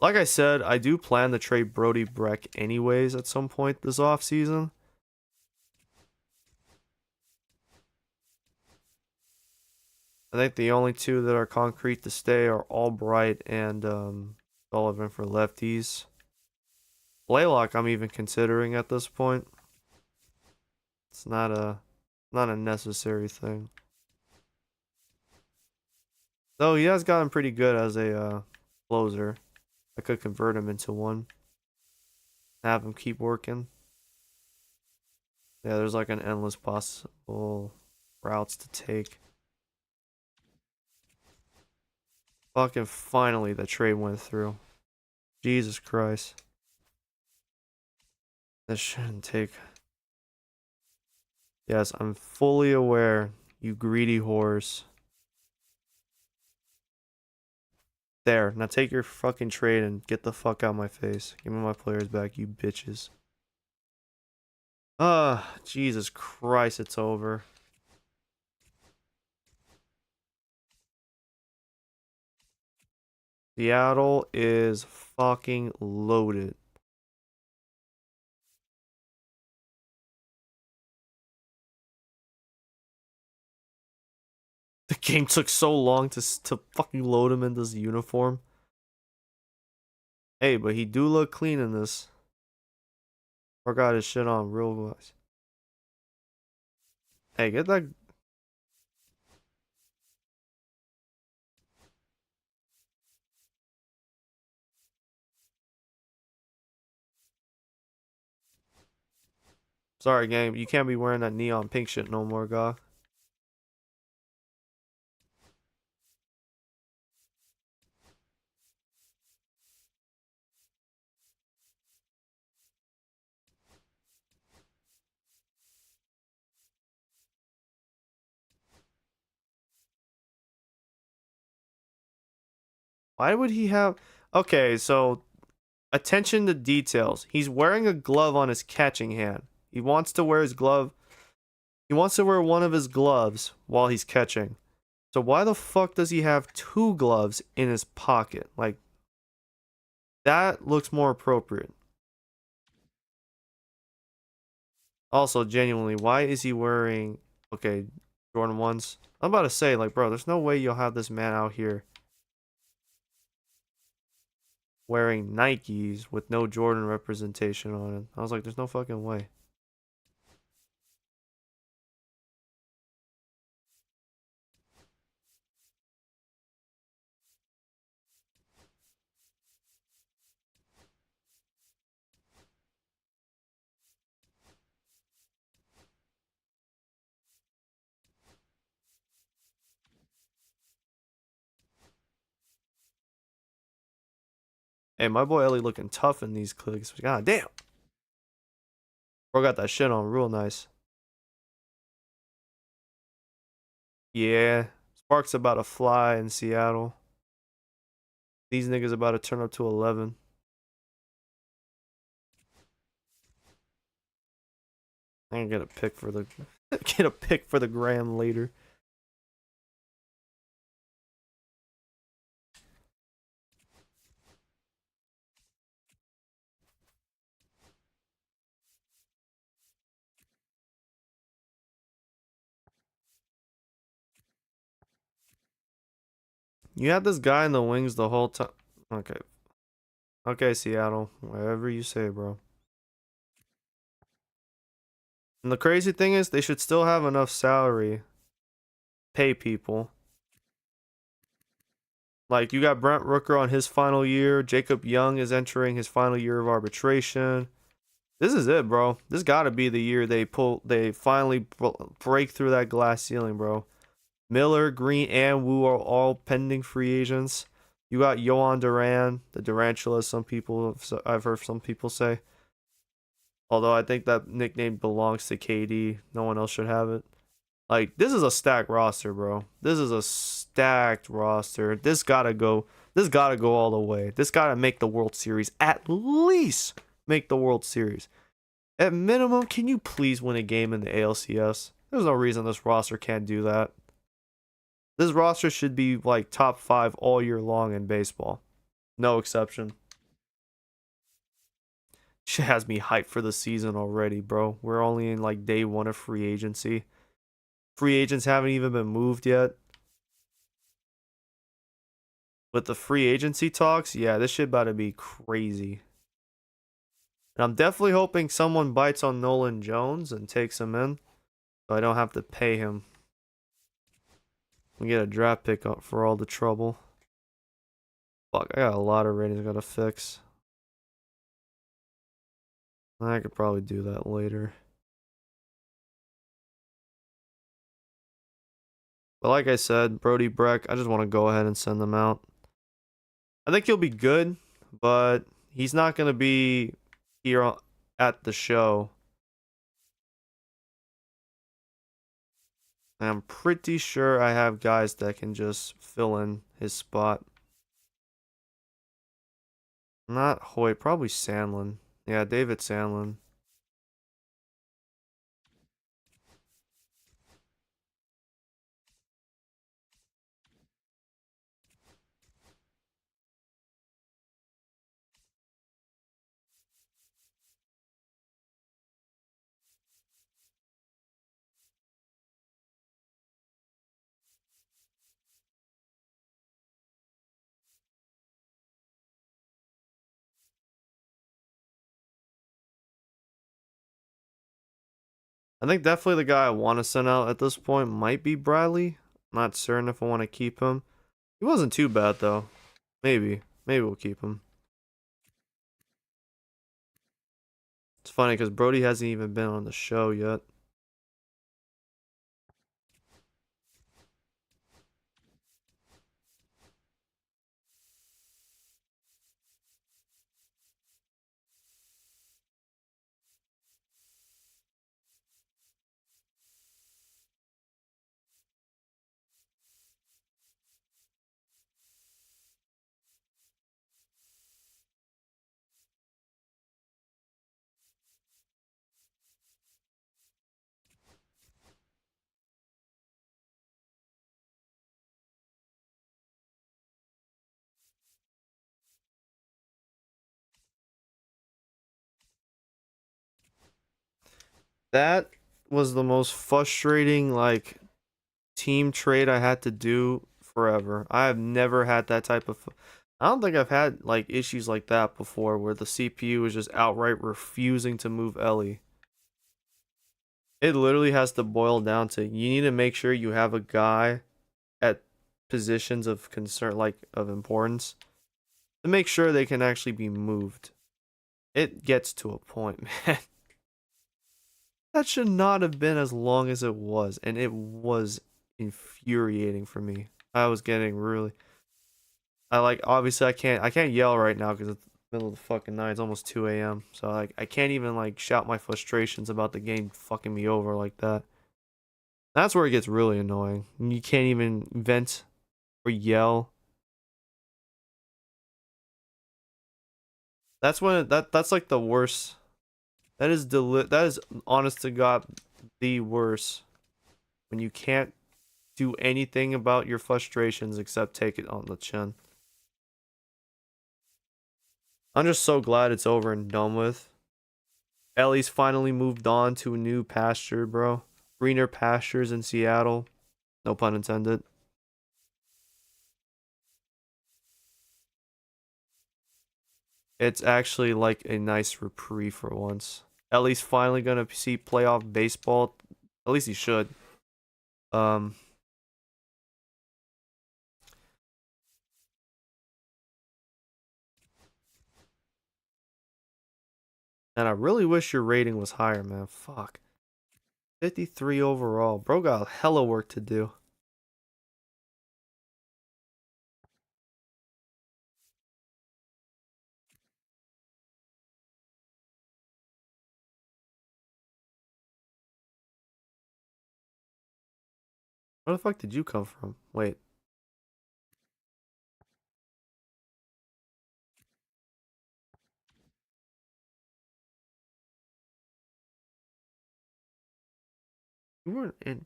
Like I said, I do plan to trade Brody Breck anyways at some point this offseason. I think the only two that are concrete to stay are Albright and Sullivan for lefties. Blaylock I'm even considering at this point. It's not a necessary thing. Though he has gotten pretty good as a closer. I could convert him into one. Have him keep working. Yeah, there's like an endless possible routes to take. Fucking finally the trade went through. Jesus Christ. This shouldn't take. Yes, I'm fully aware, you greedy horse. There, now take your fucking trade and get the fuck out of my face. Give me my players back, you bitches. Jesus Christ, it's over. Seattle is fucking loaded. The game took so long to fucking load him in this uniform. Hey, but he do look clean in this. Forgot his shit on real guys. Hey, get that. Sorry, game. You can't be wearing that neon pink shit no more, guy. Why would he have? Okay, so Attention to details. He's wearing a glove on his catching hand. He wants to wear his glove. He wants to wear one of his gloves while he's catching. So why the fuck does he have two gloves in his pocket? Like, that looks more appropriate. Also, genuinely, why is he wearing, okay, Jordan 1s? I'm about to say, like, bro, there's no way you'll have this man out here wearing Nikes with no Jordan representation on it. I was like, there's no fucking way. Hey, my boy Ellie looking tough in these clicks. God damn. Bro got that shit on real nice. Yeah. Sparks about to fly in Seattle. These niggas about to turn up to 11. I can get a pick for the get a pick for the gram later. You had this guy in the wings the whole time. Okay. Okay, Seattle. Whatever you say, bro. And the crazy thing is, they should still have enough salary. Pay people. Like, you got Brent Rooker on his final year. Jacob Young is entering his final year of arbitration. This is it, bro. This gotta be the year they finally break through that glass ceiling, bro. Miller, Green, and Wu are all pending free agents. You got Yohan Duran, the Durantula, I've heard some people say. Although I think that nickname belongs to KD. No one else should have it. Like, this is a stacked roster, bro. This is a stacked roster. This gotta go. This gotta go all the way. This gotta make the World Series. At least make the World Series. At minimum, can you please win a game in the ALCS? There's no reason this roster can't do that. This roster should be like top 5 all year long in baseball. No exception. Shit has me hyped for the season already, bro. We're only in like day 1 of free agency. Free agents haven't even been moved yet. With the free agency talks, yeah, this shit about to be crazy. And I'm definitely hoping someone bites on Nolan Jones and takes him in, so I don't have to pay him. We get a draft pick up for all the trouble. Fuck, I got a lot of ratings I gotta fix. I could probably do that later. But like I said, Brody Breck, I just want to go ahead and send them out. I think he'll be good, but he's not going to be here at the show. I'm pretty sure I have guys that can just fill in his spot. Not Hoyt, probably Sandlin. Yeah, David Sandlin. I think definitely the guy I want to send out at this point might be Bradley. Not certain if I want to keep him. He wasn't too bad though. Maybe. Maybe we'll keep him. It's funny because Brody hasn't even been on the show yet. That was the most frustrating like team trade I had to do forever. I have never had that type of. I don't think I've had like issues like that before where the CPU is just outright refusing to move Ellie. It literally has to boil down to you need to make sure you have a guy at positions of concern, like of importance, to make sure they can actually be moved. It gets to a point, man. That should not have been as long as it was, and it was infuriating for me. I was getting really. I like obviously I can't yell right now because it's the middle of the fucking night. It's almost 2 a.m. So like I can't even like shout my frustrations about the game fucking me over like that. That's where it gets really annoying. You can't even vent or yell. That's like the worst. That is honest to God the worst when you can't do anything about your frustrations except take it on the chin. I'm just so glad it's over and done with. Ellie's finally moved on to a new pasture, bro. Greener pastures in Seattle. No pun intended. It's actually like a nice reprieve for once. Ellie's finally gonna see playoff baseball. At least he should. Um, and I really wish your rating was higher, man. Fuck. 53 overall. Bro got hella work to do. Where the fuck did you come from? Wait. You weren't in.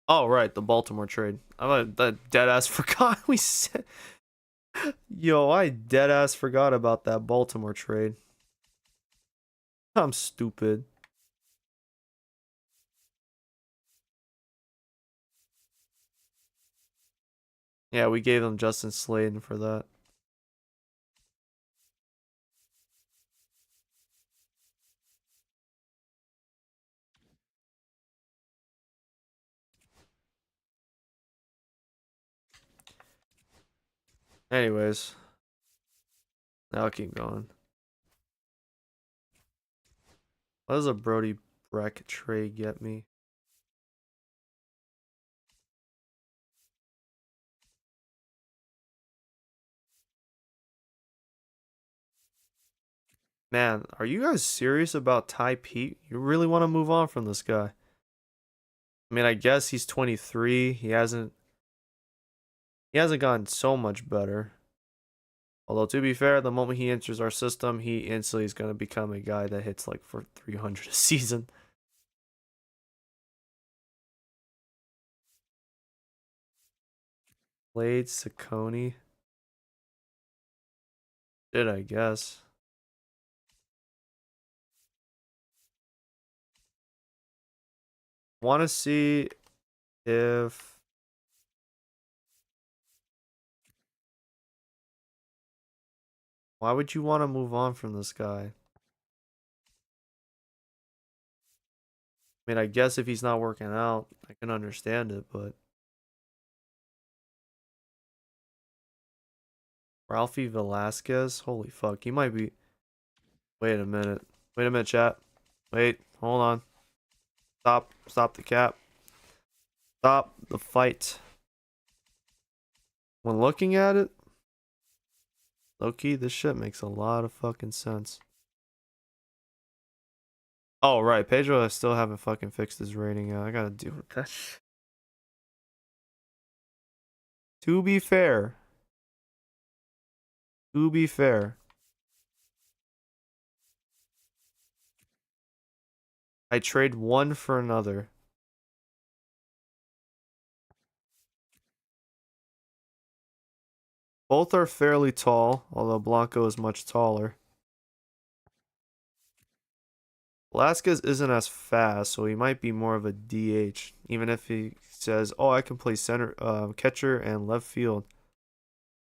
Oh, right. The Baltimore trade. I that dead ass forgot we said. Yo, I dead ass forgot about that Baltimore trade. I'm stupid. Yeah, we gave them Justin Sladen for that. Anyways, I'll keep going. What does a Brody Breck trade get me? Man, are you guys serious about Ty Pete? You really want to move on from this guy? I mean, I guess he's 23. He hasn't gotten so much better. Although to be fair, the moment he enters our system, he instantly is going to become a guy that hits like for 300 a season. Blade Saccone. Did I guess? Want to see if why would you want to move on from this guy? I mean, I guess if he's not working out, I can understand it, but Ralphie Velasquez, holy fuck, he might be. Wait a minute. Wait a minute, chat. Wait, hold on. Stop the cap. Stop the fight. When looking at it, low key, this shit makes a lot of fucking sense. Oh, right. Pedro, I still haven't fucking fixed his rating yet. I gotta deal with that. To be fair, to be fair, I trade one for another. Both are fairly tall, although Blanco is much taller. Velasquez isn't as fast, so he might be more of a DH, even if he says, "Oh, I can play center, catcher and left field."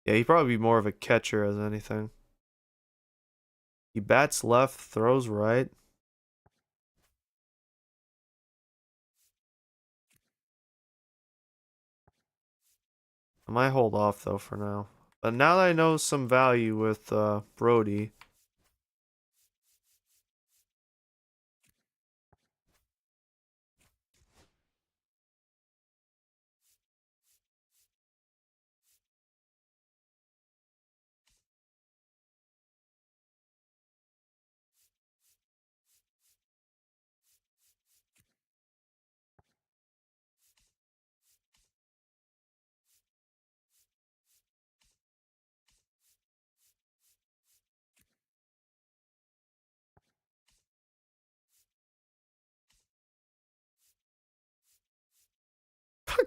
Yeah, he'd probably be more of a catcher as anything. He bats left, throws right. I might hold off though for now. But now that I know some value with Brody,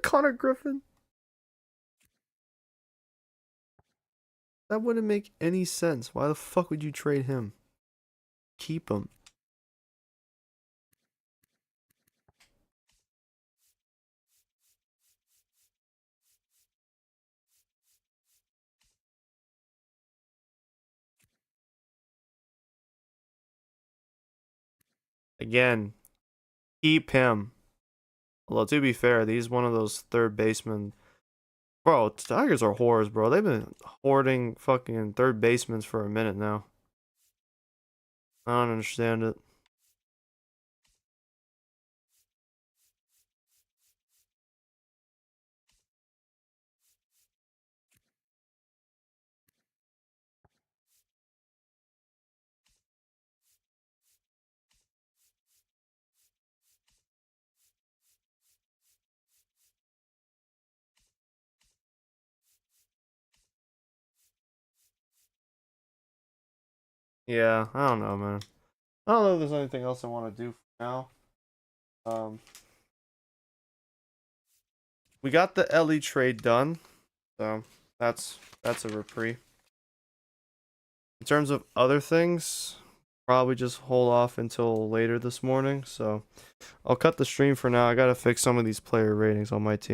Connor Griffin. That wouldn't make any sense. Why the fuck would you trade him? Keep him. Again, keep him. Although to be fair, he's one of those third basemen. Bro, Tigers are whores, bro. They've been hoarding fucking third basemen for a minute now. I don't understand it. Yeah, I don't know, man. I don't know if there's anything else I want to do for now. Um, we got the Ellie trade done, so that's a reprieve. In terms of other things, probably just hold off until later this morning. So I'll cut the stream for now. I gotta fix some of these player ratings on my team.